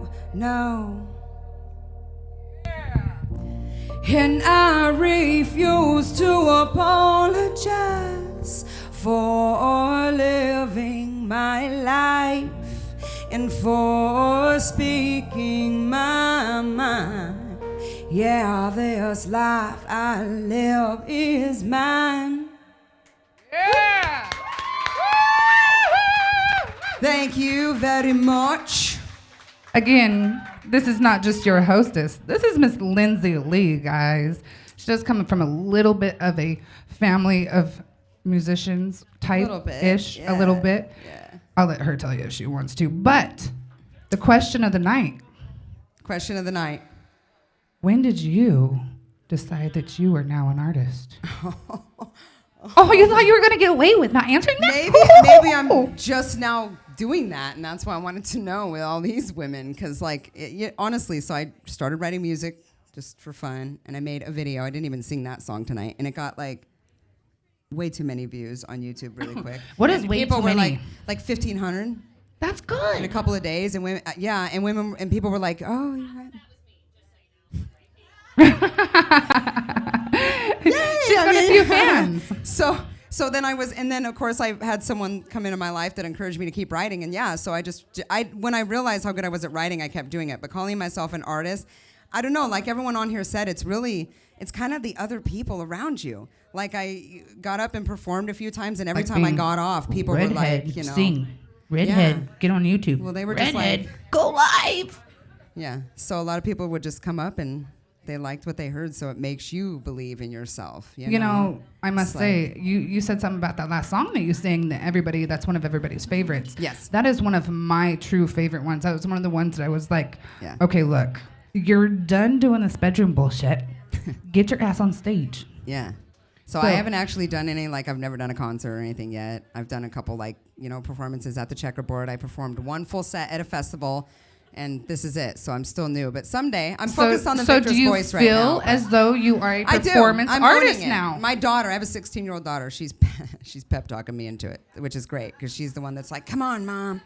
And I refuse to apologize for living my life and for speaking my mind. Yeah, this life I live is mine. Yeah! Thank you very much. Again, this is not just your hostess. This is Miss Lindsay Lee, guys. She does come from a little bit of a family of musicians type-ish, a little bit. Yeah. I'll let her tell you if she wants to. But the question of the night. Question of the night. When did you decide that you are now an artist? Oh, you thought you were going to get away with not answering that? Maybe I'm just now doing that, and that's why I wanted to know with all these women, because honestly, so I started writing music just for fun, and I made a video. I didn't even sing that song tonight, and it got way too many views on YouTube really quick. What is way people too were many? Like 1,500 That's good. in a couple of days, and women, and people were like, "Oh, you're right." She's got a few fans. So then and then of course I had someone come into my life that encouraged me to keep writing, and yeah, so when I realized how good I was at writing, I kept doing it. But calling myself an artist, I don't know, like everyone on here said, it's kind of the other people around you. Like I got up and performed a few times, and every time I got off, people were like, you know, sing. Redhead, get on YouTube. Well, they were Redhead, just like, go live. Yeah, so a lot of people would just come up and they liked what they heard, so it makes you believe in yourself. You know, I must It's say, like- you said something about that last song that you sang that's one of everybody's favorites. Yes. That is one of my true favorite ones. That was one of the ones that I was like, Yeah. okay, look, you're done doing this bedroom bullshit. Get your ass on stage. Yeah. So I haven't actually done any, like I've never done a concert or anything yet. I've done a couple performances at the Checkerboard. I performed one full set at a festival, and this is it. So I'm still new, but someday I'm focused on the Victress Voice right now. So do you feel as though you are a performance I'm artist owning it. now? My daughter, I have a 16-year-old daughter. She's pep talking me into it, which is great because she's the one that's like, "Come on, Mom.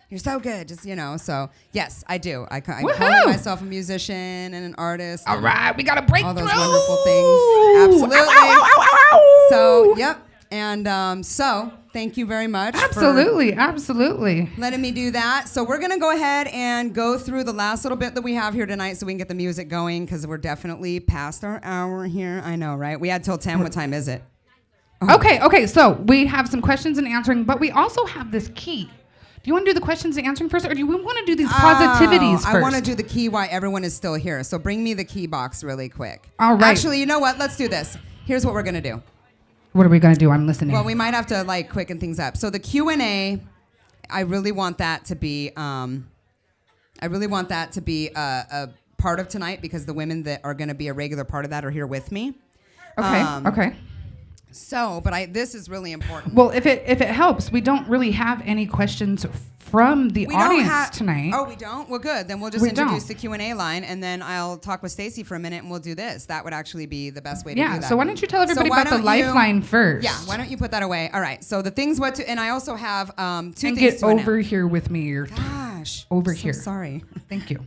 You're so good." Just, so yes, I do. I'm calling myself a musician and an artist. All right, we got a breakthrough. All those wonderful things. Absolutely. Ow, ow, ow, ow, ow. So, yep. And so, thank you very much. Absolutely. For letting me do that. So we're going to go ahead and go through the last little bit that we have here tonight so we can get the music going because we're definitely past our hour here. I know, right? We had till 10. What time is it? Okay, so we have some questions and answering, but we also have this key. Do you want to do the questions and answering first, or do you want to do these positivities first? I want to do the key why everyone is still here. So bring me the key box really quick. All right. Actually, you know what? Let's do this. Here's what we're going to do. What are we going to do? I'm listening. Well, we might have to quicken things up. So the Q&A, I really want that to be a part of tonight because the women that are going to be a regular part of that are here with me. Okay. So, but this is really important. Well, if it helps, we don't really have any questions from the audience tonight. Oh, we don't? Well, good. Then we'll just introduce the Q&A line, and then I'll talk with Stacy for a minute, and we'll do this. That would actually be the best way to do that. Yeah, so why don't you tell everybody about the lifeline first? Yeah, why don't you put that away? All right, so the things and I also have two things get to over announce. here with me. Gosh. Over so here. Sorry. Thank you.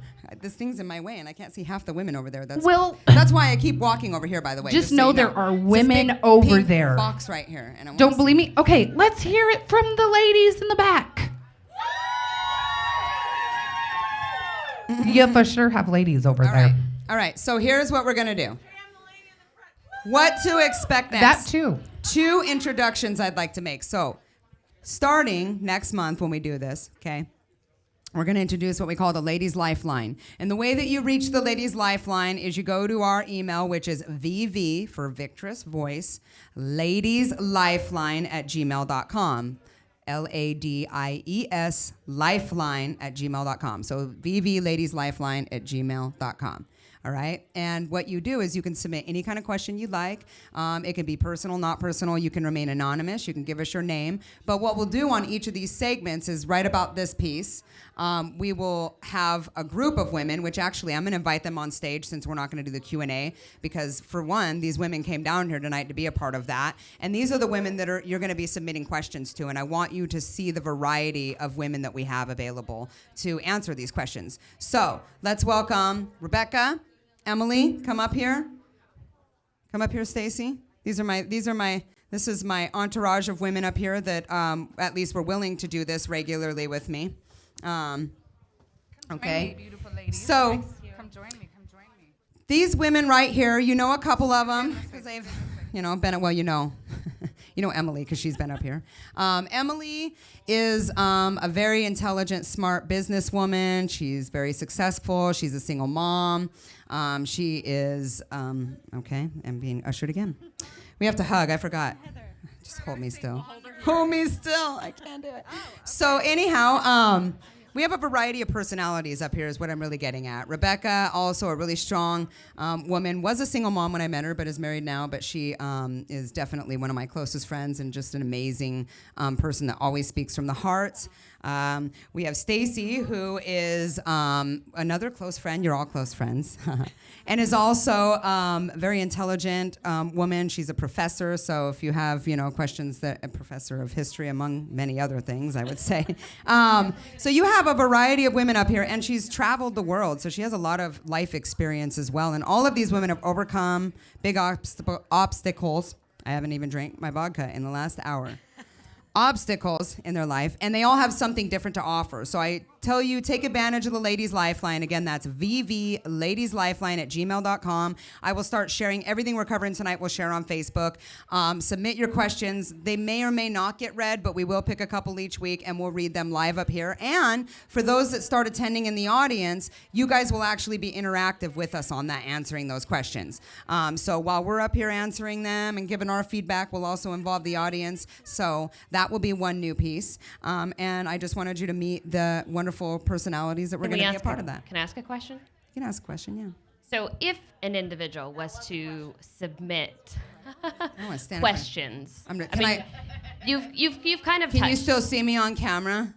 This thing's in my way, and I can't see half the women over there. That's why I keep walking over here, by the way. Just so know you there are women over pink there. Box right here. And Don't believe me? Okay, let's hear it from the ladies in the back. You for sure have ladies over there. All right, so here's what we're going to do. What to expect next. That too. 2 introductions I'd like to make. So starting next month when we do this, okay, we're going to introduce what we call the Ladies Lifeline. And the way that you reach the Ladies Lifeline is you go to our email, which is VV for Victress Voice, ladieslifeline@gmail.com. LADIES lifeline@gmail.com. So VV ladieslifeline@gmail.com. All right. And what you do is you can submit any kind of question you like. It can be personal, not personal. You can remain anonymous. You can give us your name. But what we'll do on each of these segments is right about this piece. We will have a group of women, which actually I'm going to invite them on stage since we're not going to do the Q&A because, for one, these women came down here tonight to be a part of that. And these are the women that you're going to be submitting questions to. And I want you to see the variety of women that we have available to answer these questions. So let's welcome Rebecca. Emily, come up here. Come up here, Stacy. This is my entourage of women up here that at least were willing to do this regularly with me. Okay. Beautiful ladies. So come join me. these women right here, you know a couple of them because they've, been at, well, you know Emily because she's been up here. Emily is a very intelligent, smart businesswoman. She's very successful. She's a single mom. She is, okay, I'm being ushered again. We have to hug. I forgot. Just hold me still. Hold me still. I can't do it. So anyhow, we have a variety of personalities up here is what I'm really getting at. Rebecca, also a really strong woman, was a single mom when I met her, but is married now. But she is definitely one of my closest friends and just an amazing person that always speaks from the heart. We have Stacy, who is another close friend. You're all close friends. And is also very intelligent woman. She's a professor, so if you have, questions, that a professor of history, among many other things, I would say. So you have a variety of women up here, and she's traveled the world, so she has a lot of life experience as well. And all of these women have overcome big obstacles. I haven't even drank my vodka in the last hour. Obstacles in their life, and they all have something different to offer. So I tell you, take advantage of the Ladies Lifeline. Again, that's vvladieslifeline@gmail.com. I will start sharing everything we're covering tonight. We'll share on Facebook. Submit your questions. They may or may not get read, but we will pick a couple each week, and we'll read them live up here. And for those that start attending in the audience, you guys will actually be interactive with us on that, answering those questions. So while we're up here answering them and giving our feedback, we'll also involve the audience. So that will be one new piece. And I just wanted you to meet the wonderful personalities that we're going to be a part of that. Can I ask a question? You can ask a question, yeah. So if an individual was to submit questions, you've kind of Can touched. you still see me on camera?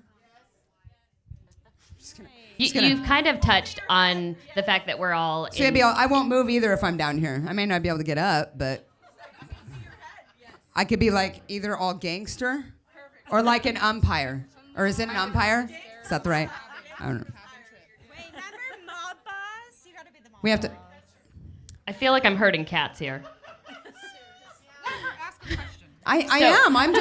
You've kind of touched on the fact that we're all. So I won't move either if I'm down here. I may not be able to get up, but I could be like either all gangster or like an umpire. Or is it an umpire? Is that the right? I don't know. Wait, remember mob boss? You gotta be the mob. We have to. I feel like I'm hurting cats here. I am. I'm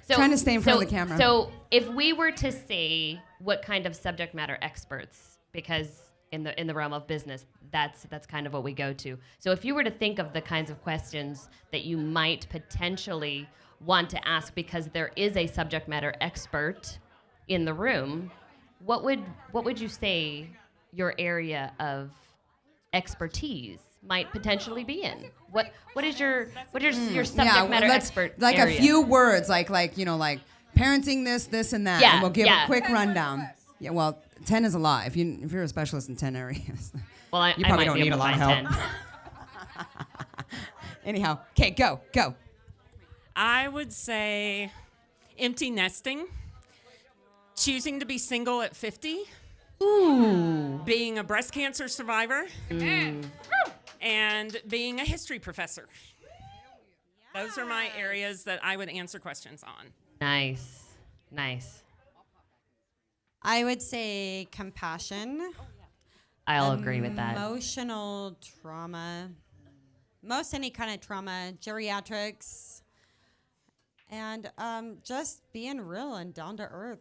trying to stay in front of the camera. So if we were to say what kind of subject matter experts, because in the realm of business, that's kind of what we go to. So if you were to think of the kinds of questions that you might potentially want to ask because there is a subject matter expert in the room, what would you say your area of expertise might potentially be in? What is your subject matter expert like area? a few words, like parenting this and that, and we'll give a quick rundown. Yeah, well, 10 is a lot. If you're a specialist in 10 areas, well, you probably I don't need a lot of help. Anyhow, okay, go. I would say empty nesting, choosing to be single at 50, being a breast cancer survivor, and being a history professor. Those are my areas that I would answer questions on. Nice. I would say compassion. I'll agree with that. Emotional trauma. Most any kind of trauma. Geriatrics. And just being real and down to earth.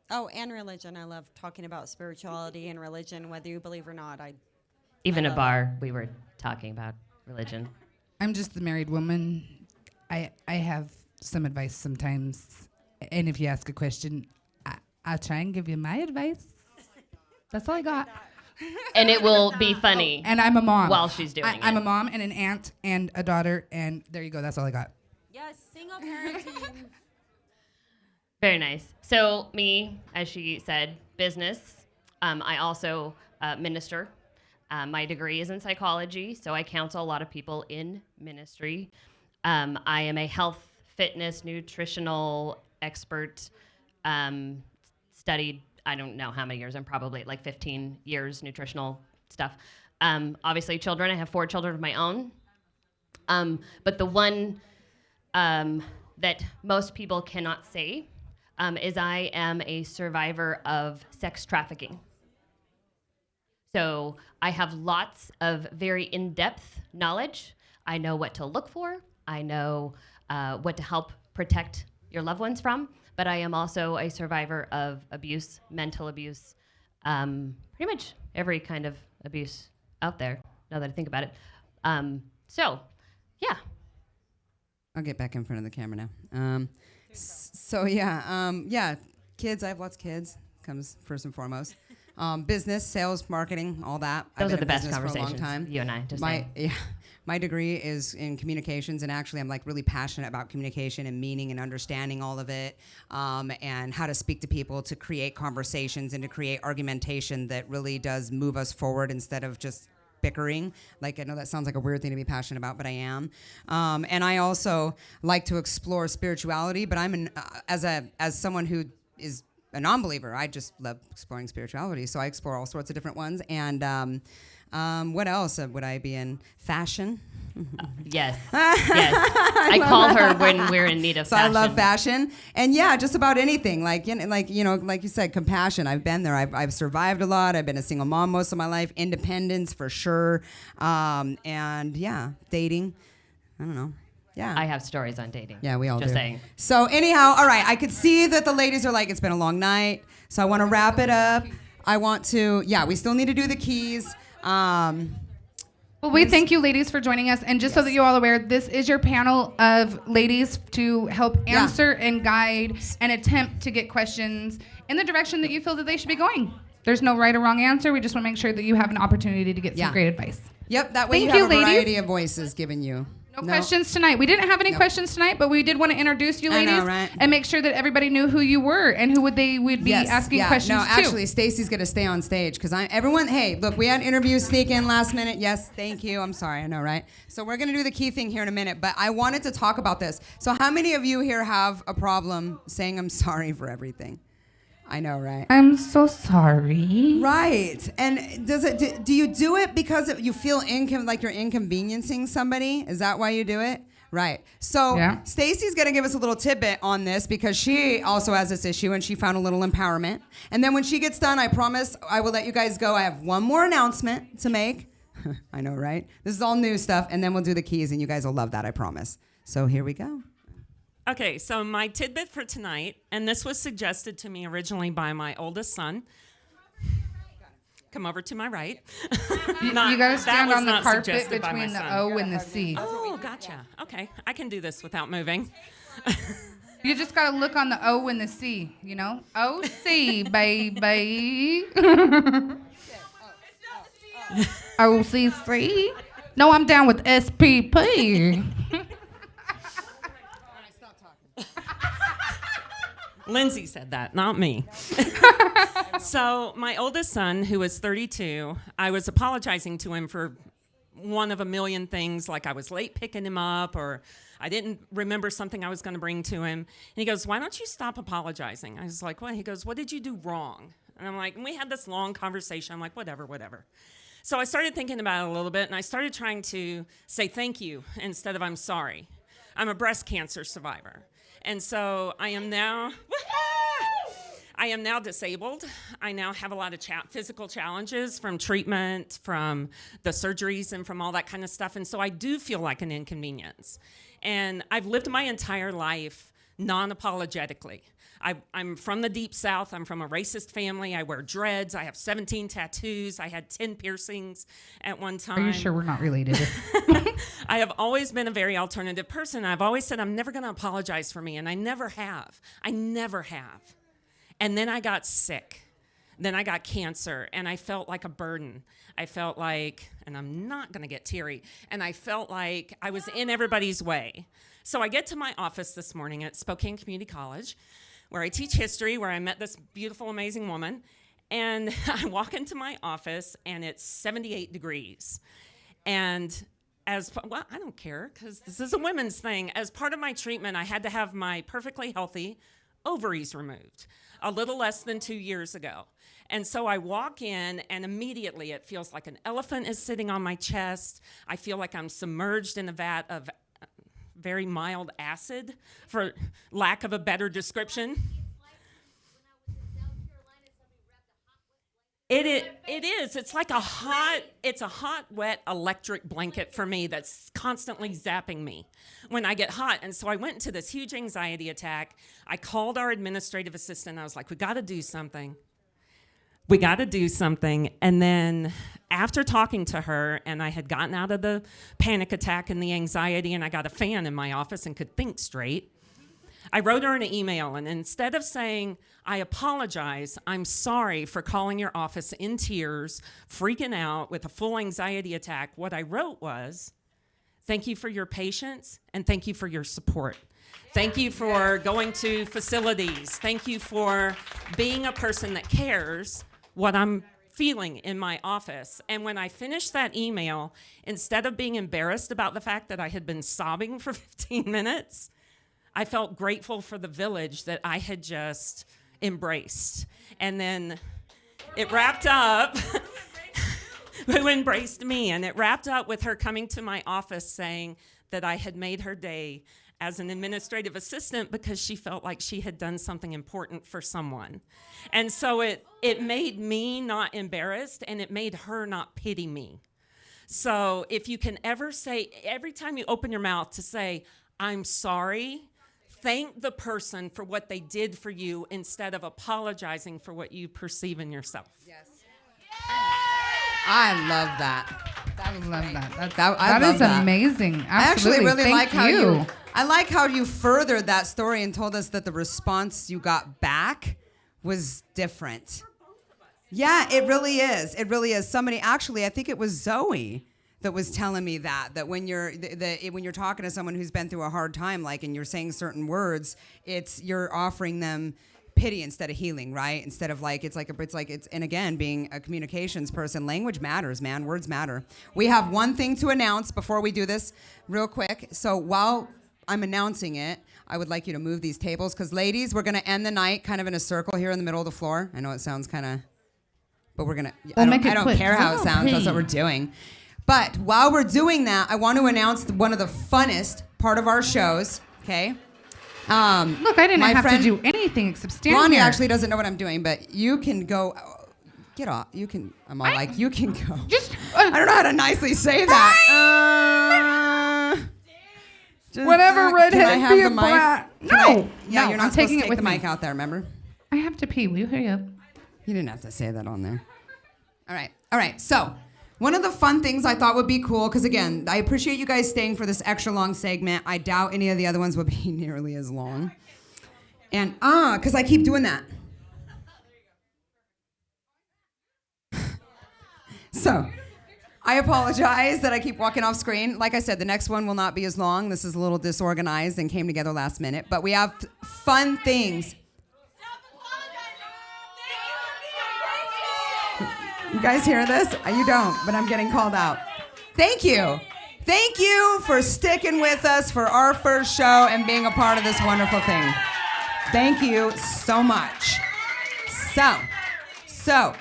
Oh, and religion. I love talking about spirituality and religion, whether you believe or not. Even a bar, we were talking about religion. I'm just the married woman. I have some advice sometimes, and if you ask a question, I'll try and give you my advice. That's all I got. And it will be funny. And I'm a mom. While she's doing it. I'm a mom and an aunt and a daughter, and there you go. That's all I got. Yes, single parenting. Very nice. So me, as she said, business. I also minister. My degree is in psychology, so I counsel a lot of people in ministry. I am a health, fitness, nutritional expert. Studied, I don't know how many years, I'm probably like 15 years nutritional stuff. Obviously children, I have 4 children of my own. But the one that most people cannot say is I am a survivor of sex trafficking. So I have lots of very in-depth knowledge. I know what to look for. I know what to help protect your loved ones from. But I am also a survivor of abuse, mental abuse, pretty much every kind of abuse out there, now that I think about it. So, yeah. I'll get back in front of the camera now. Kids. I have lots of kids. Comes first and foremost. Business, sales, marketing, all that. Those I've are the been in best business conversations. for a long time. You and I, just saying. My degree is in communications, and actually I'm like really passionate about communication and meaning and understanding all of it, and how to speak to people to create conversations and to create argumentation that really does move us forward instead of just bickering. Like, I know that sounds like a weird thing to be passionate about, but I am. And I also like to explore spirituality, but I'm as someone who is a non-believer. I just love exploring spirituality, so I explore all sorts of different ones. And what else would I be in? Fashion. Yes. Yes. I call her when we're in need of So fashion. I love fashion, and yeah, just about anything. Like you said, compassion. I've been there. I've survived a lot. I've been a single mom most of my life. Independence for sure, and yeah, dating. I don't know. Yeah. I have stories on dating. Yeah, we all Just do. saying. So anyhow, all right. I could see that the ladies are like, it's been a long night, so I want to wrap it up. I want to. Yeah, we still need to do the keys. Well, we thank you, ladies, for joining us. And just so that you're all aware, this is your panel of ladies to help answer and guide and attempt to get questions in the direction that you feel that they should be going. There's no right or wrong answer. We just want to make sure that you have an opportunity to get some great advice. Yep, that way Thank you you, have a ladies. variety of voices given you. No questions tonight. We didn't have any questions tonight, but we did want to introduce you, I ladies, know, right? and make sure that everybody knew who you were and who would be asking questions No, to. actually, Stacy's gonna stay on stage because everyone. Hey, look, we had interviews sneak in last minute. Yes, thank you. I'm sorry, I know, right? So we're gonna do the key thing here in a minute, but I wanted to talk about this. So how many of you here have a problem saying I'm sorry for everything? I know, right? I'm so sorry. Right. And do you do it because you feel like you're inconveniencing somebody? Is that why you do it? Right. So Stacy's going to give us a little tidbit on this because she also has this issue and she found a little empowerment. And then when she gets done, I promise I will let you guys go. I have one more announcement to make. I know, right? This is all new stuff. And then we'll do the keys and you guys will love that, I promise. So here we go. Okay, so my tidbit for tonight, and this was suggested to me originally by my oldest son. Come over to my right. You got to stand on the not carpet suggested by my between the son. O and the C. Oh, gotcha. Okay, I can do this without moving. You just got to look on the O and the C, you know? O-C, baby. O-C-C. No, I'm down with S-P-P. Lindsay said that, not me. So my oldest son, who is 32, I was apologizing to him for one of a million things, like I was late picking him up or I didn't remember something I was going to bring to him. And he goes, why don't you stop apologizing? I was like, well, he goes, what did you do wrong? And I'm like, and we had this long conversation. I'm like, whatever. So I started thinking about it a little bit, and I started trying to say thank you instead of I'm sorry. I'm a breast cancer survivor. And so I am now disabled. I now have a lot of physical challenges from treatment, from the surgeries, and from all that kind of stuff. And so I do feel like an inconvenience. And I've lived my entire life non-apologetically. I'm from the Deep South. I'm from a racist family. I wear dreads. I have 17 tattoos. I had 10 piercings at one time. Are you sure we're not related? I have always been a very alternative person. I've always said I'm never going to apologize for me, and I never have. And then I got sick. Then I got cancer, and I felt like a burden. I felt like, and I'm not going to get teary, and I felt like I was in everybody's way. So I get to my office this morning at Spokane Community College, where I teach history, where I met this beautiful, amazing woman. And I walk into my office, and it's 78 degrees. And I don't care, because this is a women's thing. As part of my treatment, I had to have my perfectly healthy ovaries removed a little less than 2 years ago. And so I walk in, and immediately it feels like an elephant is sitting on my chest. I feel like I'm submerged in a vat of very mild acid, for lack of a better description. It is. It's like a hot, wet electric blanket for me that's constantly zapping me when I get hot. And so I went into this huge anxiety attack. I called our administrative assistant. I was like, we got to do something. And then after talking to her, and I had gotten out of the panic attack and the anxiety, and I got a fan in my office and could think straight, I wrote her an email, and instead of saying, I apologize, I'm sorry for calling your office in tears, freaking out with a full anxiety attack, what I wrote was, thank you for your patience, and thank you for your support. Thank you for going to facilities. Thank you for being a person that cares what I'm feeling in my office. And when I finished that email, instead of being embarrassed about the fact that I had been sobbing for 15 minutes, I felt grateful for the village that I had just embraced. And then it wrapped up, who embraced me. And it wrapped up with her coming to my office saying that I had made her day as an administrative assistant because she felt like she had done something important for someone. And so it made me not embarrassed, and it made her not pity me. So if you can ever say, every time you open your mouth to say, I'm sorry, thank the person for what they did for you instead of apologizing for what you perceive in yourself. Yes. I love that. I love that. That is that. amazing. Absolutely. I actually really Thank like how I like how you furthered that story and told us that the response you got back was different. Yeah, it really is. It really is. Somebody actually, I think it was Zoe that was telling me that when you're when you're talking to someone who's been through a hard time, like, and you're saying certain words, you're offering them pity instead of healing, right? Instead of like, and again, being a communications person, language matters, man. Words matter. We have one thing to announce before we do this real quick. So while I'm announcing it, I would like you to move these tables because, ladies, we're going to end the night kind of in a circle here in the middle of the floor. I know it sounds kind of, but we're going to, I don't care how it sounds. That's what we're doing. But while we're doing that, I want to announce one of the funnest part of our shows, okay? Look, I didn't have to do anything except stand Ronnie here. actually doesn't know what I'm doing, but you can go. Get off. You can. I'm all like, you can go. I don't know how to nicely say that. Whatever, redhead, can I have be the a mic? brat. No, No, you're not I'm supposed taking to it take with the mic me. out there. Remember? I have to pee. Will you hurry up? You didn't have to say that on there. All right. So, one of the fun things I thought would be cool, because again, I appreciate you guys staying for this extra long segment. I doubt any of the other ones would be nearly as long. And because I keep doing that. So, I apologize that I keep walking off screen. Like I said, the next one will not be as long. This is a little disorganized and came together last minute. But we have fun things. You guys hear this? You don't, but I'm getting called out. Thank you. Thank you for sticking with us for our first show and being a part of this wonderful thing. Thank you so much. So,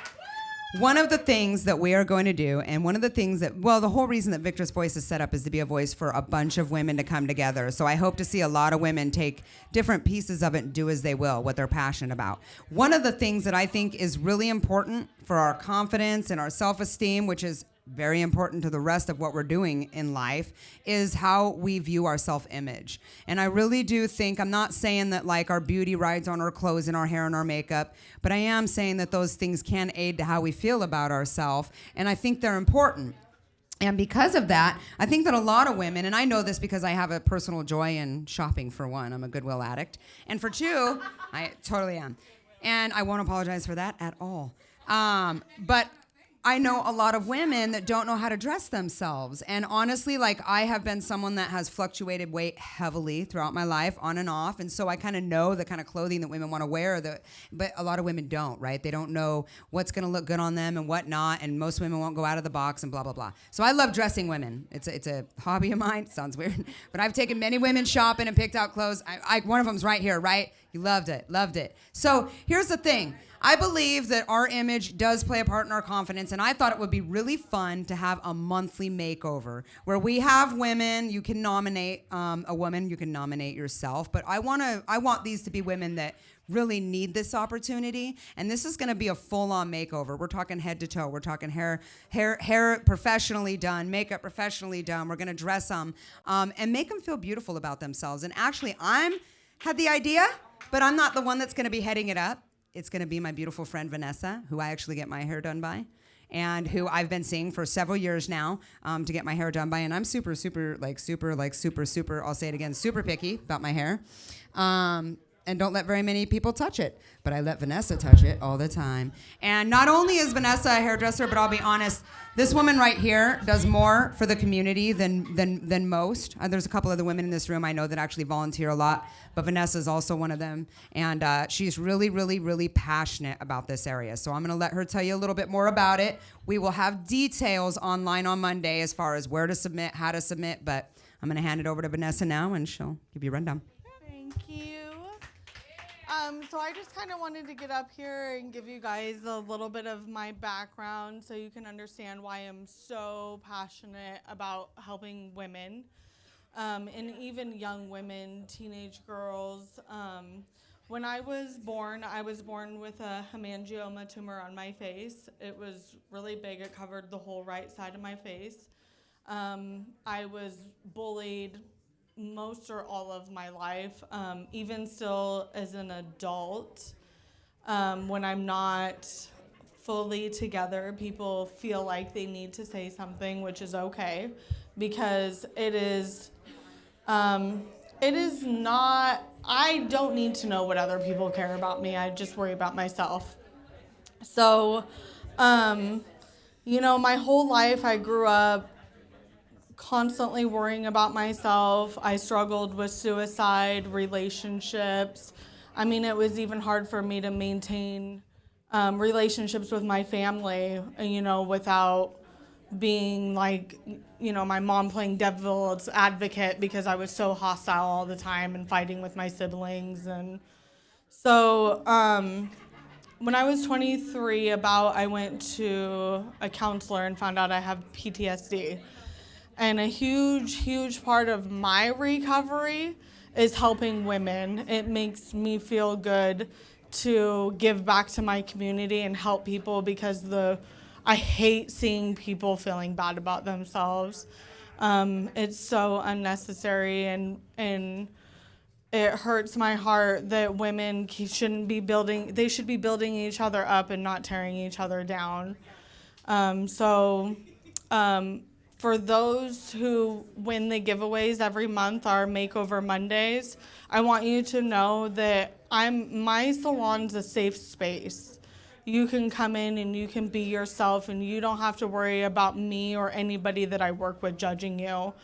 one of the things that we are going to do, and one of the things that, the whole reason that Victress Voice is set up is to be a voice for a bunch of women to come together. So I hope to see a lot of women take different pieces of it and do as they will, what they're passionate about. One of the things that I think is really important for our confidence and our self-esteem, which is very important to the rest of what we're doing in life, is how we view our self-image. And I really do think, I'm not saying that like our beauty rides on our clothes and our hair and our makeup, but I am saying that those things can aid to how we feel about ourselves, and I think they're important. And because of that, I think that a lot of women, and I know this because I have a personal joy in shopping, for one, I'm a Goodwill addict, and for two, I totally am. And I won't apologize for that at all. But I know a lot of women that don't know how to dress themselves. And honestly, like, I have been someone that has fluctuated weight heavily throughout my life, on and off. And so I kind of know the kind of clothing that women want to wear, but a lot of women don't, right? They don't know what's going to look good on them and what not. And most women won't go out of the box and blah, blah, blah. So I love dressing women. It's a hobby of mine. It sounds weird. But I've taken many women shopping and picked out clothes. One of them's right here, right? You loved it. So here's the thing. I believe that our image does play a part in our confidence, and I thought it would be really fun to have a monthly makeover where we have women. You can nominate a woman, you can nominate yourself, but I want these to be women that really need this opportunity, and this is going to be a full-on makeover. We're talking head to toe. We're talking hair professionally done, makeup professionally done. We're going to dress them and make them feel beautiful about themselves. And actually, had the idea, but I'm not the one that's going to be heading it up. It's going to be my beautiful friend Vanessa, who I actually get my hair done by, and who I've been seeing for several years now to get my hair done by. And I'm super, I'll say it again, super picky about my hair. And don't let very many people touch it. But I let Vanessa touch it all the time. And not only is Vanessa a hairdresser, but I'll be honest, this woman right here does more for the community than most. There's a couple other women in this room I know that actually volunteer a lot, but Vanessa is also one of them. And she's really, really, really passionate about this area. So I'm going to let her tell you a little bit more about it. We will have details online on Monday as far as where to submit, how to submit, but I'm going to hand it over to Vanessa now, and she'll give you a rundown. Thank you. So I just kind of wanted to get up here and give you guys a little bit of my background so you can understand why I'm so passionate about helping women, and even young women, teenage girls. When I was born with a hemangioma tumor on my face. It was really big. It covered the whole right side of my face. I was bullied most or all of my life, even still as an adult. When I'm not fully together, people feel like they need to say something, which is okay, because it is not, I don't need to know what other people care about me. I just worry about myself. So, my whole life I grew up constantly worrying about myself. I struggled with suicide, relationships. I mean, it was even hard for me to maintain relationships with my family, without being like, my mom playing devil's advocate because I was so hostile all the time and fighting with my siblings. And so when I was 23, I went to a counselor and found out I have PTSD. And a huge, huge part of my recovery is helping women. It makes me feel good to give back to my community and help people because I hate seeing people feeling bad about themselves. It's so unnecessary, and it hurts my heart that women should be building each other up and not tearing each other down. For those who win the giveaways every month, our Makeover Mondays, I want you to know that my salon's a safe space. You can come in and you can be yourself, and you don't have to worry about me or anybody that I work with judging you.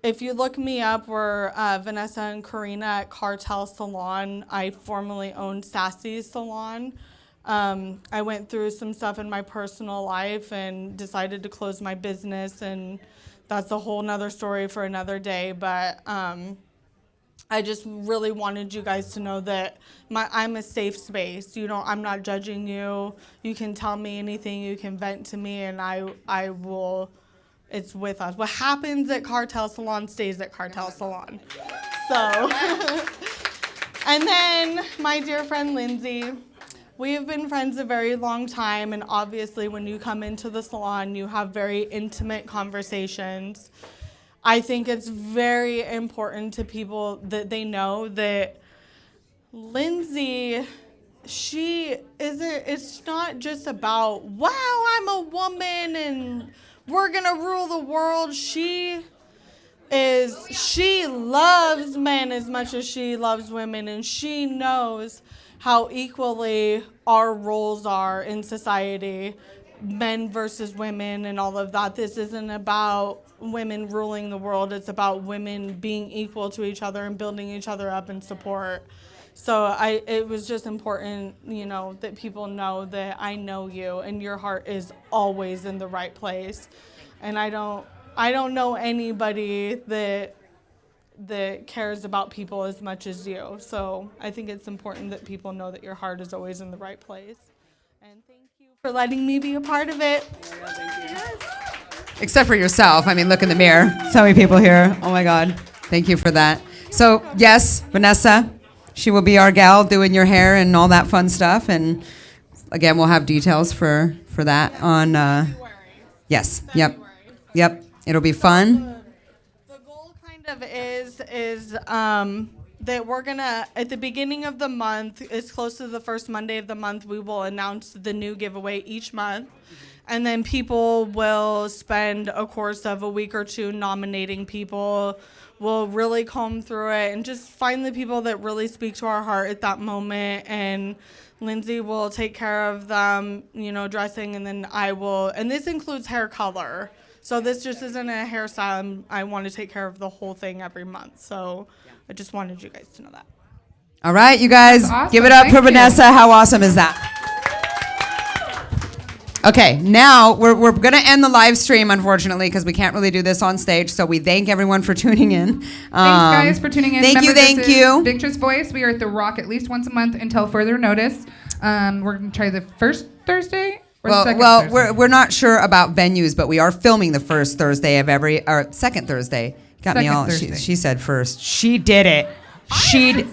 If you look me up, we're Vanessa and Karina at Cartel Salon. I formerly owned Sassy's Salon. I went through some stuff in my personal life and decided to close my business, and that's a whole nother story for another day. But I just really wanted you guys to know that I'm a safe space. I'm not judging you. You can tell me anything. You can vent to me, and I will. It's with us. What happens at Cartel Salon stays at Cartel Salon. So, and then my dear friend Lindsay. We have been friends a very long time, and obviously when you come into the salon, you have very intimate conversations. I think it's very important to people that they know that Lindsay, it's not just about, wow, I'm a woman and we're gonna rule the world. She loves men as much as she loves women, and she knows how equally our roles are in society, men versus women and all of that. This isn't about women ruling the world. It's about women being equal to each other and building each other up and support. So it was just important, that people know that I know you and your heart is always in the right place. And I don't know anybody that cares about people as much as you. So I think it's important that people know that your heart is always in the right place. And thank you for letting me be a part of it. Except for yourself. I mean, look in the mirror. So many people here. Oh my God. Thank you for that. So yes, Vanessa, she will be our gal doing your hair and all that fun stuff. And again, we'll have details for that on, yes, yep, it'll be fun. Is that we're gonna, at the beginning of the month, as close to the first Monday of the month, we will announce the new giveaway each month. And then people will spend a course of a week or two nominating people. We'll really comb through it and just find the people that really speak to our heart at that moment. And Lindsay will take care of them, dressing, and then I will, and this includes hair color. So this just isn't a hairstyle. I want to take care of the whole thing every month. So I just wanted you guys to know that. All right, you guys, Awesome. give it up Thank for you. Vanessa. How awesome is that? Okay, now we're going to end the live stream, unfortunately, because we can't really do this on stage. So we thank everyone for tuning in. Thanks, guys, for tuning in. Thank Remember, you, this is thank you. Victress Voice. We are at the Rock at least once a month until further notice. We're going to try the first Thursday or the second Thursday. We're not sure about venues, but we are filming the first Thursday of every, or second Thursday. Got me Second all. Thursday. She said first. She did it.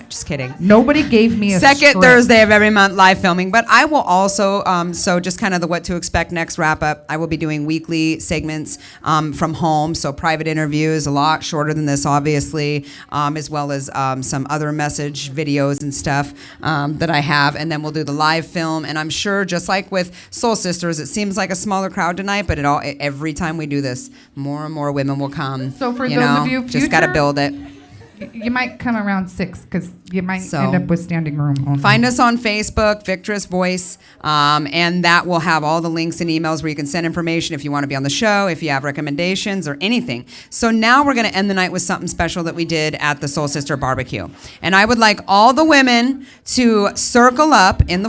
Just kidding. Nobody gave me a Second script. Thursday of every month live filming, but I will also so just kind of the what to expect next wrap up. I will be doing weekly segments from home, so private interviews, a lot shorter than this, obviously, as well as some other message videos and stuff that I have, and then we'll do the live film. And I'm sure, just like with Soul Sisters, it seems like a smaller crowd tonight, but every time we do this, more and more women will come. So for you those know, of you just got to future- build it. You might come around 6 because you might So, end up with standing room only. Find us on Facebook, Victress Voice, and that will have all the links and emails where you can send information if you want to be on the show, if you have recommendations or anything. So now we're going to end the night with something special that we did at the Soul Sister Barbecue. And I would like all the women to circle up on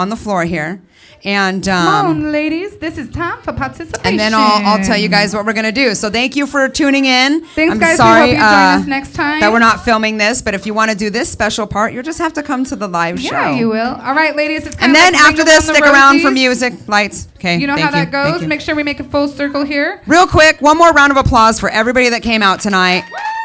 the floor here. And Come on, ladies. This is time for participation. and then I'll tell you guys what we're gonna do. So thank you for tuning in. Thanks, I'm guys. sorry We hope you join us next time. that we're not filming this, but if you want to do this special part, you'll just have to come to the live show. Yeah, you will. All right, ladies. It's And kinda then like after Ringo this, on the stick around for Roadies. music, lights. Okay. You know thank how that Thank goes. you. Make sure we make a full circle here. Real quick, one more round of applause for everybody that came out tonight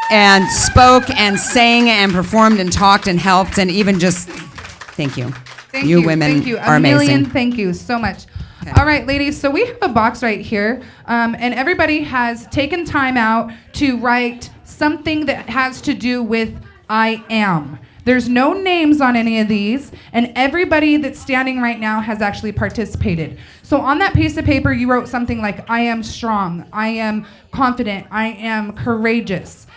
and spoke and sang and performed and talked and helped and even just thank you. Thank you you. women Thank you. are A million amazing. thank you so much. Okay. All right, ladies. So we have a box right here, and everybody has taken time out to write something that has to do with I am. There's no names on any of these, and everybody that's standing right now has actually participated. So on that piece of paper, you wrote something like, I am strong, I am confident, I am courageous.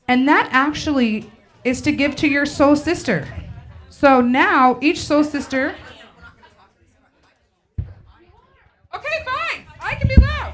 And that actually is to give to your soul sister. So now, each soul sister... Okay, fine. I can be loud.